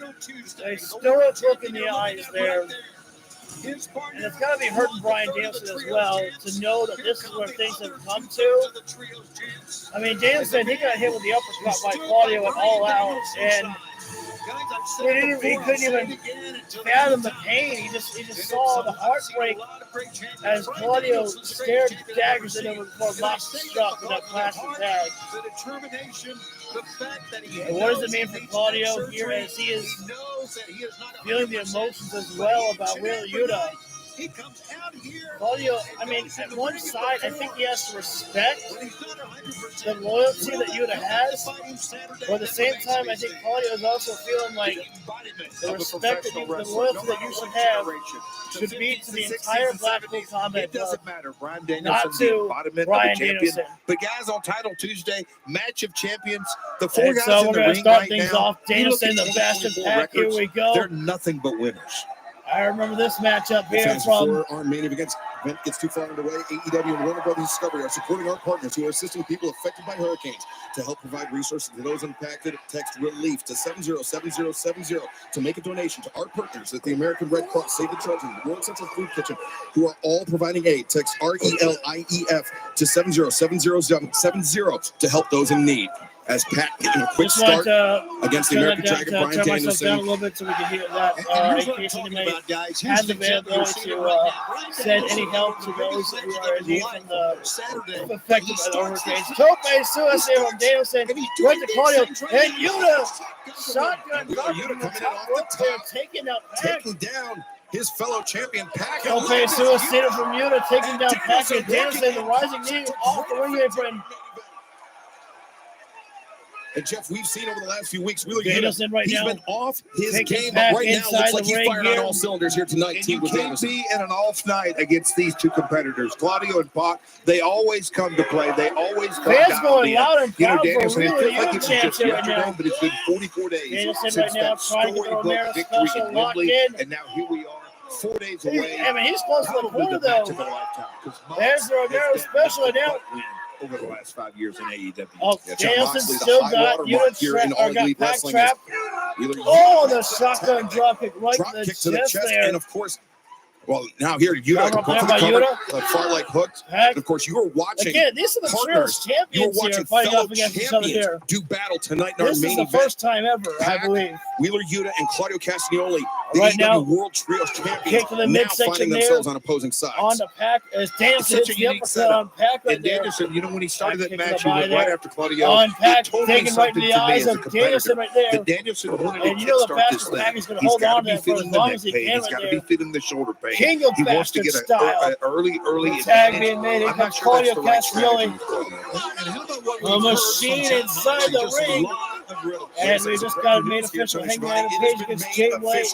A stoic look in the eyes there. And it's got to be hurting Bryan Danielson as well to know that this is where things have come to. I mean, Danielson, he got hit with the uppercut by Claudio at All Out, and he couldn't even fathom the pain. He just saw the heartbreak as Claudio stared daggers at him before Mox struck with that plastic tag. And what does it mean for Claudio here as he is feeling the emotions as well about Wheeler Yuta? Claudio, I mean, at one side, I think he has to respect the loyalty that Yuta has, but at the same time, I think Claudio is also feeling like the respect that the loyalty that you should have should be to the entire Blackpool Combat. It doesn't matter. Bryan Danielson, not to Bryan Danielson. But guys, on Title Tuesday, match of champions, the four guys so in we're the going to ring start right things now, off. Danielson, the best of PAC. Here we go. They're nothing but winners. I remember this matchup here from our main event gets too far underway. AEW and Warner Brothers Discovery are supporting our partners who are assisting people affected by hurricanes. To help provide resources to those impacted, text RELIEF to 707070 to make a donation to our partners at the American Red Cross, Save the Children, the World Central Food Kitchen, who are all providing aid. Text RELIEF to 70770 to help those in need. As PAC getting a quick start against the American Dragon, Bryan Danielson. Down a little bit so we can hear that. In case anybody has the availability to send any help to those who are in need from the affected by the hurricanes. Tope suicide from Danielson went to Claudio, and Yuta shotgun drop from the top rope there, taking out PAC. Taking down his fellow champion PAC. Tope suicide from Yuta, taking down PAC, and Danielson, the rising knee off the ring apron. And Jeff, we've seen over the last few weeks, really Danielson right he's now been off his game, but right now looks like he's firing on all cylinders here tonight. And you can't be in an off night against these two competitors, Claudio and PAC. They always come to play. They always come Fans down going loud and proud Danielson, for it feels like it was chance just right yesterday, now. but it's been 44 days Danielson since right now that trying to get storybook Romero victory special in locked Wembley, in. and now here we are. 4 days away. I mean, he's close to the Probably corner, match though. of a lifetime, 'cause Mox There's the Romero has been special, and nothing now but win over the last 5 years in AEW. Oh, Jon Danielson Moxley, the still high got watermark here in All got Elite PAC Wrestling. trap. Oh, the shotgun drop kick right Drop in kick to the chest, there. and of course, well, now here, Yuta Cover go up for there the by cover, Yuta. far leg hooked. And of course, you were watching Again, these are the partners. Trios You were champions watching here fighting fellow off against each other champions here. do battle tonight in our This is main the event. first time ever, I PAC, believe. Wheeler Yuta and Claudio Castagnoli, the Right AEW now, World Trios champions, kick to the now midsection finding there. themselves on opposing sides. On the PAC as Danielson It's such hits a the unique uppercut setup. on PAC right And there. Danielson, you know, when he started that PAC match, kicks he the went body right there. after Claudio. On PAC, It told me taking right in something the to me eyes as a of Danielson competitor, right there. that Danielson wanted And to you know the kickstart this fastest thing. PAC is going to He's hold got on to to be that for as feeling the long neck as he pain. can He's right got to there. be feeling the shoulder pain. King of He wants to Bastard get style. an early Tag advantage. being made. Here I'm comes not sure that's Claudio the right Castagnoli. strategy. A machine inside the ring. And we just got a main official Hangman Adam Page against Jay White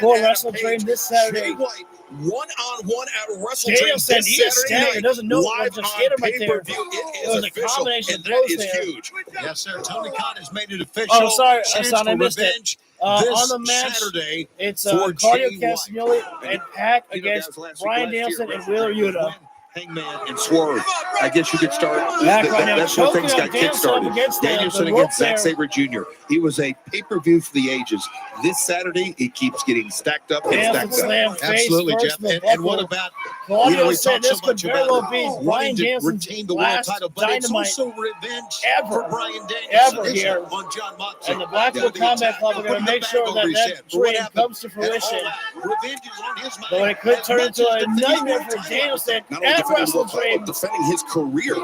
for Wrestle Dream this Saturday. Jay White, one-on-one at Wrestle Danielson, Dream he this is Saturday standing. night. Doesn't know Live what just on hit him right there. pay-per-view. It was a combination of that blows is there. huge. Yes, sir. Tony Khan has made it official. Oh, sorry, Chance son, I for missed it. revenge On the match, Saturday it's for Claudio Jay Castagnoli and PAC against Bryan Danielson and Wheeler Yuta. Hangman and Swerve. I guess you could start. Back right now, That's where choking things on got Danielson up kickstarted. against the Danielson rope against Zack there. Sabre Jr. He was a pay-per-view for the ages. This Saturday, it keeps getting stacked up and Danielson stacked slam up. face Absolutely, first Jeff. in the And what buckle. about Claudio we said talked this so could much very well about be wanting Bryan to Danielson's retain the world last title, but it's Dynamite also revenge ever for Bryan Danielson ever isn't here. it, on John Moxley. And the Blackpool The Combat attack, Club are going to putting the make bag sure over that his that head. What dream happened comes to at fruition. All Out? Revenge is on his mind. But it could as turn much into as a defending nightmare the for title. Danielson Not only at defending the Wrestle world title, Dream. but defending his career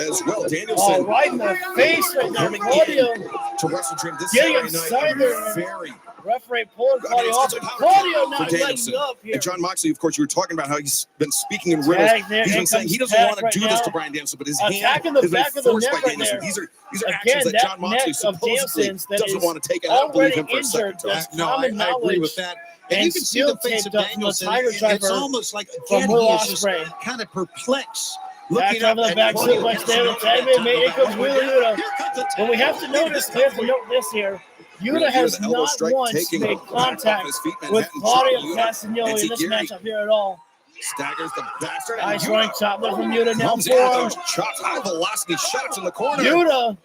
as well. Oh, Danielson right in the face right there. coming Claudio in to Wrestle Dream this getting Saturday night. inside there. Very Referee pulling Claudio off, and Claudio not letting Danielson. up here. And John Moxley, of course, you were talking about how he's been speaking in Tag riddles. there, He's in been saying comes he doesn't PAC want to right do this now. to Bryan Danielson, but his Attacking hand the has been back of the forced neck by right Danielson. there. These are Again, actions that that John Moxley neck of supposedly Danielson's that doesn't is want to take, and I don't believe already him for a injured. second. That's No, common I agree with knowledge. that. And And you can see still the face taped of up from the Danielson. Tiger It's Driver almost like, from again, Will he is just Ospreay. kind of perplexed. Back Looking over up the at back Claudio suplex there. The Castagnoli tag that made. Here time. comes Wheeler Yuta. Here comes the But we tag. have to notice, we have to note this here. Yuta has the elbow not strike once taking made off contact his feet, with Manhattan Claudio chop. Yuta, Castagnoli in this Enziguri matchup here at all. staggers the bastard. And Nice Yuta running chop there from Yuta. Now comes in with forearm. those chops, high velocity shots in the corner. Yuta,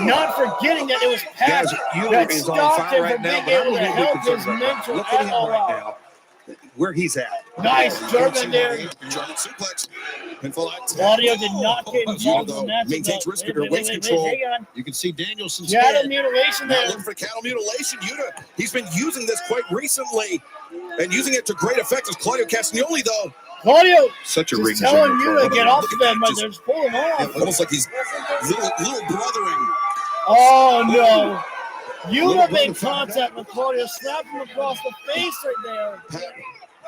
not forgetting that it was PAC Guys, Yuta that is on stopped fire him right from now, being but I'm able a to little bit help his concerned about mental that. Look at at him all right out. now, where he's at. Nice German there. German suplex. Pinfall attack. Claudio did not get involved Yuta, in that. maintains wrist control. Hang on. You can see Danielson's Cattle head. mutilation Now there. looking for cattle mutilation. Yuta, he's been using this quite recently and using it to great effect. As Claudio Castagnoli, though, Claudio Such a ring just telling general. Yuta to get off the bed right there. Just pull him off. almost like he's little brothering. Oh no. Yuta made contact with Claudio, slapped him across the face right there.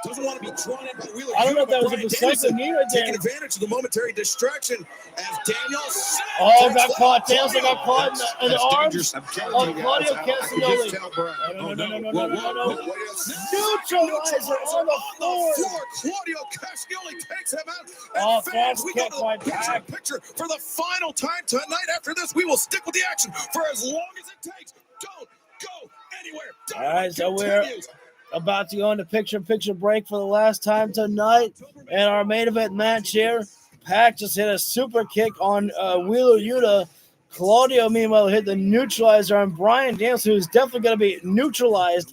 Doesn't want to be drawn in by Wheeler. I don't know if that was a Bryan decisive Danielson knee right there. taking advantage of the momentary distraction as Daniels. Oh, got caught. Danielson got caught in the arms of Claudio Castagnoli. No. Neutralizer on the floor. Claudio Castagnoli takes him out. Oh, And fans, fast we go kick to by the PAC. picture for the final time tonight. After this, we will stick with the action for as long as it takes. Don't go anywhere. All right, so we're about to go into picture-in-picture break for the last time tonight. And our main event match here, PAC just hit a super kick on Wheeler Yuta. Claudio, meanwhile, hit the neutralizer on Bryan Danielson, who's definitely going to be neutralized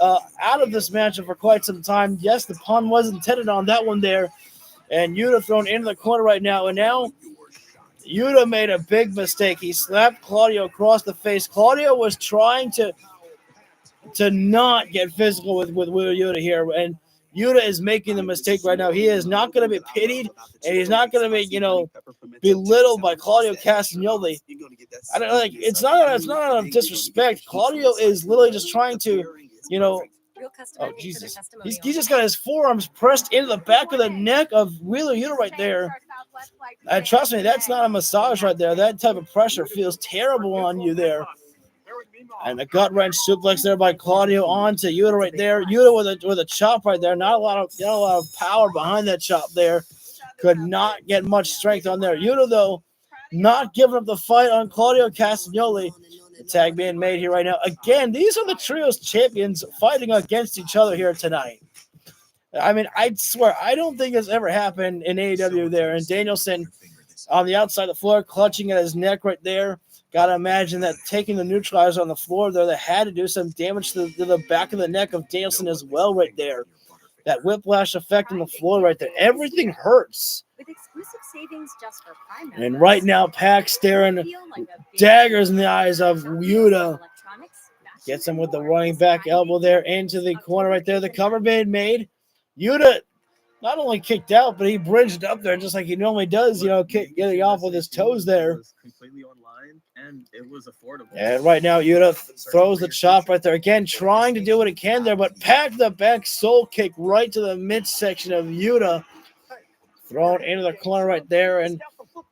out of this matchup for quite some time. Yes, the pun was intended on that one there. And Yuta thrown into the corner right now. And now Yuta made a big mistake. He slapped Claudio across the face. Claudio was trying to not get physical with Wheeler Yuta here, and Yuta is making the mistake right now. He is not going to be pitied, and he's not going to be, belittled by Claudio Castagnoli. I don't like. It's not out of disrespect. Claudio is literally just trying to, oh Jesus, he just got his forearms pressed into the back of the neck of Wheeler Yuta right there. And trust me, that's not a massage right there. That type of pressure feels terrible on you there. And the gut wrench suplex there by Claudio onto Yuta right there. Yuta with a chop right there. Not a lot of power behind that chop there. Could not get much strength on there. Yuta though, not giving up the fight on Claudio Castagnoli. The tag being made here right now. Again, these are the trios champions fighting against each other here tonight. I mean, I swear, I don't think it's ever happened in AEW there. And Danielson on the outside of the floor, clutching at his neck right there. Got to imagine that taking the neutralizer on the floor there, that had to do some damage to the back of the neck of Danielson as well right there. That whiplash effect on the floor right there. Everything hurts. With exclusive savings just for Prime members. And right now, PAC staring daggers in the eyes of Yuta. Gets him with the running back elbow there into the corner right there. The cover being made. Yuta not only kicked out, but he bridged up there just like he normally does, getting off with his toes there. Completely online, and it was affordable. And right now, Yuta throws the chop right there. Again, trying to do what he can there, but PAC the back soul kick right to the midsection of Yuta. Thrown into the corner right there. And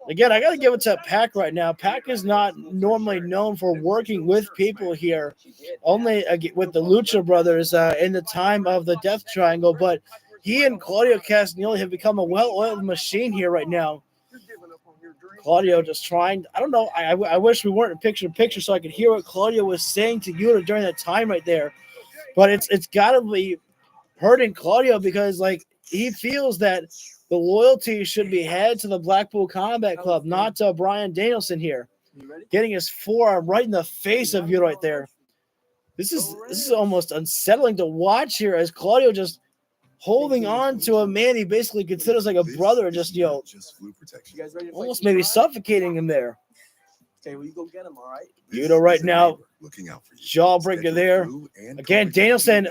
Again, I got to give it to PAC right now. PAC is not normally known for working with people here, only with the Lucha Brothers in the time of the Death Triangle. But he and Claudio Castagnoli have become a well-oiled machine here right now. Claudio just trying. I don't know. I wish we weren't in picture-to-picture so I could hear what Claudio was saying to Yuta during that time right there. But it's got to be hurting Claudio because, like, he feels that the loyalty should be had to the Blackpool Combat Club, not to Bryan Danielson here. Getting his forearm right in the face of you right there. This is almost unsettling to watch here as Claudio just holding on to a man he basically considers like a brother, just almost maybe suffocating him there. Okay, well, you go get him, all right? Yuta right now, jawbreaker there. Again, Danielson.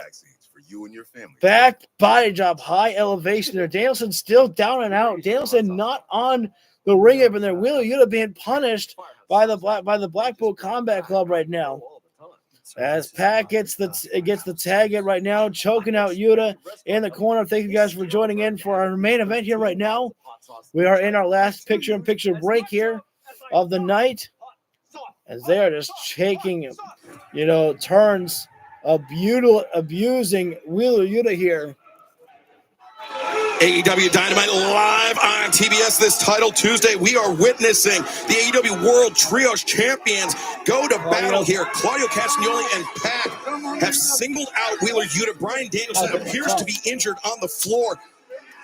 You and your family. Back body drop, high elevation there. Danielson still down and out. Danielson not on the ring apron there. Wheeler Yuta being punished by the Blackpool Combat Club right now. As PAC gets the tag in right now, choking out Yuta in the corner. Thank you guys for joining in for our main event here right now. We are in our last picture-in-picture break here of the night. As they are just taking, turns. Abusing Wheeler Yuta here. AEW Dynamite live on TBS this title Tuesday. We are witnessing the AEW World Trios Champions go to battle here. Claudio Castagnoli and PAC have singled out Wheeler Yuta. Bryan Danielson appears to be injured on the floor.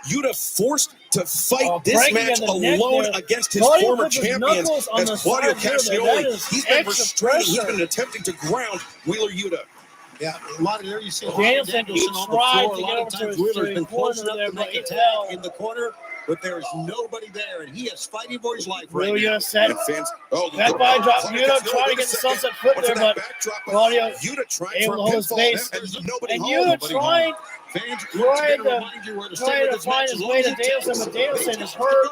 Yuta forced to fight this match alone against his former champions as Claudio Castagnoli. He's been restraining. He's been attempting to ground Wheeler Yuta. Yeah, a lot of there you see Danielson on the floor. A lot of times Wheeler's been close enough to make a tag in the corner, but there's nobody there, and he is fighting for his life right now. Set. That body drop. Yuta trying to get the sunset flip there, but Claudio able to hold his face. And Yuta trying to find his way to Danielson, but Danielson is hurt.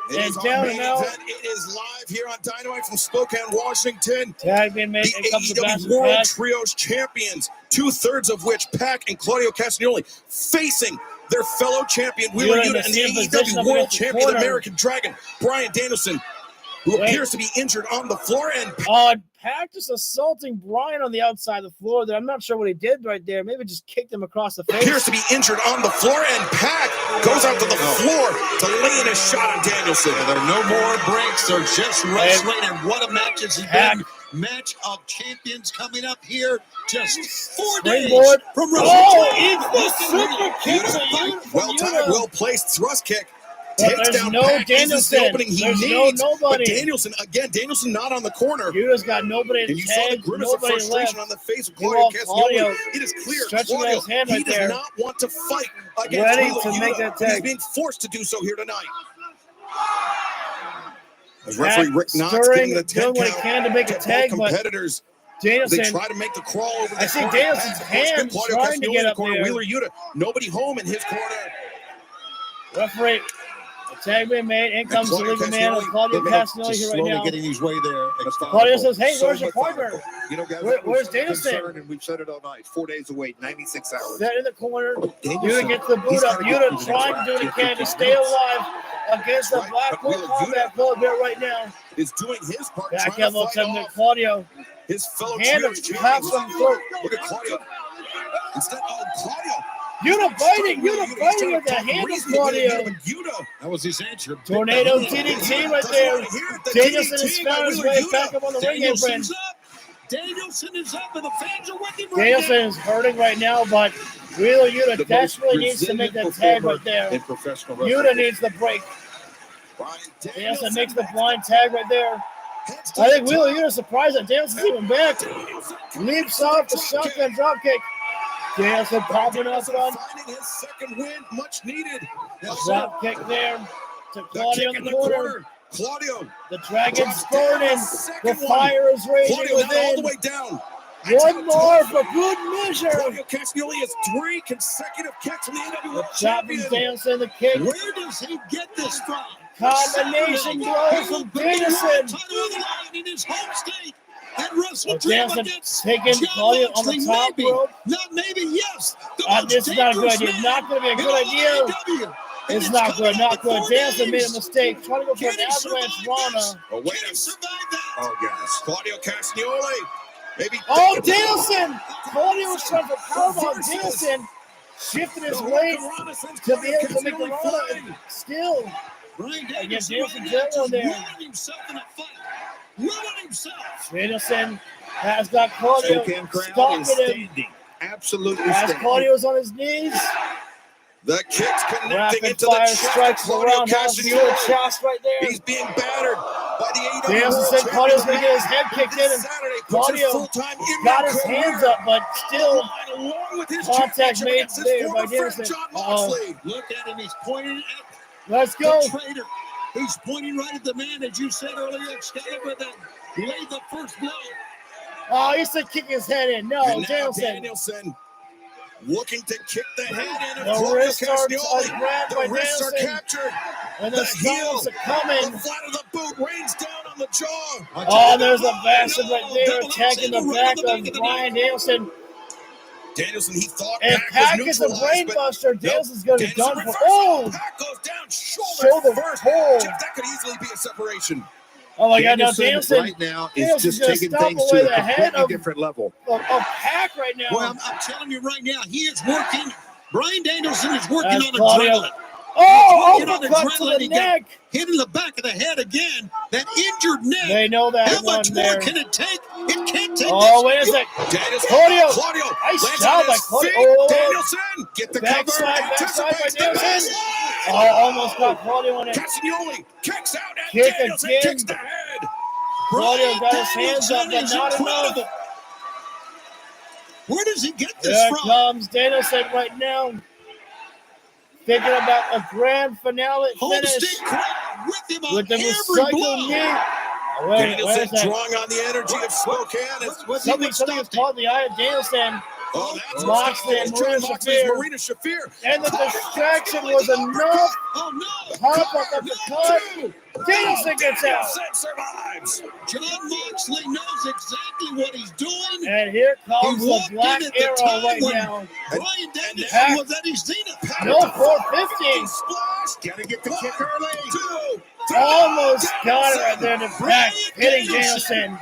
And down and out. It is live here on Dynamite from Spokane, Washington. Tag being made. The AEW World Trios Champions, 2/3 of which PAC and Claudio Castagnoli facing their fellow champion Wheeler Yuta and the AEW World Champion, the American Dragon, Bryan Danielson, who appears to be injured on the floor. And PAC just assaulting Bryan on the outside of the floor there. I'm not sure what he did right there. Maybe just kicked him across the face. Appears to be injured on the floor, and PAC goes out to the floor to lay in a shot on Danielson. Yeah, there are no more breaks. They're just wrestling, and what a match it's been. Match of champions coming up here just 4 days from WrestleMania. Oh, it's the super kick to Yuta. Well timed, well placed thrust kick. Takes down no PAC. Danielson. The opening he There's needs. nobody. But Danielson not on the corner. Yuta's got nobody. And you saw the grimace of frustration on the face of Claudio Castagnoli. It is clear Claudio, he does not want to fight against Wheeler Yuta. He's being forced to do so here tonight. As referee Rick Knox getting the 10 count. Doing what he can to make a tag, competitors. Danielson, they try to make the crawl over the I see Danielson's hand trying to get up there. Wheeler Yuta, nobody home in his corner. Referee, a tag being made. In comes the legal man of Claudio Castagnoli here right now. Getting his way there. Claudio says, "Hey, where's your partner? Guys, where's Danielson?" And we've said it all night. 4 days away, 96 hours. Set in the corner. Yuta gets the boot up. Yuta trying to do what he can to stay alive against the Blackpool Combat Club here right now. Is doing his part. Back elbow to Claudio. His fellow hand taps on the throat. Look at Claudio. Instead, Claudio. Yuta fighting with the hand of Claudio. That was his answer. Tornado DDT right there. Danielson has found his way back up on the ring apron. Danielson is up, and the fans are with him. Danielson is hurting right now, but Wheeler Yuta desperately needs to make that tag right there. Yuta needs the break. Danielson makes the blind tag right there. I think Wheeler Yuta is surprised that Danielson's even back. Leaps off the shotgun dropkick. Danielson popping up on. Finding his second win, much needed. Drop kick there to Claudio in the corner. Claudio. The Dragon's burning. The fire is raging Claudio within. all the way down. One more for good measure. Claudio Castagnoli has 3 consecutive kicks from the AEW World Champion. Danielson the kick. Where does he get this from? Combination blows from Danielson. In his home state. And Danielson taking Claudio on the top rope. Not maybe, yes. This is not a good idea. Not going to be a good idea. It's not good, not good. Danielson made a mistake. Trying to go for an avalanche Rana. Oh, wait a second. Oh, yes. Claudio Castagnoli. Maybe. Oh, Danielson! Claudio was trying to powerbomb Danielson. Shifted his weight to be able to make the Rana. And still, again, Danielson general there. Danielson has got Claudio stalking him. Absolutely. As Claudio's on his knees. The kick's connecting Rapid into fire the chest. strikes Claudio around Castagnoli. chest right there. He's being battered by the AEW Danielson World said Claudio's going to get his Champion. head kicked in, and Saturday puts his Claudio full-time got his in-ring hands career up, but still along with his contact championship made against his there by former friend Danielson. John Moxley. Look at him. He's pointing at Let's go. the traitor. He's pointing right at the man, as you said earlier, Excalibur, that laid the first blow. Oh, he said kick his head in. No, And now Danielson. Danielson looking to kick the head in of The Claudio wrists are Castagnoli. grabbed by The wrists are Danielson. captured. And the heel, stones are coming. the flat of the boot rains down on the jaw. Oh, there's a bastard right there attacking the back of Bryan Danielson. Danielson, he thought If Pac Pac was is a neutralized, brainbuster, Danielson's going to be Danielson done for. reverses. Oh! Pac goes down, shoulder first. pull. Jeff, that could easily be a separation. Oh my God! Now Danielson right now is Danielson's just gonna taking stop things away to the a head completely of different level. Pac right now. Well, I'm telling you right now, he is working. Bryan Danielson is working That's on Claudio. adrenaline. Oh, He's working uppercut to the He got neck. hit in the back of the head again. That injured neck. They know that How much one more there. can it take? It can't take Oh, this. wait a sec. Danielson, Claudio. Nice Nice job by Claudio. Oh, Danielson, get the backside cover. by Anticipates the Danielson. miss. Oh, almost got Claudio on it. Castagnoli kicks out and Kick Danielson again. kicks the head. Claudio got his hands up, but is not incredible. enough. Where does he get this There from? comes Danielson right now. Thinking about a grand finale finish Homestead crowd with him on with the every recycled blow. knee. Oh, wait, Danielson wait a drawing on the energy of Spokane. Something is called the eye of Danielson. Oh, that's Moxley and John Marina Moxley's Shafir. Marina Shafir. And the distraction was enough. Oh, no. Pop up the cut. Danielson gets out. Danielson survives. John Moxley knows exactly what he's doing. And here comes He the walked black in at the arrow time right when now. Bryan Danielson Pac. was at his zenith. No 450. Splash. Gotta get the kick early. 2, 3. Almost got it right there to Pac, hitting Danielson.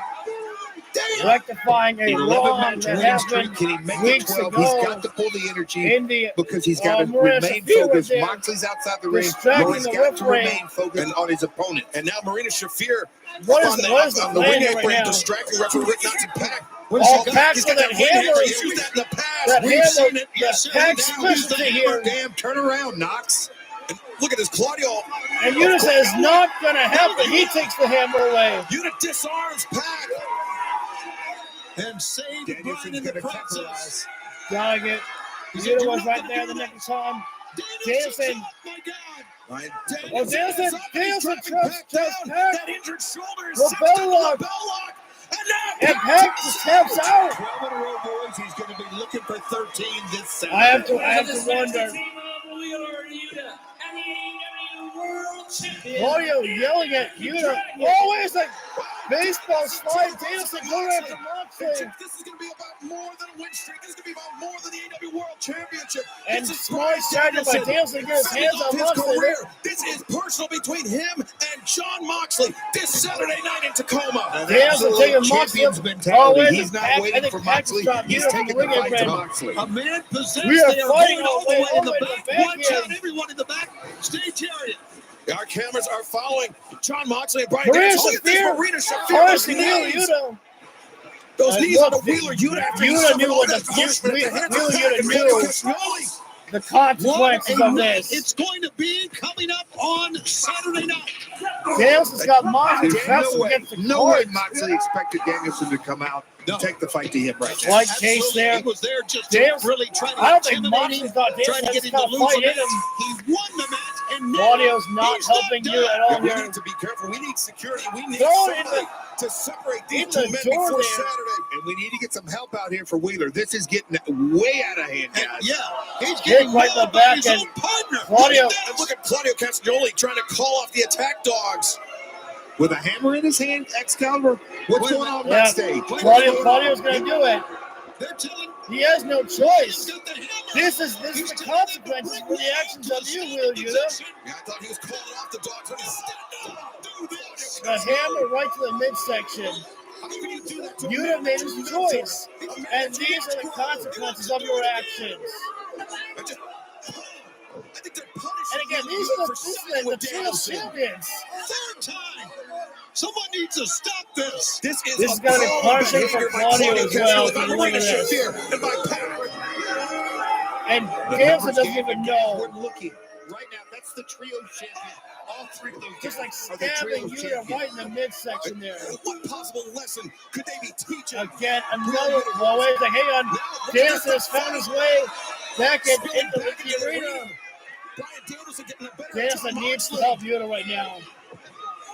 Rectifying a 11 wrong match that winning streak. happened Can he make it weeks 12? ago. He's got to pull the energy in the because he's got to Marina remain Shafir focused. right there, Moxley's outside the ring. distracting He's the got to referee. remain focused on his opponent. And now Marina Shafir What on is the the ring plan here apron, right now? distracting referee Rick Knox and Pac. Oh, Pac He's with got that wing hammer. He's used that in the past. That We've seen hammer, it. that Pac specialty here. Damn, turn around, Knox. And look at this, Claudio. And Yuta says not going to happen. He takes the hammer away. Yuta disarms Pac. And saved Bryan in the process. Gotta get. Yuta was right there the next time. Danielson. Oh, Danielson trusts Pac. That injured shoulder is The sent bell to the lock. bell lock. And And Pac just taps out. 12 in a row, boys. He's going to be looking for 13 this Saturday. I have to wonder. Claudio yelling at Yuta. Oh, wait a second. Baseball slide. Danielson going after Moxley. This is going to be about more than a win streak. This is going to be about more than the AEW World Championship. And This is smart strategy by Danielson to get his hands on his Moxley. career. This is personal between him and John Moxley this Saturday night in Tacoma. Danielson taking Moxley. Champion's Oh, mentality. wait, He's not Pac- I waiting think for Pac Moxley. dropped He's Yuta from taking the the ring fight to apron. Moxley. A man possessed. We are They are fighting going all the way in the back. Watch out, everyone in the back. Stage area. Our cameras are following John Moxley and Bryan Marina Danielson. Look at this, Shafir. Marina Shafir. First Those Wheeler knees. Yuta. Those knees look, on the Wheeler Yuta after he Yuta suffered knew all what that the punishment at the hands of Wheeler Pac Yuta and knew. Castagnoli. The consequences What a of night this. it's going to be coming up on Saturday night. Danielson's got Moxley There's pressed no way, against the no way court. Moxley expected Danielson to come out and take the fight to him right now. Like Case Absolutely. there. He was there just to Danielson, really try to I don't think intimidate Moxley him, thought try Danielson to had get to him to lose fight the in him. match. He won the match, and now Claudio's not he's helping not you done. at all Yeah, we here. need to be careful. We need security. We need Throw it in somebody to separate these in two the men door before there. Saturday. And we need to get some help out here for Wheeler. This is getting way out of hand, And guys. yeah, he's Kick getting right in the nailed by back his and own partner. Claudio. And look at Claudio Castagnoli trying to call off the attack dogs. With a hammer in his hand, Excalibur. What's going on Yeah, backstage? Claudio's going to do it. They're telling He has no choice. This is the consequences for the actions of you, Wheeler Yuta. The hammer right to the midsection. Yuta made his choice, and these are the consequences of your actions. And again, these are the trio champions. Third time. Someone needs to stop this. This is going to be punishing for Claudio as well. Look at this. And Danielson doesn't even know. We're looking right now. That's the trio champion. All three of those just like stabbing Yuta right in the midsection there. What possible lesson could they be teaching? Again, another. Well, wait a second. Hang on. Danielson has found his way back into the arena. Danielson needs to help Yuta right now.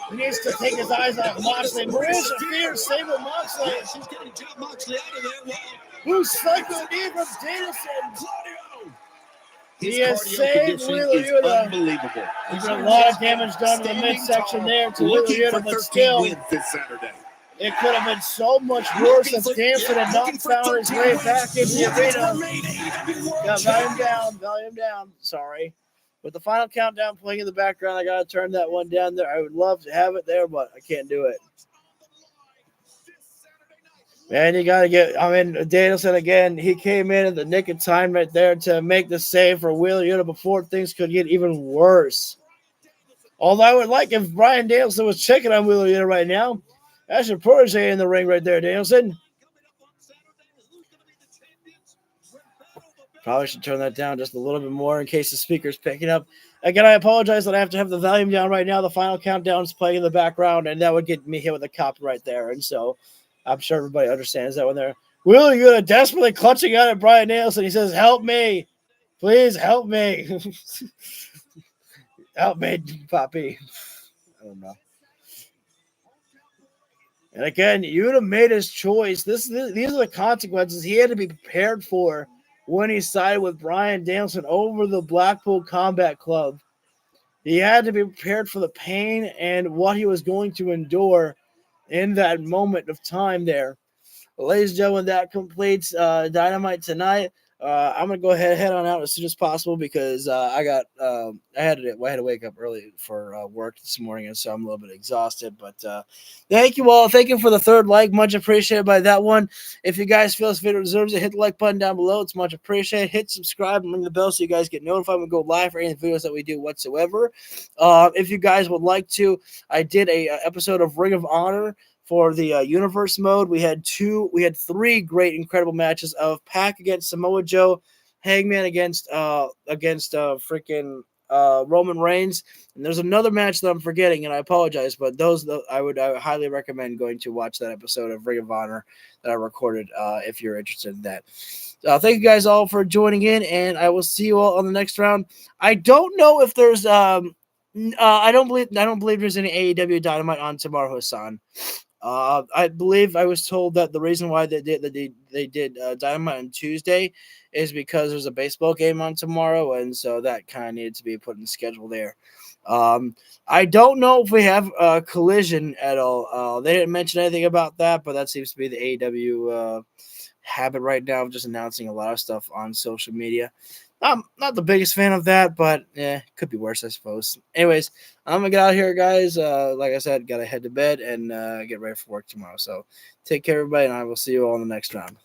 He needs to take his eyes off Moxley. Marissa Fierce, save with Moxley. She's getting John Moxley out of there. Who's psycho knee from Danielson? He has saved Wheeler Yuta. Unbelievable. There's been a lot of damage done to the midsection there to Wheeler Yuta, but still, wins this Saturday. it could have been so much worse if Danielson had not found his way back into the arena. Yeah, volume down. Sorry. With the final countdown playing in the background, I got to turn that one down there. I would love to have it there, but I can't do it. Man, you got to Danielson again, he came in at the nick of time right there to make the save for Wheeler Yuta before things could get even worse. Although I would like if Bryan Danielson was checking on Wheeler Yuta right now. That's your protege in the ring right there, Danielson. Probably should turn that down just a little bit more in case the speaker's picking up. Again, I apologize that I have to have the volume down right now. The final countdown is playing in the background, and that would get me hit with a copyright there. And so I'm sure everybody understands that when they're Wheeler Yuta desperately clutching out at Bryan Danielson. He says, "Help me. Please help me." Help me, Poppy. I don't know. And again, Yuta made his choice. These are the consequences he had to be prepared for when he sided with Bryan Danielson over the Blackpool Combat Club. He had to be prepared for the pain and what he was going to endure in that moment of time there. Ladies and gentlemen, that completes Dynamite tonight. I'm gonna go head on out as soon as possible because I had to wake up early for work this morning, and so I'm a little bit exhausted. But thank you all. Thank you for the third like, much appreciated by that one. If you guys feel this video deserves it, hit the like button down below. It's much appreciated. Hit subscribe and ring the bell so you guys get notified when we go live for any videos that we do whatsoever. If you guys would like to, I did a episode of Ring of Honor. For the Universe mode, we had three great, incredible matches of PAC against Samoa Joe, Hangman against freaking Roman Reigns, and there's another match that I'm forgetting, and I apologize, but I would highly recommend going to watch that episode of Ring of Honor that I recorded if you're interested in that. Thank you guys all for joining in, and I will see you all on the next round. I don't know if there's I don't believe there's any AEW Dynamite on tomorrow, Hassan. I believe I was told that the reason why they did Dynamite on Tuesday is because there's a baseball game on tomorrow, and so that kind of needed to be put in the schedule there. I don't know if we have a Collision at all. They didn't mention anything about that, but that seems to be the AEW habit right now of just announcing a lot of stuff on social media. I'm not the biggest fan of that, but could be worse, I suppose. Anyways, I'm gonna get out of here, guys. Like I said, gotta head to bed and get ready for work tomorrow. So take care, everybody, and I will see you all in the next round.